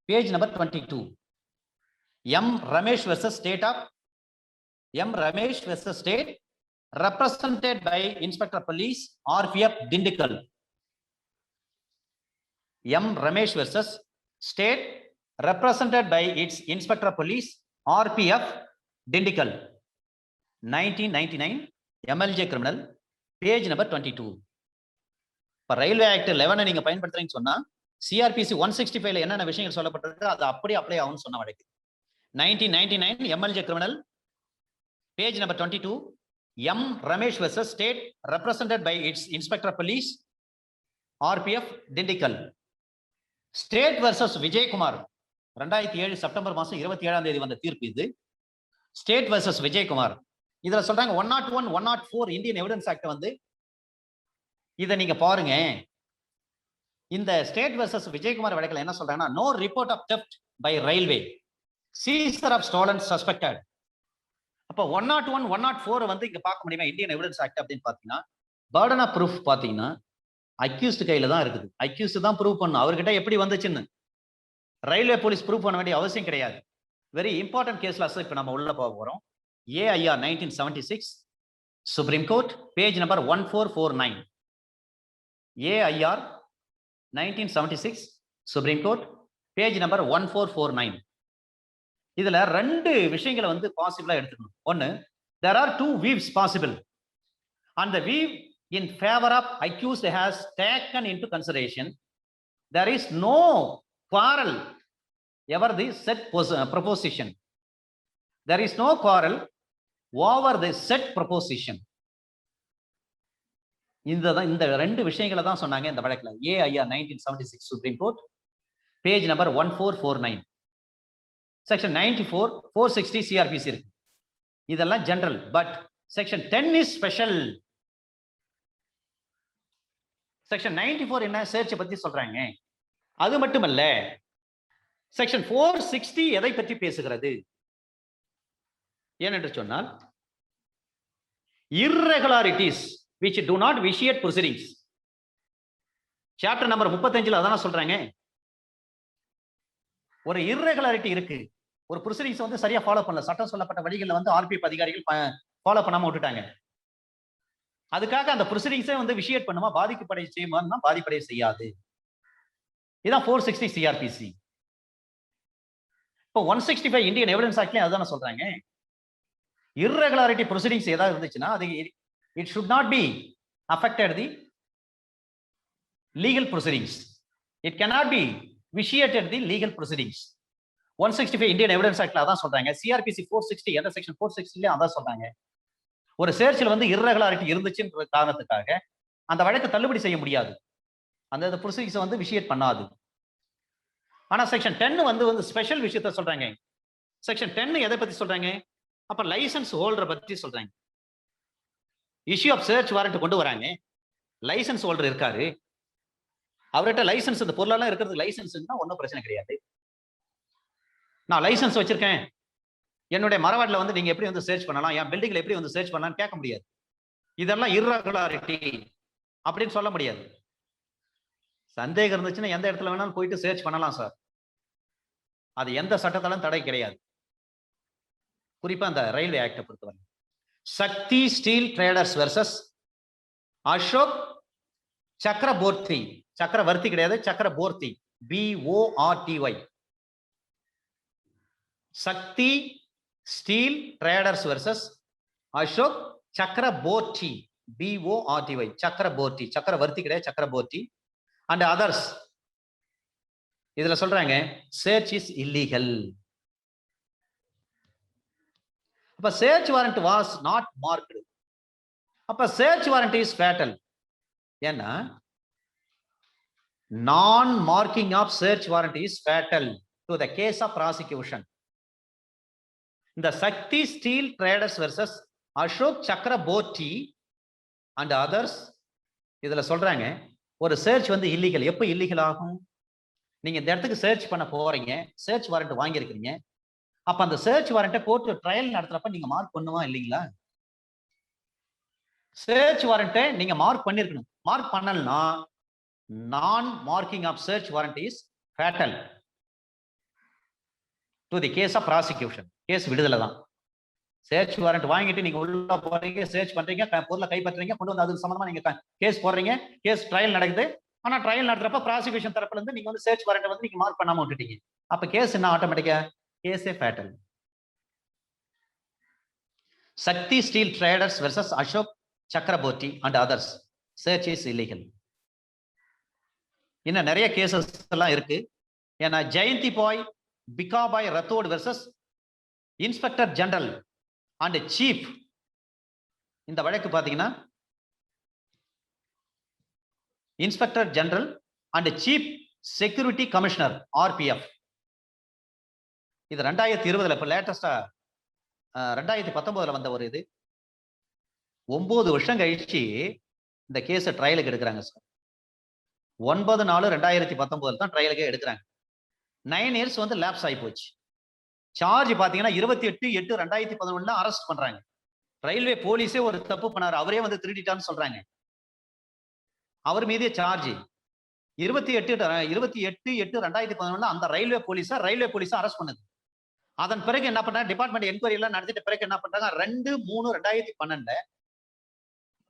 page number 22, M Ramesh versus state of Ramesh versus state represented by Inspector Police RPF Dindigul. M Ramesh versus State represented by its Inspector Police RPF Dindigul. 1999 MLJ criminal page number 22. இப்ப railway act 11 நீங்க பயன்படுத்துறீங்கன்னு சொன்னா CrPC 165ல என்னென்ன விஷயங்கள் சொல்லப்பட்டிருக்கு அது அப்படியே apply ஆகும்னு சொன்ன வழக்கு. 1999 MLJ criminal page number 22, M Ramesh versus State represented by its Inspector Police RPF Dindigul. State versus Vijay Kumar 2007 September மாசம் 27ஆம் தேதி வந்த தீர்ப்பு இது. State versus Vijay Kumar. இதுல சொல்றாங்க 101 104 இந்தியன் எவிடன்ஸ் ஆக்ட் வந்து இதை நீங்க பாருங்க. இந்த ஸ்டேட் வெர்சஸ் விஜயகுமார் வழக்கில் என்ன சொல்றாங்கன்னா, no report of theft by railway, seizure of stolen suspected. அப்ப 101 104 வந்து இங்க பார்க்க முடியுமா இந்தியன் எவிடன்ஸ் ஆக்ட் அப்படின்னு பாத்தீங்கன்னா, பர்டன் ஆஃப் ப்ரூஃப் பாத்தீங்கன்னா அக்யூஸ்ட் கையில தான் இருக்குது. அக்யூஸ்ட் தான் ப்ரூவ் பண்ணும் அவர்கிட்ட எப்படி வந்துச்சுன்னு. ரயில்வே போலீஸ் ப்ரூவ் பண்ண வேண்டிய அவசியம் கிடையாது. வெரி இம்பார்ட்டன்ட் கேஸ்ல இப்ப நம்ம உள்ள போக போறோம். AIR 1976 supreme court page number 1449. AIR 1976 supreme court page number 1449. இதுல ரெண்டு விஷயங்களை வந்து பாசிபிளா எடுத்துக்கணும். ஒன்னு, there are two views possible and the view in favor of accused has taken into consideration there is no quarrel over the said proposition. There is no quarrel over the said proposition. இந்த ரெண்டு விஷயங்களை தான் சொன்னாங்க இந்த வழக்குல. AIR 1976 supreme court page number 1449. Section 94 460 CrPC இருக்கு. இதெல்லாம் general, but section 10 is special. Section 94 என்ன சர்ச் பத்தி சொல்றாங்க. அது மட்டுமல்ல, செக்ஷன் 460 எதை பற்றி பேசுகிறது ஏனென்று சொன்னால், irregularities which do not vitiate proceedings. Chapter number 35ல அதான சொல்றாங்க. ஒரு irregularity இருக்கு, ஒரு ப்ரொசீடிங்ஸ் வந்து சரியா ஃபாலோ பண்ணல, சட்டம் சொல்லப்பட்ட வழிகளில் வந்து ஆர்பிஎஃப் அதிகாரிகள் ஃபாலோ பண்ணாம விட்டுட்டாங்க. அதுக்காக அந்த ப்ரொசீடிங்ஸே வந்து விஷியேட் பண்ணுமா, பாதிக்கப்படை செய்யுமா, பாதிப்படைய செய்யாது. இதான் 460 சிஆர்பிசி. இப்போ 165 இந்தியன் எவிடன்ஸ் ஆக்ட்லயும் அதுதானே சொல்றாங்க. irregularity proceedings ஏதாவது இருந்துச்சுன்னா அது it should not be affected the legal proceedings. It cannot be vitiated the legal proceedings. 165 Indian evidence ஆக்ட்ல அதான் சொல்றாங்க. சிஆர்பிசி 460 எந்த செக்ஷன் 460 அதான் சொல்றாங்க. ஒரு சர்ச்சில் வந்து irregularity இருந்துச்சுன்ற காரணத்துக்காக அந்த வழக்கு தள்ளுபடி செய்ய முடியாது, அந்த ப்ரொசீடிங்ஸ் வந்து விஷியேட் பண்ணாது. ஆனா செக்ஷன் 10 வந்து ஸ்பெஷல் விஷயத்த சொல்றாங்க. செக்ஷன் 10 எதை பத்தி சொல்றாங்க? அப்ப லைசன்ஸ் ஹோல்டரை பத்தி சொல்றாங்க. இஷ்யூ ஆஃப் சர்ச் வாரண்ட் கொண்டு வராங்க. லைசன்ஸ் ஹோல்டர் இருக்காரு. அவர்கிட்ட லைசன்ஸ் இந்த பொருளெல்லாம் இருக்கிறது லைசன்ஸ் ஒன்றும் பிரச்சனை கிடையாது. நான் லைசன்ஸ் வச்சிருக்கேன், என்னுடைய மரவாட்டில் வந்து நீங்க எப்படி வந்து சர்ச் பண்ணலாம், என் பில்டிங்ல எப்படி வந்து சர்ச் பண்ணலாம்னு கேட்க முடியாது. இதெல்லாம் இர்ரெகுலாரிட்டி அப்படின்னு சொல்ல முடியாது. சந்தேகம் இருந்துச்சுன்னா எந்த இடத்துல வேணாலும் போயிட்டு சர்ச் பண்ணலாம் சார். அது எந்த சட்டத்தாலும் தடை கிடையாது. குறிப்பா அந்த ரயில்வே ஆக்டை பொறுத்தவரை. Shakti steel traders versus Ashok Chakraborty, Chakravarthy கிடையாது, Chakraborty, BORTY. Shakti steel traders versus Ashok Chakraborty, BORTY, Chakraborty, Chakravarthy கிடையாது, சக்கரபோர்த்தி அண்ட் அதர்ஸ். இதுல சொல்றாங்க சர்ச் இஸ் இல்லீகல். அப்ப search warrant was not marked. அப்ப சர்ச் வாரண்ட் இஸ் ஃபேட்டல். ஏன்னா non marking of search warrant is fatal to the case of prosecution. இந்த Shakti steel traders versus Ashok Chakraborty and others இதுல சொல்றாங்க ஒரு search வந்து இல்லீகல். எப்ப illegal ஆகும்? நீங்க இந்த இடத்துக்கு சர்ச் பண்ண போறீங்க, சர்ச் வாரண்ட் வாங்கியிருக்கீங்க. அப்ப அந்த சர்ச் வாரண்ட்டை கோர்ட் ட்ரையல் நடத்துறப்ப நீங்க மார்க் பண்ணுவா இல்லீங்களா? சர்ச் வாரண்ட்டை நீங்க மார்க் பண்ணிருக்கணும். மார்க் பண்ணலனா நான் marking of search warrant is fatal to the case of prosecution. Case விடுதலை தான். சர்ச் வாரண்ட் வாங்கிட்டு நீங்க உள்ள போறீங்க, சர்ச் பண்றீங்க, பொருளை கைப்பற்றுறீங்க, கொண்டு வந்து அது சம்பந்தமா நீங்க கேஸ் போடுறீங்க, கேஸ் ட்ரையல் நடக்குது. ஆனா ட்ரையல் நடத்துறப்ப ப்ராசிக்யூஷன் தரப்புல இருந்து நீங்க வந்து சர்ச் வாரண்ட் வந்து நீங்க மார்க் பண்ணாம விட்டுட்டீங்க. அப்ப கேஸ் என்ன ஆட்டோமேட்டிக்கா? கேஸே fatal. Shakti steel traders versus Ashok Chakraborty and others search is illegal. இன்னும் நிறைய கேசஸ் எல்லாம் இருக்கு. ஏன்னா Jayanti Bhai Bikhabhai Rathod versus inspector general and chief. இந்த வழக்கு பாத்தீங்கன்னா inspector general and chief security commissioner RPF. இது 2020 இப்ப லேட்டஸ்டா 2019 வந்த ஒரு இது. 9 வருஷம் கழிச்சு இந்த கேஸ் ட்ரையலுக்கு எடுக்கிறாங்க சார். 9/4/2019 தான் ட்ரையலுக்கு எடுக்கிறாங்க. 9 இயர்ஸ் வந்து லேப்ஸ் ஆகி போச்சு. சார்ஜ் பாத்தீங்கன்னா 28/8/2011 அரெஸ்ட் பண்றாங்க. ரயில்வே போலீஸே ஒரு தப்பு பண்ணாரு, அவரே வந்து திருடிட்டான்னு சொல்றாங்க. அவர் மீதே சார்ஜ் 28/8/2011 அந்த ரயில்வே போலீஸா அரெஸ்ட் பண்ணுது. அதன் பிறகு என்ன பண்றாங்க? டிபார்ட்மெண்ட் என்கொயரி எல்லாம் நடத்திட்ட பிறகு என்ன பண்றாங்க? 2/3/2012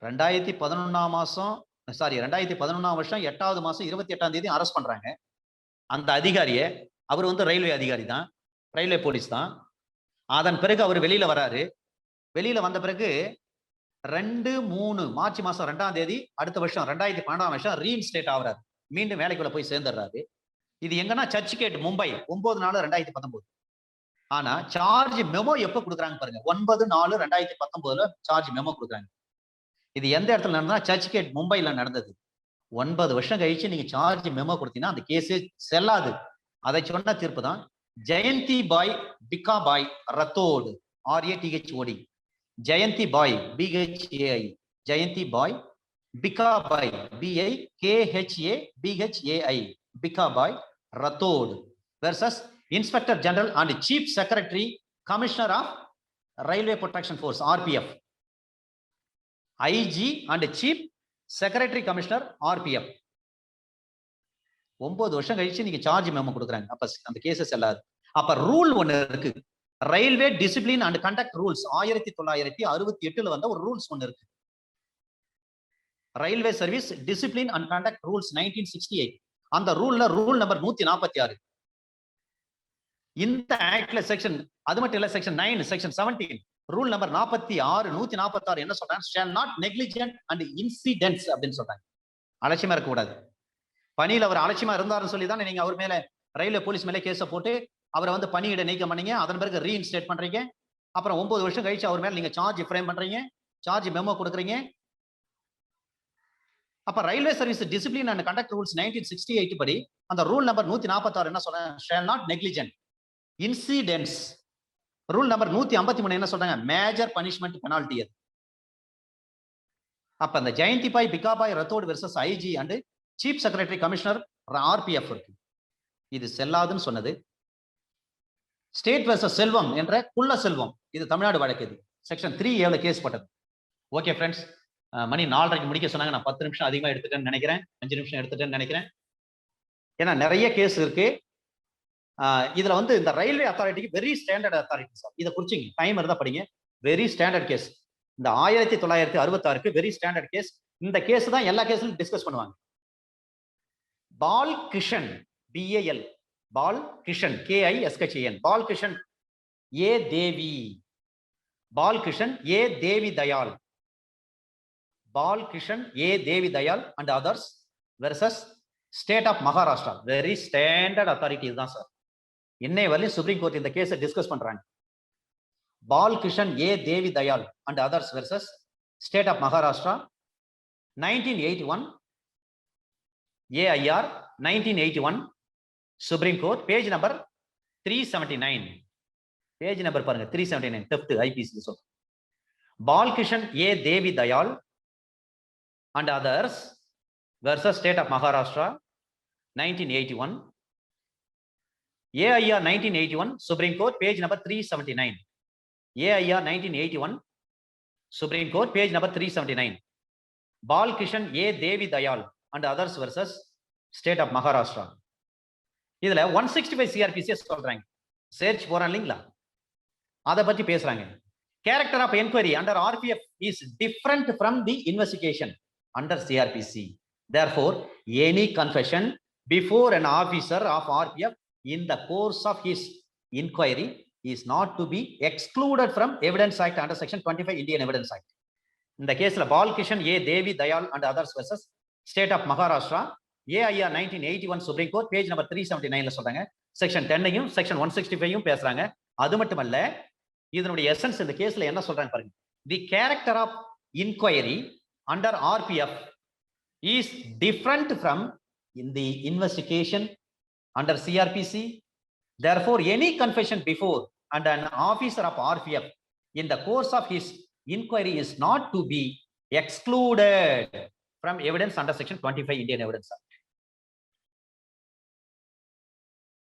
2011 வருஷம் 8வது மாசம் 28ஆம் தேதி அரெஸ்ட் பண்றாங்க. அந்த அதிகாரியை, அவர் வந்து ரயில்வே அதிகாரி தான், ரயில்வே போலீஸ் தான். அதன் பிறகு அவர் வெளியில வராரு. வெளியில வந்த பிறகு 2/3 மாசம் 2ஆம் தேதி அடுத்த வருஷம் 2012ஆம் வருஷம் ரீஇன்ஸ்டேட் ஆகுறாரு. மீண்டும் வேலைக்குள்ள போய் சேர்ந்துடுறாரு. இது எங்கன்னா சர்ச்கேட் மும்பை 9/4/2019. ஆனா சார்ஜ் மெமோ எப்ப கொடுக்குறாங்க பாருங்க, 9/4/2019 சார்ஜ் மெமோ கொடுக்குறாங்க. இது எந்த இடத்துல நடந்தா? சர்ச்கேட் மும்பைல நடந்தது. 9 வருஷம் கழிச்சு நீங்க சார்ஜ் மெமோ கொடுத்தீங்கன்னா அந்த கேஸே செல்லாது. அதை சொன்ன தீர்ப்பு தான் Jayanti Bhai Bikhabhai Rathod RATHOD. Jayanti Bhai BHAI, Jayanti Bhai Bikhabhai BIKHABHAI, Bikhabhai Rathod versus inspector general and chief secretary commissioner of railway protection force RPF, IG and chief secretary commissioner RPF. 9 வருஷம் கழிச்சு நீங்க சார்ஜ் மெமோ கொடுக்குறாங்க. அப்ப அந்த கேசஸ் செல்லாது. அப்ப ரூல் ஒண்ணு இருக்கு, railway discipline and conduct rules. 1968 வந்த ஒரு ரூல்ஸ் ஒண்ணு இருக்கு, railway service discipline and conduct rules 1968. அந்த ரூல்ல ரூல் நம்பர் 146. இந்த ஆக்ட்ல செக்ஷன், அது மட்டும் இல்ல, செக்ஷன் 9 செக்ஷன் 17 ரூல் நம்பர் 146 என்ன சொல்றாங்க? shall not negligent and incidents அப்படின்னு சொல்றாங்க. அலட்சியமா இருக்க கூடாது. பணியில அவர் அலட்சியமா இருந்தாருன்னு சொல்லி தான் நீங்க அவர் மேல ரயில்வே போலீஸ் மேல கேஸ போட்டு அவரை வந்து பணியிட நீக்கம் பண்ணீங்க. அதன் பிறகு ரீஇன்ஸ்டேட் பண்றீங்க. அப்புறம் 9 வருஷம் கழிச்சு அவர் மேல நீங்க சார்ஜ் ஃப்ரேம் பண்றீங்க, சார்ஜ் மெமோ கொடுக்குறீங்க. அப்ப railway service discipline and conduct rules 1968 படி அந்த ரூல் நம்பர் 146 என்ன சொல்றாங்க, shall not negligent incidents. Rule number 153 என்ன சொல்றாங்க, மேஜர் பனிஷ்மெண்ட் பெனால்டி. அது அப்ப அந்த Jayantibhai Bikhabhai Rathod versus IG and chief secretary commissioner RPF இருக்கு, இது செல்லாதுன்னு சொன்னது. ஸ்டேட் வெர்சஸ் செல்வம் என்ற குள்ள செல்வம், இது தமிழ்நாடு வழக்கு, இது செக்ஷன் 3A கேஸ் பட்டது. ஓகே ஃப்ரெண்ட்ஸ், மணி 4:30 முடிக்க சொன்னாங்க. நான் 10 நிமிஷம் அதிகமா எடுத்துட்டேன்னு நினைக்கிறேன், 5 நிமிஷம் எடுத்துட்டேன்னு நினைக்கிறேன். ஏன்னா நிறைய கேஸ் இருக்கு. இதுல வந்து இந்த ரயில்வே அத்தாரிட்டிக்கு வெரி ஸ்டாண்டர்ட் அத்தாரிட்டி சார். இதை குறிச்சிங்க, டைம் இருந்தா படிங்க. Very standard case. இந்த 1966 வெரி ஸ்டாண்டர்ட் கேஸ். இந்த கேஸ் தான் எல்லா கேஸ்லயும் டிஸ்கஸ் பண்ணுவாங்க. Bal Kishan, BAL, Bal Kishan, KISHN, Bal Kishan A Devi, Bal Kishan A Devi Dayal, Bal Kishan A Devi Dayal and others versus state of Maharashtra. Very standard authority இதுதான் சார். இன்னைய வரையும் சுப்ரீம் கோர்ட் இந்த கேஸை டிஸ்கஸ் பண்றாங்க. பால் Kishan A Devi Dayal and others versus state of Maharashtra, 1981 AIR 1981 supreme court, page number 379. Page number பாருங்க, 379, theft IPC. Ball Kishan A Devi Dayal and others versus state of Maharashtra 1981, AIR 1981 Supreme Court, page number 379. AIR 1981 Supreme Court, page number 379. Bal Kishan A Devi Dayal and others versus state of Maharashtra. இதுல 165 CRPC சொல்றாங்க. Search போறான் இல்லைங்களா, அதை பத்தி பேசுறாங்க. Character of inquiry under RPF is different from the investigation under CRPC. Therefore, any confession before an officer of RPF in the course of his inquiry is not to be excluded from Evidence Act under Section 25 Indian Evidence Act. இந்த கேஸ்ல பால் Kishan A Devi Dayal and others versus state of Maharashtra, AIR 1981 Supreme Court, page number 379 சொல்றாங்க. Section 10ஐயும் section 165ஐயும் பேசுறாங்க. அது மட்டுமல்ல, இதனுடைய essence இந்த கேஸ்ல என்ன சொல்றாங்க பாருங்க. The character of inquiry under RPF is different from in the investigation under CRPC. Therefore, any confession before and an officer of RPF in the course of his inquiry is not to be excluded from evidence under Section 25 Indian Evidence Act.